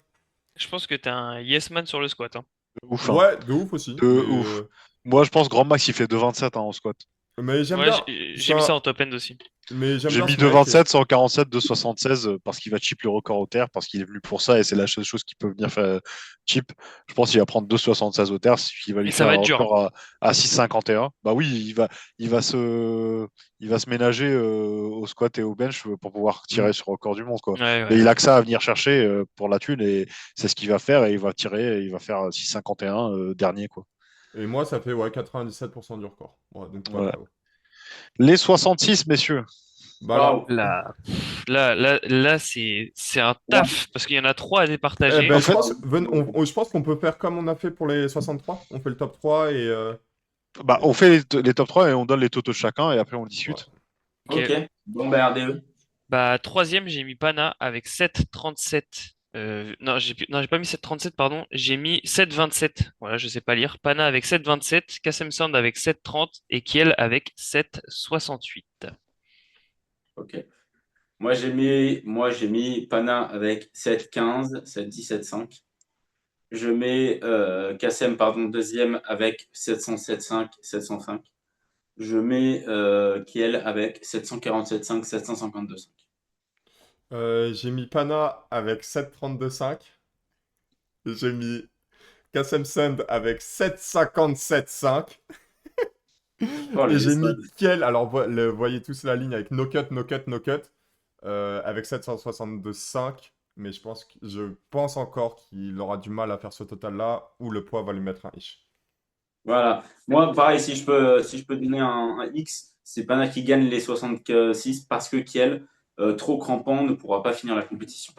Je pense que t'es un yes man sur le squat, hein. De ouf, hein. Ouais, de ouf aussi, De ouf. Moi, je pense grand max, il fait 2,27 hein, en squat. mais j'aime Ouais, bien, j'ai mis ça ça, en top end aussi. mais j'aime J'ai bien mis ce mec. 2,27, 147, 2,76 parce qu'il va chip le record au terre, parce qu'il est venu pour ça et c'est la seule chose qui peut venir faire chip. Je pense qu'il va prendre 2,76 au terre, il va lui Et ça faire va un être dur, hein. record à 6,51. Bah oui, il va se ménager au squat et au bench pour pouvoir Mm. tirer sur le record du monde, quoi. Ouais, Mais ouais. il a que ça à venir chercher pour la thune et c'est ce qu'il va faire et il va tirer, il va faire 6,51 dernier, quoi. Et moi, ça fait ouais, 97% du record. Ouais, donc pas Ouais. très haut. Les 66, messieurs. Bah alors, Waouh! Là, c'est un Ouais. taf parce qu'il y en a trois à eh départager. En ben, fait, je pense qu'on peut faire comme on a fait pour les 63. On fait le top 3 et... bah, on fait les top 3 et on donne les totaux de chacun et après on ouais. discute. Ok, Ok. bon, bah, RDE. Bah, troisième, j'ai mis Pana avec 7,37. Non, j'ai pas mis 7,37, pardon. J'ai mis 7,27. Voilà, je sais pas lire. Pana avec 7,27, Kassem Sand avec 7,30 et Kiel avec 7,68. Ok. Moi, j'ai mis Pana avec 7,15, 7,17,5. Je mets Kassem, pardon, deuxième avec 707,5, 705. Je mets Kiel avec 747,5, 752,5. J'ai mis Pana avec 7,32,5. J'ai mis Kassem Sand avec 7,57,5. Oh, Et les j'ai esclaves. mis Kiel, alors voyez tous la ligne avec no cut, no cut, no cut, avec 762,5. Mais je pense encore qu'il aura du mal à faire ce total-là, où le poids va lui mettre un ish. Voilà. Moi, pareil, si je peux donner un X, c'est Pana qui gagne les 66 parce que Kiel, trop crampant, ne pourra pas finir la compétition.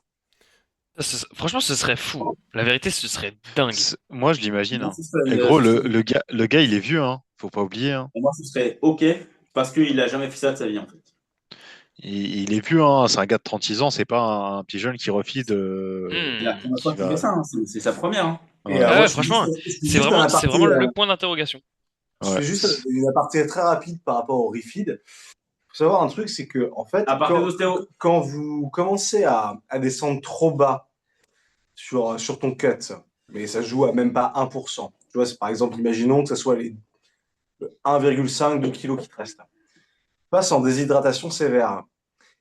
Franchement, ce serait fou. La vérité, ce serait dingue. Moi, je l'imagine, Moi, hein. Et gros, le gars, il est vieux, hein. Faut pas oublier, hein. pour moi, ce serait OK parce qu'il n'a jamais fait ça de sa vie, en fait. Il est vieux, hein. C'est un gars de 36 ans, c'est pas un petit jeune qui refide, C'est la Hmm. première fois qui qu'il fait va. ça, hein. C'est sa première, hein. Et Ouais, Ah moi, ouais, franchement, je fais juste un c'est aparté, vraiment le point d'interrogation. Je ouais. fais juste une aparté très rapide par rapport au refeed. Il faut savoir un truc, c'est que en fait, à partir d'ostéo. quand vous commencez à descendre trop bas sur ton cut, mais ça joue à même pas 1%. Tu vois, par exemple, imaginons que ce soit les 1,5 de kilos qui te restent. Passe en déshydratation sévère.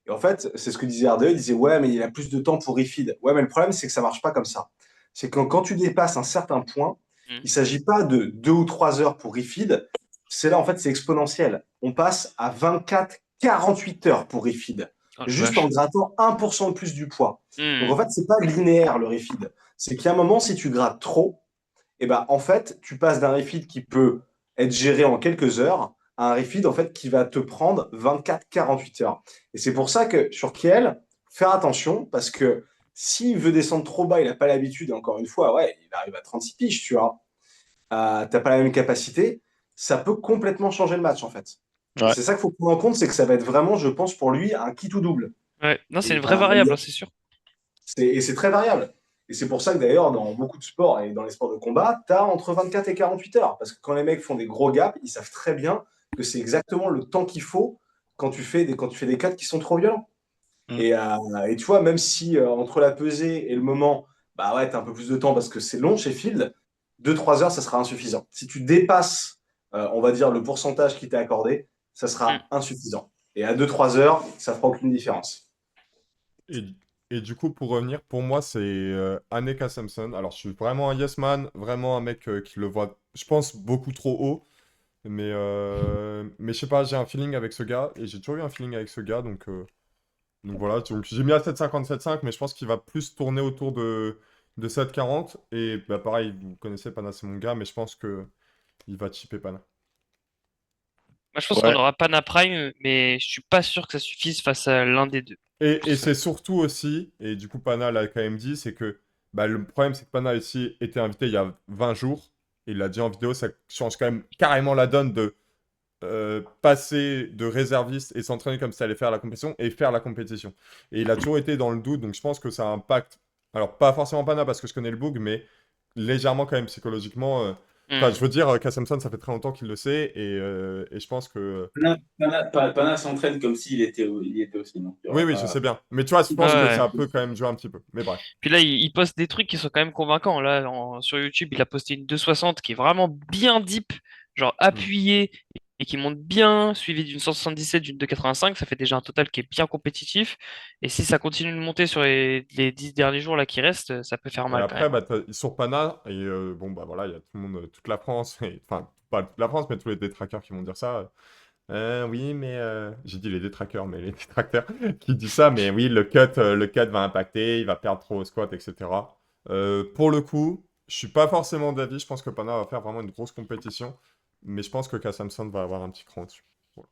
Et en fait, c'est ce que disait RDE, il disait ouais, mais il a plus de temps pour refeed. Ouais, mais le problème, c'est que ça marche pas comme ça. C'est que quand tu dépasses un certain point, Hmm. il ne s'agit pas de 2 ou 3 heures pour refeed. C'est là, en fait, c'est exponentiel. On passe à 24, 48 heures pour refeed, Oh la juste en vache. grattant 1% de plus du poids. Donc, Hmm. en fait, c'est pas linéaire le refeed. C'est qu'à un moment, si tu grattes trop, et ben en fait, tu passes d'un refeed qui peut être géré en quelques heures à un refeed en fait qui va te prendre 24-48 heures. Et c'est pour ça que sur Kiel, faire attention parce que s'il veut descendre trop bas, il n'a pas l'habitude, et encore une fois, ouais, il arrive à 36 piges, tu vois. T'as pas la même capacité, ça peut complètement changer le match en fait. Et Ouais. c'est ça qu'il faut prendre en compte, c'est que ça va être vraiment, je pense, pour lui, un qui tout double. Ouais, non, c'est Et, une vraie variable, hein, c'est sûr. et c'est très variable. Et c'est pour ça que d'ailleurs, dans beaucoup de sports et dans les sports de combat, tu as entre 24 et 48 heures. Parce que quand les mecs font des gros gaps, ils savent très bien que c'est exactement le temps qu'il faut quand tu fais des cuts qui sont trop violents. Mm. Et tu vois, même si entre la pesée et le moment, bah ouais, tu as un peu plus de temps parce que c'est long chez Field, 2-3 heures, ça sera insuffisant. Si tu dépasses, on va dire, le pourcentage qui t'est accordé, ça Mm. sera insuffisant. Et à 2-3 heures, ça fera aucune différence. Et, et du coup, pour revenir, pour moi, c'est Aneka Samson. Alors, je suis vraiment un yes man, vraiment un mec qui le voit, je pense, beaucoup trop haut. Mais je sais pas, j'ai un feeling avec ce gars, et j'ai toujours eu un feeling avec ce gars, donc voilà. Donc j'ai mis à 7,50, 7,5, mais je pense qu'il va plus tourner autour de 7,40. Et bah, pareil, vous connaissez Pana, c'est mon gars, mais je pense que il va chipper Pana. Moi, je pense qu'on Ouais. aura Pana Prime, mais je suis pas sûr que ça suffise face à l'un des deux. Et c'est surtout aussi, et du coup Pana l'a quand même dit, c'est que bah, le problème c'est que Pana ici était invité il y a 20 jours, et il l'a dit en vidéo, ça change quand même carrément la donne de passer de réserviste et s'entraîner comme si ça allait faire la compétition et faire la compétition. Et il a toujours été dans le doute, donc je pense que ça impacte, alors pas forcément Pana parce que je connais le bug, mais légèrement quand même psychologiquement. Enfin, je Hmm. veux dire, Kassamson, ça fait très longtemps qu'il le sait, et je pense que... Pana s'entraîne comme s'il était, il y était aussi. Donc, il y Oui, aura oui, je pas... sais bien. Mais tu vois, je pense que Ouais. ça peut quand même jouer un petit peu. Mais bref. Puis là, il poste des trucs qui sont quand même convaincants. Là, sur YouTube, il a posté une 260 qui est vraiment bien deep, genre Hmm. appuyée et qui monte bien, suivi d'une 177, d'une 285. Ça fait déjà un total qui est bien compétitif. Et si ça continue de monter sur les 10 derniers jours là qui restent, ça peut faire Et mal quand après, même, hein. bah, sur Pana, et bon, bah voilà, il y a tout le monde, toute la France, enfin, pas toute la France, mais tous les détraqueurs qui vont dire ça. Oui, mais j'ai dit les détraqueurs, mais les détracteurs qui disent ça, mais oui, le cut va impacter, il va perdre trop au squat, etc. Pour le coup, je suis pas forcément d'avis, je pense que Pana va faire vraiment une grosse compétition, mais je pense que Kassamson va avoir un petit cran dessus. Voilà.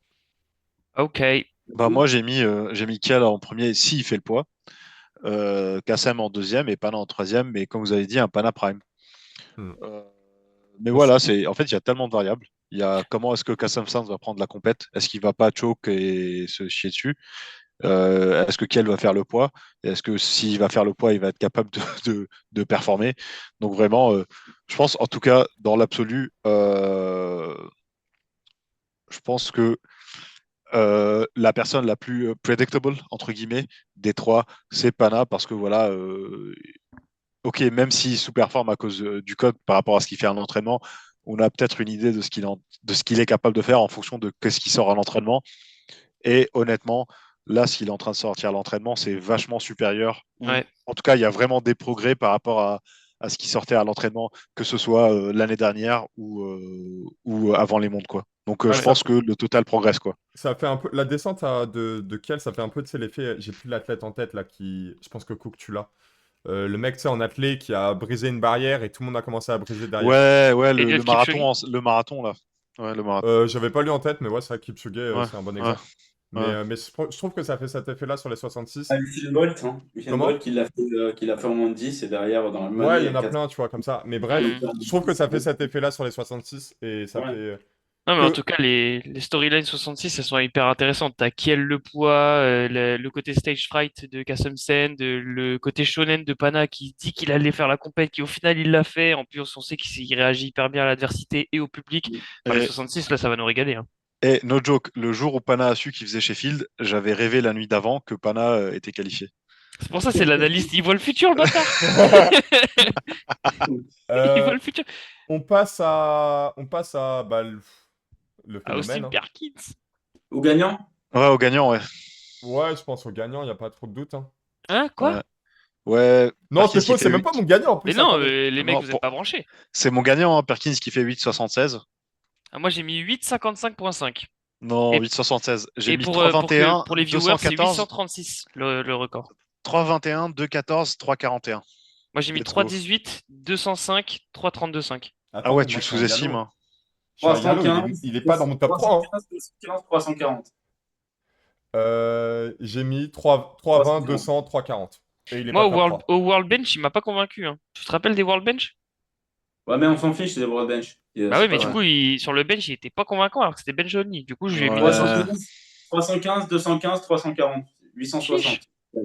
Ok. Bah, moi, j'ai mis Kiel en premier s'il fait le poids. Kassem en deuxième et Pana en troisième, mais comme vous avez dit, un Pana Prime. Hmm. Euh, mais Moi, je- voilà, en fait, il y a tellement de variables. Il y a comment est-ce que Kassem Sans va prendre la compète? Est-ce qu'il va pas choke et se chier dessus? Est-ce que Kiel va faire le poids? Et est-ce que s'il va faire le poids, il va être capable de performer? Donc vraiment, je pense en tout cas, dans l'absolu, je pense que la personne la plus predictable, entre guillemets, des trois, c'est Pana, parce que voilà, ok, même s'il sous-performe à cause du code par rapport à ce qu'il fait à l'entraînement, on a peut-être une idée de ce qu'il est capable de faire en fonction de ce qui sort à l'entraînement. Et honnêtement, là, ce qu'il est en train de sortir à l'entraînement, c'est vachement supérieur. Ou Ouais. en tout cas, il y a vraiment des progrès par rapport à ce qui sortait à l'entraînement, que ce soit l'année dernière ou avant les mondes, quoi. Donc, Ouais, je pense que le total progresse, quoi. ça fait un peu... La descente de Kiel, ça fait un peu, tu sais, l'effet... J'ai plus l'athlète en tête, là, qui... Je pense que Cook, tu l'as. Le mec, tu sais, en athlète qui a brisé une barrière et tout le monde a commencé à briser derrière. Ouais, ouais, le Eliud Kipchoge? marathon, le marathon, là. Ouais, le marathon. J'avais pas lu en tête, mais ouais, c'est vrai que Kipchoge, Ouais, c'est un bon ouais, exemple. ouais. Mais je trouve que ça fait cet effet-là sur les Ah, 66. Usain Bolt, hein. Usain Bolt Comment? qui l'a fait en moins de 10 et derrière, dans la même année, Ouais, il il y y en a a 4. plein, tu vois, comme ça. Mais bref, Hmm. je trouve que ça fait cet effet-là sur les 66 et ça Ouais. fait Non, mais en tout que... cas, les storylines 66, elles sont hyper intéressantes. T'as Kiel le poids, le côté stage fright de Kassem Sen, le côté shonen de Pana qui dit qu'il allait faire la compète, qui au final il l'a fait. En plus, on sait qu'il réagit hyper bien à l'adversité et au public. Enfin, les Et, 66, là, ça va nous régaler, hein. et no joke, le jour où Pana a su qu'il faisait Sheffield, j'avais rêvé la nuit d'avant que Pana était qualifié. C'est pour ça, c'est l'analyste. Il voit le futur, le bâtard! Il voit Euh, le futur. on passe à bah, le Ah, phénomène, Austin hein. Perkins. Au gagnant? Ouais, au gagnant, ouais. Ouais, je pense au gagnant, il n'y a pas trop de doute, hein. Hein, quoi? Ouais, ouais, Non, Perkins c'est qui faux, fait c'est même pas 8. mon gagnant en Mais plus, non, attendez. les mecs, Non, vous êtes pas branchés. c'est mon gagnant, hein, Perkins qui fait 8,76. Ah, moi, j'ai mis 8,55,5. Non, Et, 8,76. J'ai et mis pour 3,21, pour les viewers, c'est 214, 836, le record. 3,21, 2,14, 3,41. Moi, j'ai mis Let's go. 3,18, 205, 3,32,5. Ah ouais, mais tu moi, le je suis un sous-estimes. yalo. Hein. Je suis un yalo, 315, il est pas dans mon top 3, hein. 315, 340. J'ai mis 320, 340. 200, 340. Et il est Moi, pas au top World, 3. au World Bench, il m'a pas convaincu, hein. Tu te rappelles des World Bench? Ouais, mais on s'en fiche, c'est des Workbench. Bah oui, C'est mais pas du ça. Ouais. coup, sur le bench, il était pas convaincant alors que c'était bench only. Du coup, je lui ai mis Ouais. 315, 315, 215, 340, 860. chiche. Ouais.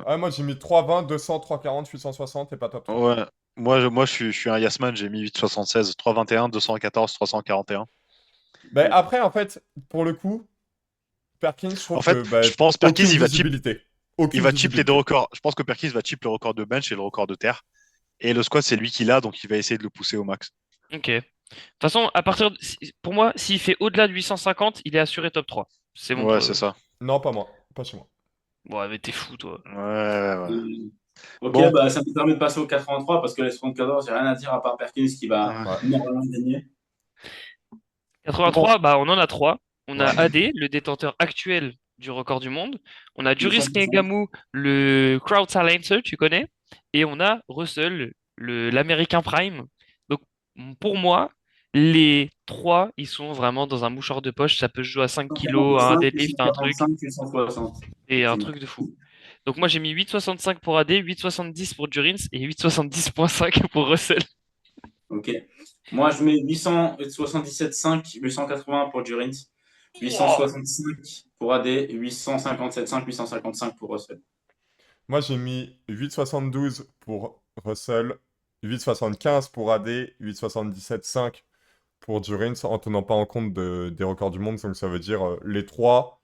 Ouais, moi, j'ai mis 320, 200, 340, 860 et pas top 3. Ouais. Moi, je suis un Yasman, j'ai mis 8,76, 3,21, 214, 341. Mais après, en fait, pour le coup, Perkins, je En trouve fait, que bah, je pense Perkins, aucune visibilité. il Aucune va chip les deux visibilité. records. Je pense que Perkins va chip le record de bench et le record de terre. Et le squat, c'est lui qui l'a, donc il va essayer de le pousser au max. Ok. De toute façon, pour moi, s'il fait au-delà de 850, il est assuré top 3. C'est bon. Ouais, c'est ça. Non, pas moi. Pas chez moi. Bon, mais t'es fou, toi. Ouais, ouais, ouais. Ok, Bon, bah, ça me permet de passer au 83 parce que les 74, j'ai rien à dire à part Perkins qui va ouais. Ouais. normalement gagner. 83, bah, on en a trois. On a Ouais. AD, le détenteur actuel du record du monde. On a Juris 260. Ngannou, le crowd silencer, tu connais. Et on a Russell, l'Américain Prime. Donc, pour moi, les trois, ils sont vraiment dans un mouchoir de poche. Ça peut se jouer à 5 kilos, à un 145, deadlift, à un truc, 145, 160. et un Effectivement. truc de fou. Donc, moi, j'ai mis 8,65 pour AD, 8,70 pour Jurins et 8,70,5 pour Russell. Ok. Moi, je mets 877,5, 880 pour Durint, Wow. 865 pour AD, 857,5, 855 pour Russell. Moi, j'ai mis 8,72 pour Russell, 8,75 pour AD, 8,77,5 pour Durins, en tenant pas en compte des records du monde. Donc, ça veut dire les trois,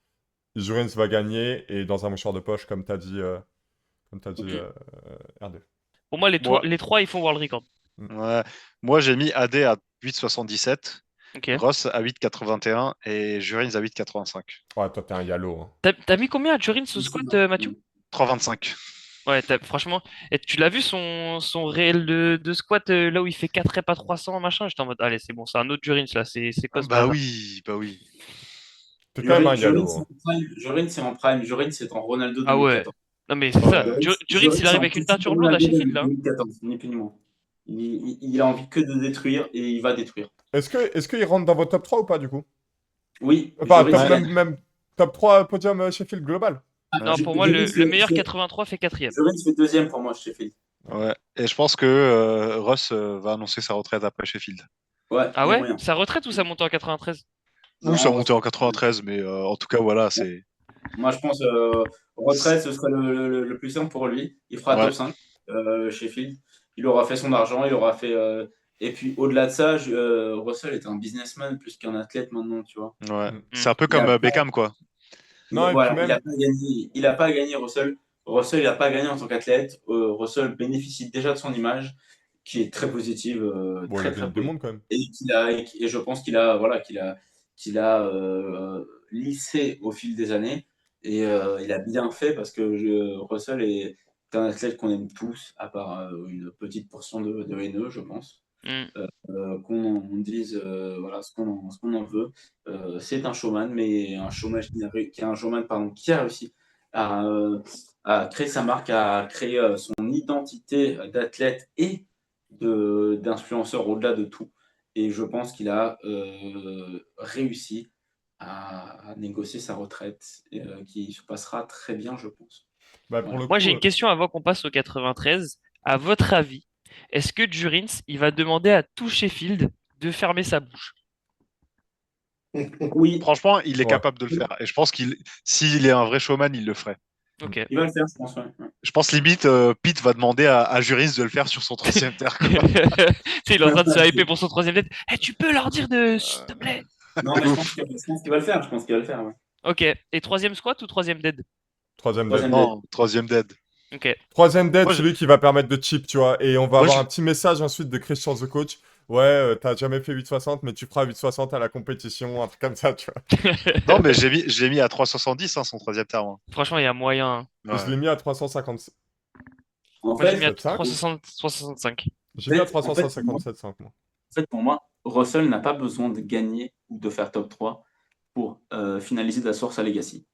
Durins va gagner et dans un mouchoir de poche, comme t'as dit, Ok. R2. Pour moi, Moi, les trois, ils font world record. ouais. Moi, j'ai mis AD à 8,77, Ok. Ross à 8,81 et Jurins à 8,85. Ouais, toi, t'es un yalo, hein. T'as mis combien à Jurins au squat, Mathieu? 3,25. Ouais, franchement, et tu l'as vu son réel de squat là où il fait 4 reps à 300, machin? J'étais en mode, allez, c'est bon, c'est un autre Jurins là, c'est quoi ce Bah bazar? oui, bah oui. T'es quand même un Durant, yalo, c'est hein. en prime. Durant, c'est en prime. Durant, c'est en Ronaldo Ah ouais, 2014. non mais c'est ça. Jurins, Durant, il c'est arrive en avec une petit teinture blonde à Ronaldo Sheffield là, hein. 2014, ni plus ni moins. Il a envie que de détruire et il va détruire. Est-ce qu'il rentre dans votre top 3 ou pas, du coup? Oui, Enfin, Durant, top, il Ouais. a. même top 3 podium Sheffield global. Non, pour moi, le meilleur 83 fait quatrième. Durant fait deuxième pour moi, Sheffield. Ouais. Et je pense que Ross va annoncer sa retraite après Sheffield. Ouais, Ah il y a ouais? moyen. Sa retraite ou sa montée en 93? Ou Non, ça en montait en retraite. 93, mais en tout cas, voilà, c'est. Moi, je pense retraite, ce serait le plus simple pour lui. Il fera Ouais. top 5 Sheffield. Il aura fait son argent, il aura fait. Et puis, au-delà de ça, Russell est un businessman plus qu'un athlète maintenant, tu vois. Ouais. Mm. C'est un peu Il a comme pas, Beckham, quoi. Non, et puis voilà, même, il a pas gagné, Russell. Russell, il n'a pas gagné en tant qu'athlète. Russell bénéficie déjà de son image, qui est très positive, bon, il a très gagné très des positive. mondes quand même. Et je pense qu'il a lissé au fil des années. Et il a bien fait parce que Russell est un athlète qu'on aime tous, à part une petite portion de haineux, je pense. Hmm. Qu'on dise voilà, ce qu'on en veut. C'est un showman, mais un showman qui a réussi à créer sa marque, à créer son identité d'athlète et d'influenceur au-delà de tout. Et je pense qu'il a réussi à négocier sa retraite, qui se passera très bien, je pense. Bah, pour Voilà. le Moi, coup, j'ai une question avant qu'on passe au 93. À votre avis, est-ce que Jurins, il va demander à tout Sheffield de fermer sa bouche? Oui, Franchement, il est ouais. capable de le faire. Et je pense s'il est un vrai showman, il le ferait. Ok. il va le faire, je pense. Ouais. Je pense limite, Pete va demander à Juris de le faire sur son troisième terre, quoi. Tu sais, il est en train de se hyper pour son troisième date. Eh, tu peux leur dire s'il te plaît. Non, De mais je ouf. pense qu'il va le faire. Je pense qu'il va le faire. Ouais. Ok. Et troisième squat ou troisième dead? Troisième dead. Troisième dead. Non, troisième dead. Ok. Troisième dead, Moi, je- celui qui va permettre de chip, tu vois. Et on va Moi, avoir je- un petit message ensuite de Christian The Coach. Ouais, t'as jamais fait 8,60, mais tu feras 8,60 à la compétition, un truc comme ça, tu vois. Non, mais j'ai mis à 3,70 son troisième terre, moi. Franchement, il y a moyen, hein. Je l'ai Ouais. mis à 357. En Moi, j'ai mis à fait, 5. 365. J'ai mis à en fait, 357,5, moi. pour moi, Russell n'a pas besoin de gagner ou de faire top 3 pour finaliser d'asseoir sa legacy.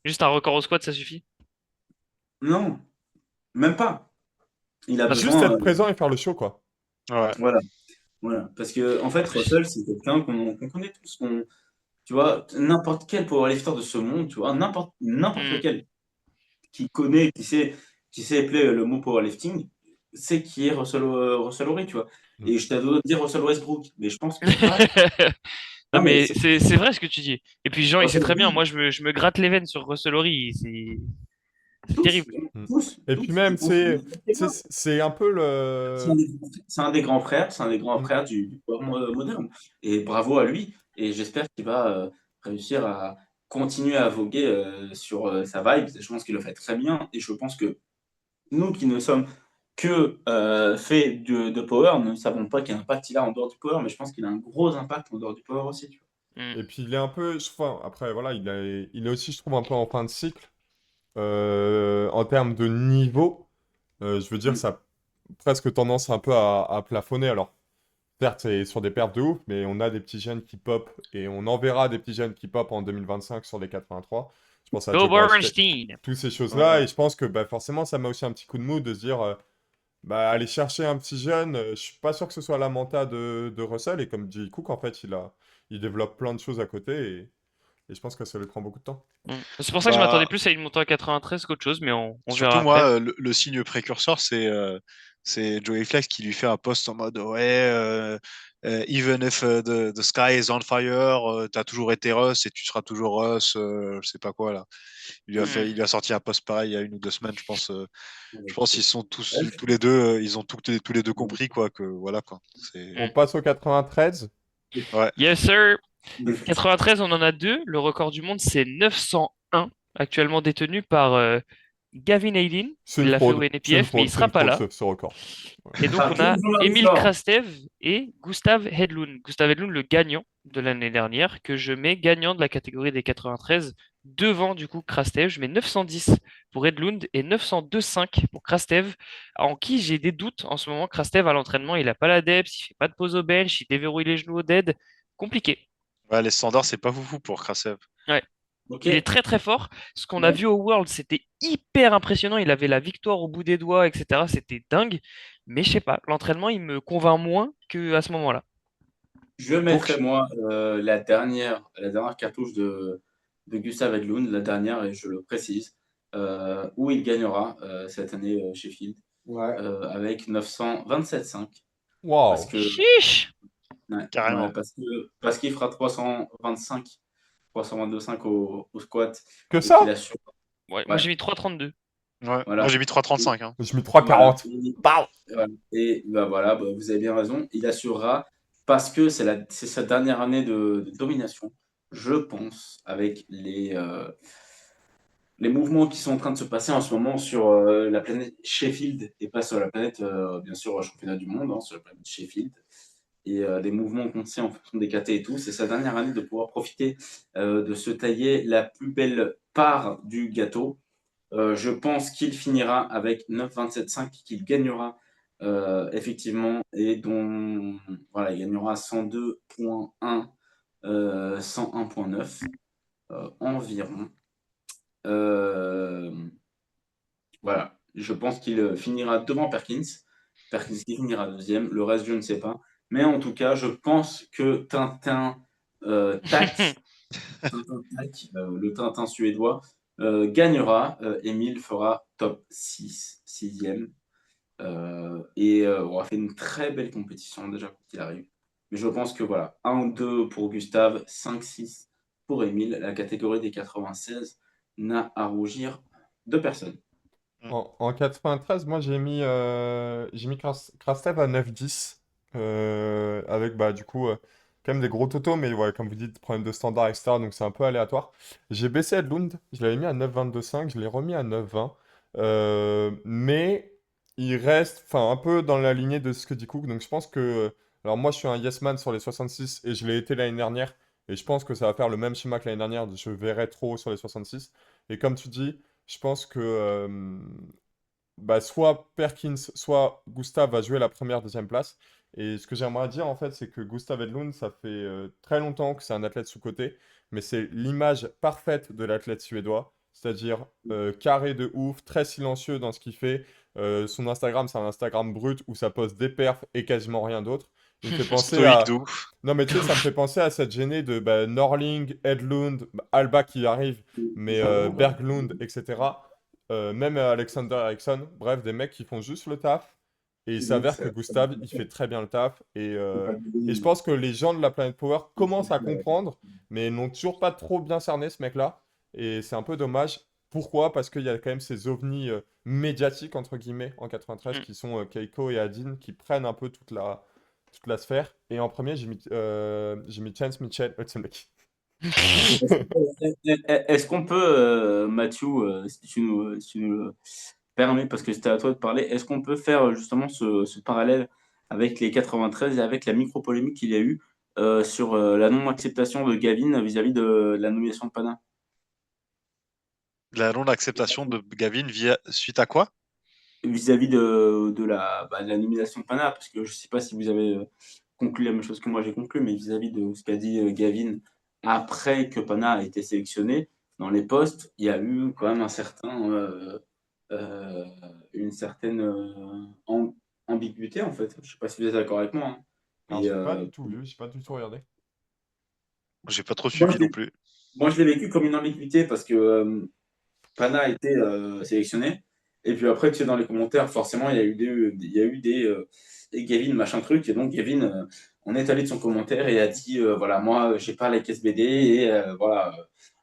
Juste un record au squat, ça suffit? Non, même pas. Il a Parce Juste besoin, être présent et faire le show, quoi. Ouais. voilà, voilà. Parce que en fait, Russell, c'est quelqu'un qu'on connaît tous. Tu vois, n'importe quel powerlifter de ce monde, tu vois, n'importe Hmm. lequel qui connaît, qui sait appeler le mot powerlifting, sait qui est Russell Horry, tu vois. Mm. Et je t'avais dire Russell Westbrook, mais je pense que pas. Non, Non, mais mais c'est vrai ce que tu dis. Et puis Jean, il sait Russell très bien. Horry, Moi, je me gratte les veines sur Russell Horry. C'est tous, terrible. Mm. tous, Et puis tous, je même, pense que c'est un peu c'est le... un des, c'est un des grands frères, c'est un des grands Mm. frères du power moderne. Et bravo à lui. Et j'espère qu'il va réussir à continuer à voguer sur sa vibe. Je pense qu'il le fait très bien. Et je pense que nous qui ne sommes que faits de power, nous ne savons pas quel impact il a en dehors du power, mais je pense qu'il a un gros impact en dehors du power aussi. Tu Hmm. Et puis il est un peu... Enfin, après, voilà, il est aussi, je trouve, un peu en fin de cycle. En termes de niveau, je veux dire, vois. ça a presque tendance un peu à plafonner. Alors, certes, c'est sur des perfs de ouf, mais on a des petits jeunes qui pop et on en verra des petits jeunes qui pop en 2025 sur les 83. Je pense à Go Joe Bryce, Bernstein! toutes ces choses-là. Ouais. Et je pense que bah, forcément, ça met aussi un petit coup de mou de se dire, bah, aller chercher un petit jeune, je suis pas sûr que ce soit la menta de Russell. Et comme dit Cook, en fait, il développe plein de choses à côté et je pense que ça lui prend beaucoup de temps. Hmm. C'est pour ça que je m'attendais Bah, plus à une montée à 93 qu'autre chose, mais on verra surtout après. moi, le signe précurseur, c'est Joey Flex qui lui fait un post en mode ouais, even if the sky is on fire, t'as toujours été Russ et tu seras toujours Russ, je sais pas quoi là. Hmm. Il lui a sorti un post pareil il y a 1 ou 2 semaines, je pense. Je pense qu'ils sont Ouais, tous les deux, ils ont tous les deux compris quoi que voilà quoi. C'est On Hmm. passe au 93. ouais. Yes, sir! mais- 93, on en a deux. Le record du monde, c'est 901, actuellement détenu par Gavin Ailin. C'est Il une l'a fait au fraude. C'est une NPF, mais il fraude. C'est sera une pas fraude, là. ce record. Ouais. Et donc, Ah, on a Jean-Marie Emil Faure. Krastev et Gustav Hedlund. Gustav Hedlund, le gagnant de l'année dernière, que je mets gagnant de la catégorie des 93, devant du coup Krastev. Je mets 910 pour Hedlund et 902,5 pour Krastev, en qui j'ai des doutes en ce moment. Krastev à l'entraînement, il a pas la depth, il fait pas de pose au bench, il déverrouille les genoux au dead. Compliqué. Ouais, les standards, c'est pas foufou pour Krasev. Ouais. Ok. Il est très très fort. Ce qu'on a Ouais. vu au World, c'était hyper impressionnant. Il avait la victoire au bout des doigts, etc. C'était dingue. Mais je sais pas, l'entraînement, il me convainc moins qu'à ce moment-là. Je Donc, mettrai moi la dernière cartouche de Gustav Hedlund, la dernière, et je le précise, où il gagnera cette année Sheffield Ouais. avec 927,5. Parce Waouh. que, Chiche! ouais, ouais, carrément. parce qu'il fera 322,5 au squat Que et qu'il ça? assure. Ouais, moi Ouais, j'ai mis 3,32. Ouais. Moi, voilà. j'ai mis 3,35. Hein. J'ai mis Voilà. 3,40. Et, Pardon. voilà. Et bah, voilà, bah, vous avez bien raison. Il assurera parce que c'est sa dernière année de domination, je pense, avec les mouvements qui sont en train de se passer en ce moment sur la planète Sheffield et pas sur la planète, bien sûr, championnat du monde, hein, sur la planète Sheffield. Et les mouvements qu'on sait en fonction des KT et tout, c'est sa dernière année de pouvoir profiter de se tailler la plus belle part du gâteau. Je pense qu'il finira avec 9,27,5, qu'il gagnera effectivement, et dont voilà, il gagnera 102,1, 101,9 environ. Euh, voilà, je pense qu'il finira devant Perkins. Perkins qui finira deuxième. Le reste, je ne sais pas. Mais en tout cas, je pense que Tac, Tintin Tac, le Tintin suédois, gagnera. Emile fera top 6, 6e. Et on a fait une très belle compétition déjà quand il arrive. Mais je pense que voilà, 1-2 pour Gustave, 5-6 pour Emile. La catégorie des 96 n'a à rougir de personne. En 93, moi j'ai mis Krastev à 9,10. Avec bah, du coup quand même des gros totaux, mais ouais, comme vous dites, problème de standard, etc. Donc c'est un peu aléatoire. J'ai baissé Edlund, je l'avais mis à 9,22,5, je l'ai remis à 9,20. Mais il reste un peu dans la lignée de ce que dit Cook. Donc je pense que. Alors moi je suis un yes man sur les 66 et je l'ai été l'année dernière. Et je pense que ça va faire le même schéma que l'année dernière. Je verrai trop sur les 66. Et comme tu dis. Je pense que bah, soit Perkins, soit Gustav va jouer la première, deuxième place. Et ce que j'aimerais dire, en fait, c'est que Gustav Edlund, ça fait très longtemps que c'est un athlète sous-coté, mais c'est l'image parfaite de l'athlète suédois. c'est-à-dire carré de ouf, très silencieux dans ce qu'il fait. Son Instagram, c'est un Instagram brut où ça poste des perfs et quasiment rien d'autre. Il me fait penser Stoïque de à... ouf. Non mais tu sais, ça me fait penser à cette gênée de Norling, Edlund, Alba qui arrive, mais Berglund, etc. Même Alexander Eriksson, bref, des mecs qui font juste le taf. Et il s'avère que Gustav, il fait très bien le taf. Et je pense que les gens de la Planet Power commencent à comprendre, mais n'ont toujours pas trop bien cerné ce mec-là. Et c'est un peu dommage. Pourquoi? Parce qu'il y a quand même ces ovnis médiatiques, entre guillemets, en 93, Mm. qui sont Keiko et Adin, qui prennent un peu toute la sphère. Et en premier, j'ai mis Chance Mitchell Hudson-Beck. Est-ce qu'on peut, Mathieu, si tu nous le permets, parce que c'était à toi de parler, est-ce qu'on peut faire justement ce parallèle avec les 93 et avec la micro-polémique qu'il y a eu sur la non-acceptation de Gavin vis-à-vis de la nomination de Pana? La non-acceptation de Gavin suite à quoi? Vis-à-vis de la nomination de Pana, parce que je ne sais pas si vous avez conclu la même chose que moi j'ai conclu, mais vis-à-vis de ce qu'a dit Gavin après que Pana a été sélectionné, dans les postes, il y a eu quand même une certaine ambiguïté en fait. Je ne sais pas si vous êtes d'accord avec moi, hein. Alors, Et, j'ai pas du tout vu, j'ai pas du tout regardé. J'ai pas trop moi, suivi non plus. je l'ai vécu comme une ambiguïté parce que Pana a été sélectionné. Et puis après, tu sais, dans les commentaires, forcément, des Gavin, machin truc. Et donc, Gavin, on est allé de son commentaire et a dit voilà, moi, j'ai pas like SBD. Et voilà,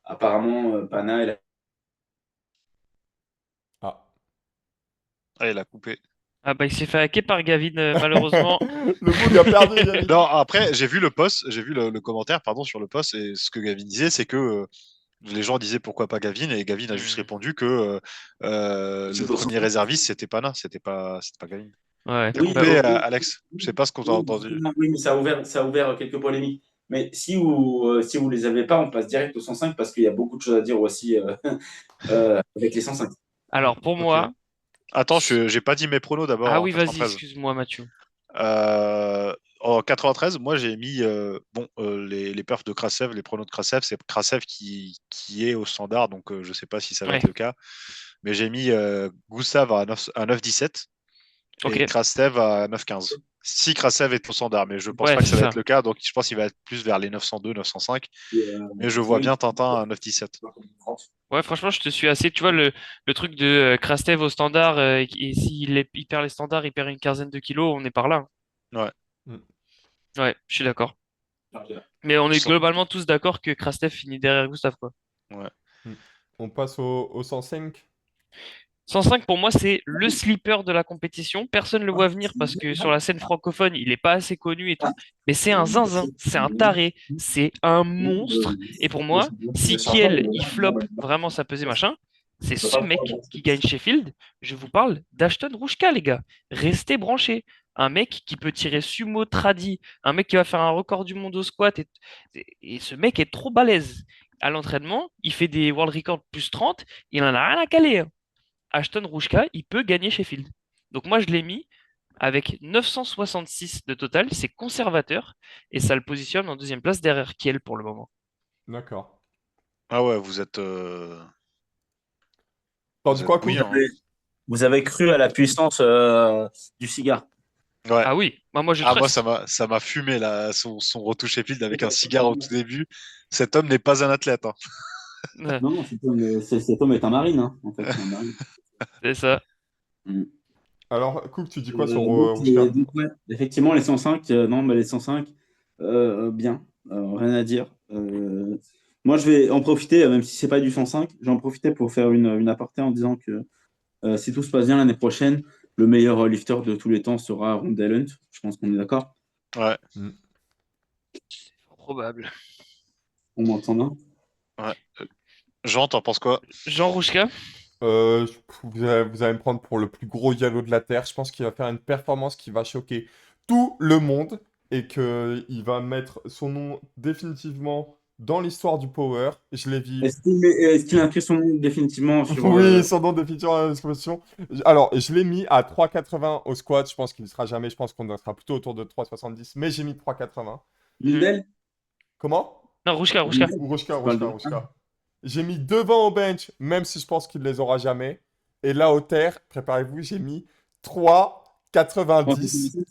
apparemment, Pana, Ah. Ah, il a coupé. Ah bah il s'est fait hacker par Gavin, malheureusement. Le bug a perdu, Yannick. Non, après, j'ai vu le post, j'ai vu le commentaire, pardon, sur le post, et ce que Gavin disait, c'est que les gens disaient pourquoi pas Gavin, et Gavin a juste Hmm. répondu que le premier réserviste, c'était Pana, c'était pas Gavin. Ouais. T'as oui, Bah, coupé, oh, Alex? Je sais pas ce qu'on t'a oui, entendu. oui, mais ça a ouvert quelques polémiques. Mais si vous les avez pas, on passe direct au 105 parce qu'il y a beaucoup de choses à dire aussi avec les 105. alors pour Ok. moi. Attends, j'ai pas dit mes pronos d'abord Ah en oui, vas-y, 93. excuse-moi Mathieu. En 93, moi j'ai mis les perfs de Krasev, les pronos de Krasev, c'est Krasev qui est au standard, donc je sais pas si ça va Ouais, être le cas. Mais j'ai mis Gustav à 9,17 et ok. Krastev à 9,15. Si Krastev est au standard, mais je pense Ouais, pas que c'est ça va être ça. le cas, donc je pense qu'il va être plus vers les 902, 905. Et, Mais je vois sinon, bien Tintin à 9,17. Ouais, franchement, je te suis assez. Tu vois, le truc de Krastev au standard, et il perd les standards, il perd une quinzaine de kilos, on est par là, hein. Ouais. Mm. Ouais, je suis d'accord. Mais on est Sans- globalement tous d'accord que Krastev finit derrière Gustave, quoi. ouais. Mm. On passe au 105. 105 pour moi, c'est le sleeper de la compétition. Personne ne le voit venir parce que sur la scène francophone, il n'est pas assez connu et tout. Mais c'est un zinzin, c'est un taré, c'est un monstre. Et pour moi, si Kiel, il flop vraiment sa pesée machin, c'est ce mec qui gagne Sheffield. Je vous parle d'Ashton Rouchka, les gars. Restez branchés. Un mec qui peut tirer sumo tradi, un mec qui va faire un record du monde au squat. Et ce mec est trop balèze. À l'entraînement, il fait des world records plus 30, il en a rien à caler, hein. Ashton Rouchka, il peut gagner Sheffield. Donc moi, je l'ai mis avec 966 de total, c'est conservateur, et ça le positionne en deuxième place derrière Kiel pour le moment. D'accord. Ah ouais, vous êtes, T'en vous dis êtes quoi, Cook? bouillant, hein. Vous avez cru à la puissance du cigare. Ouais. Ah oui, moi je Ah, moi, trust. ça m'a fumé, là, son retour Sheffield avec un cigare au tout début. Cet homme n'est pas un athlète, hein. Ouais, Non, cet homme est un marine, hein, en fait. C'est un marine. c'est ça. Mm. Alors, Cook, tu dis quoi sur Donc, Rushka? ouais, effectivement, les 105, non, mais les 105, bien, rien à dire. Moi, je vais en profiter, même si c'est pas du 105, je vais en profiter pour faire une aparté en disant que si tout se passe bien l'année prochaine, le meilleur lifter de tous les temps sera Rondell Hunt. Je pense qu'on est d'accord. Ouais, Mm. Probable. On m'entend bien. ouais. Jean, t'en penses quoi? Jean Rouchka? Vous allez me prendre pour le plus gros yalo de la Terre. Je pense qu'il va faire une performance qui va choquer tout le monde et qu'il va mettre son nom définitivement dans l'histoire du Power. Je l'ai vu. Est-ce qu'il a inscrit son nom définitivement sur. Oui, son nom définitivement dans la description. Alors, je l'ai mis à 3,80 au squat. Je pense qu'il ne sera jamais. Je pense qu'on sera plutôt autour de 3,70. Mais j'ai mis 3,80. Mhm. Lindell? Comment? Non, Rouchka, Rouchka. Ou Rushka, Tu parles Rushka, de. Rushka. J'ai mis devant au bench, même si je pense qu'il les aura jamais. Et là, au terre, préparez-vous, j'ai mis 3,90.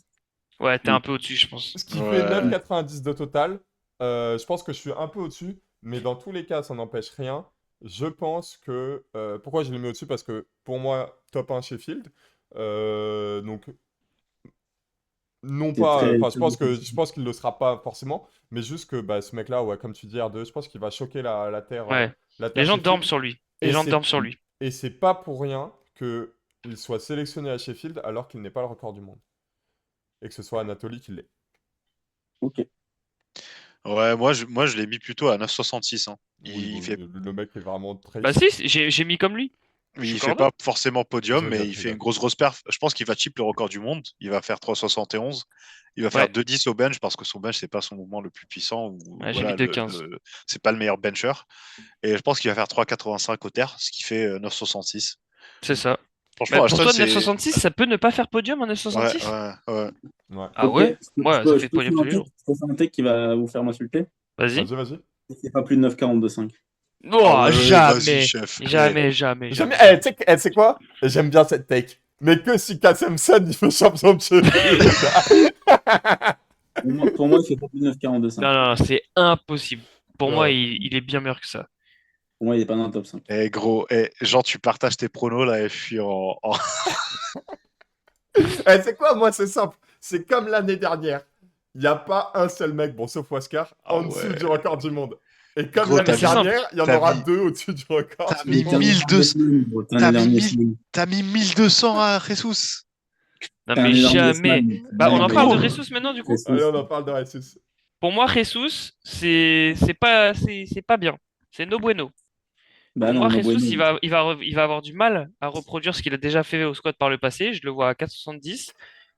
Ouais, t'es un peu au-dessus, je pense. Ce qui fait Ouais. 9,90 de total. Je pense que je suis un peu au-dessus, mais dans tous les cas, ça n'empêche rien. Je pense que... pourquoi je l'ai mis au-dessus? Parce que pour moi, top 1 Sheffield. Donc, non C'est pas... très, Enfin, très je pense qu'il ne le sera pas forcément, mais juste que bah, ce mec-là, ouais, comme tu dis, R2, je pense qu'il va choquer Ouais. la Les terre gens dorment Sheffield. sur lui. Les Et gens c'est dorment sur lui. et c'est pas pour rien qu'il soit sélectionné à Sheffield alors qu'il n'est pas le record du monde. Et que ce soit Anatoly qui l'est. Ok. Ouais, moi, je l'ai mis plutôt à 9,66. Hein. Oui, Il oui, fait, le mec est vraiment très... Bah si, j'ai mis comme lui. Je suis il fait corda. pas forcément podium, Je mais il je fait une grosse perf. Je pense qu'il va chip le record du monde. Il va faire 3,71. Il va faire Ouais. 2,10 au bench parce que son bench, c'est pas son mouvement le plus puissant. Ou, Ouais, j'ai voilà, mis 2,15. c'est pas le meilleur bencher. Et je pense qu'il va faire 3,85 au terre, ce qui fait 9,66. C'est ça. Bah, Franchement, pour Ashton, toi, c'est. 9,66, ça peut ne pas faire podium en Ouais, 9,66? ouais, ouais. Ouais. Ah Ok, ouais? je Moi, ça peux, je fait peux podium faire tous un les take, jours. je peux faire un take qui va vous faire m'insulter. Vas-y. Vas-y, vas-y. C'est pas plus de 9,42,5. Ah Oh, ouais, vas-y, jamais. chef. Jamais, jamais, Jamais... jamais. Eh, tu sais tu sais quoi? J'aime bien cette take. Mais que si Kasemson, il fait champion de Sheffield. Pour moi, il fait pas plus de 9,42,5. Non, non, c'est impossible. Pour moi, Non. il est bien meilleur que ça. Pour moi, il est pas dans le top 5. Eh gros, genre tu partages tes pronos là et je suis en... Eh, c'est quoi? Moi, c'est simple. C'est comme l'année dernière. Il n'y a pas un seul mec, bon, sauf Oscar, Ah en dessous ouais. du record du monde. Et comme Gros, l'année c'est simple. dernière, il y en t'as aura mis- 2 au-dessus du record t'as du mis monde. 1200. T'as T'as mis 1200 à Jesus. Non, un mais énorme jamais. slam. Bah, on en Mais parle de gros. Jesus maintenant, du coup? Allez, on en parle de Ressus. Pour moi, Jesus, c'est pas bien. C'est no bueno. Bah Pour moi, non, no Jesus, bueno. il va avoir du mal à reproduire ce qu'il a déjà fait au squat par le passé. Je le vois à 4,70.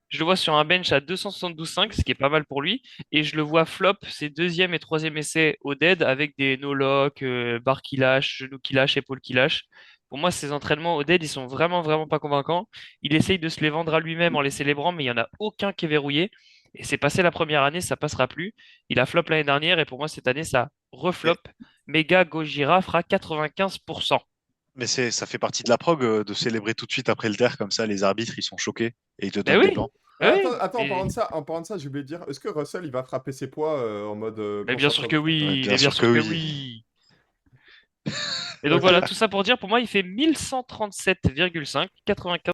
Je le vois sur un bench à 272,5, ce qui est pas mal pour lui. Et je le vois flop ses deuxième et troisième essais au dead avec des no-lock, barre qui lâche, genou qui lâche, épaule qui lâche. Pour moi, ses entraînements au dead, ils sont vraiment, vraiment pas convaincants. Il essaye de se les vendre à lui-même en les célébrant, mais il n'y en a aucun qui est verrouillé. Et c'est passé la première année, ça passera plus. Il a flop l'année dernière et pour moi, cette année, ça reflop. Mega Gojira fera 95%. Mais ça fait partie de la prog de célébrer tout de suite après le terre, comme ça les arbitres ils sont choqués et ils te Ben donnent des oui, bancs. ben oui. Attends, en parlant de ça, j'ai oublié de dire, est-ce que Russell, il va frapper ses poids en mode Mais bien sûr que concentré? Ouais, oui, bien mais bien sûr sûr que que oui. oui. Et donc Ok. voilà, tout ça pour dire, pour moi, il fait 1137,5, 95.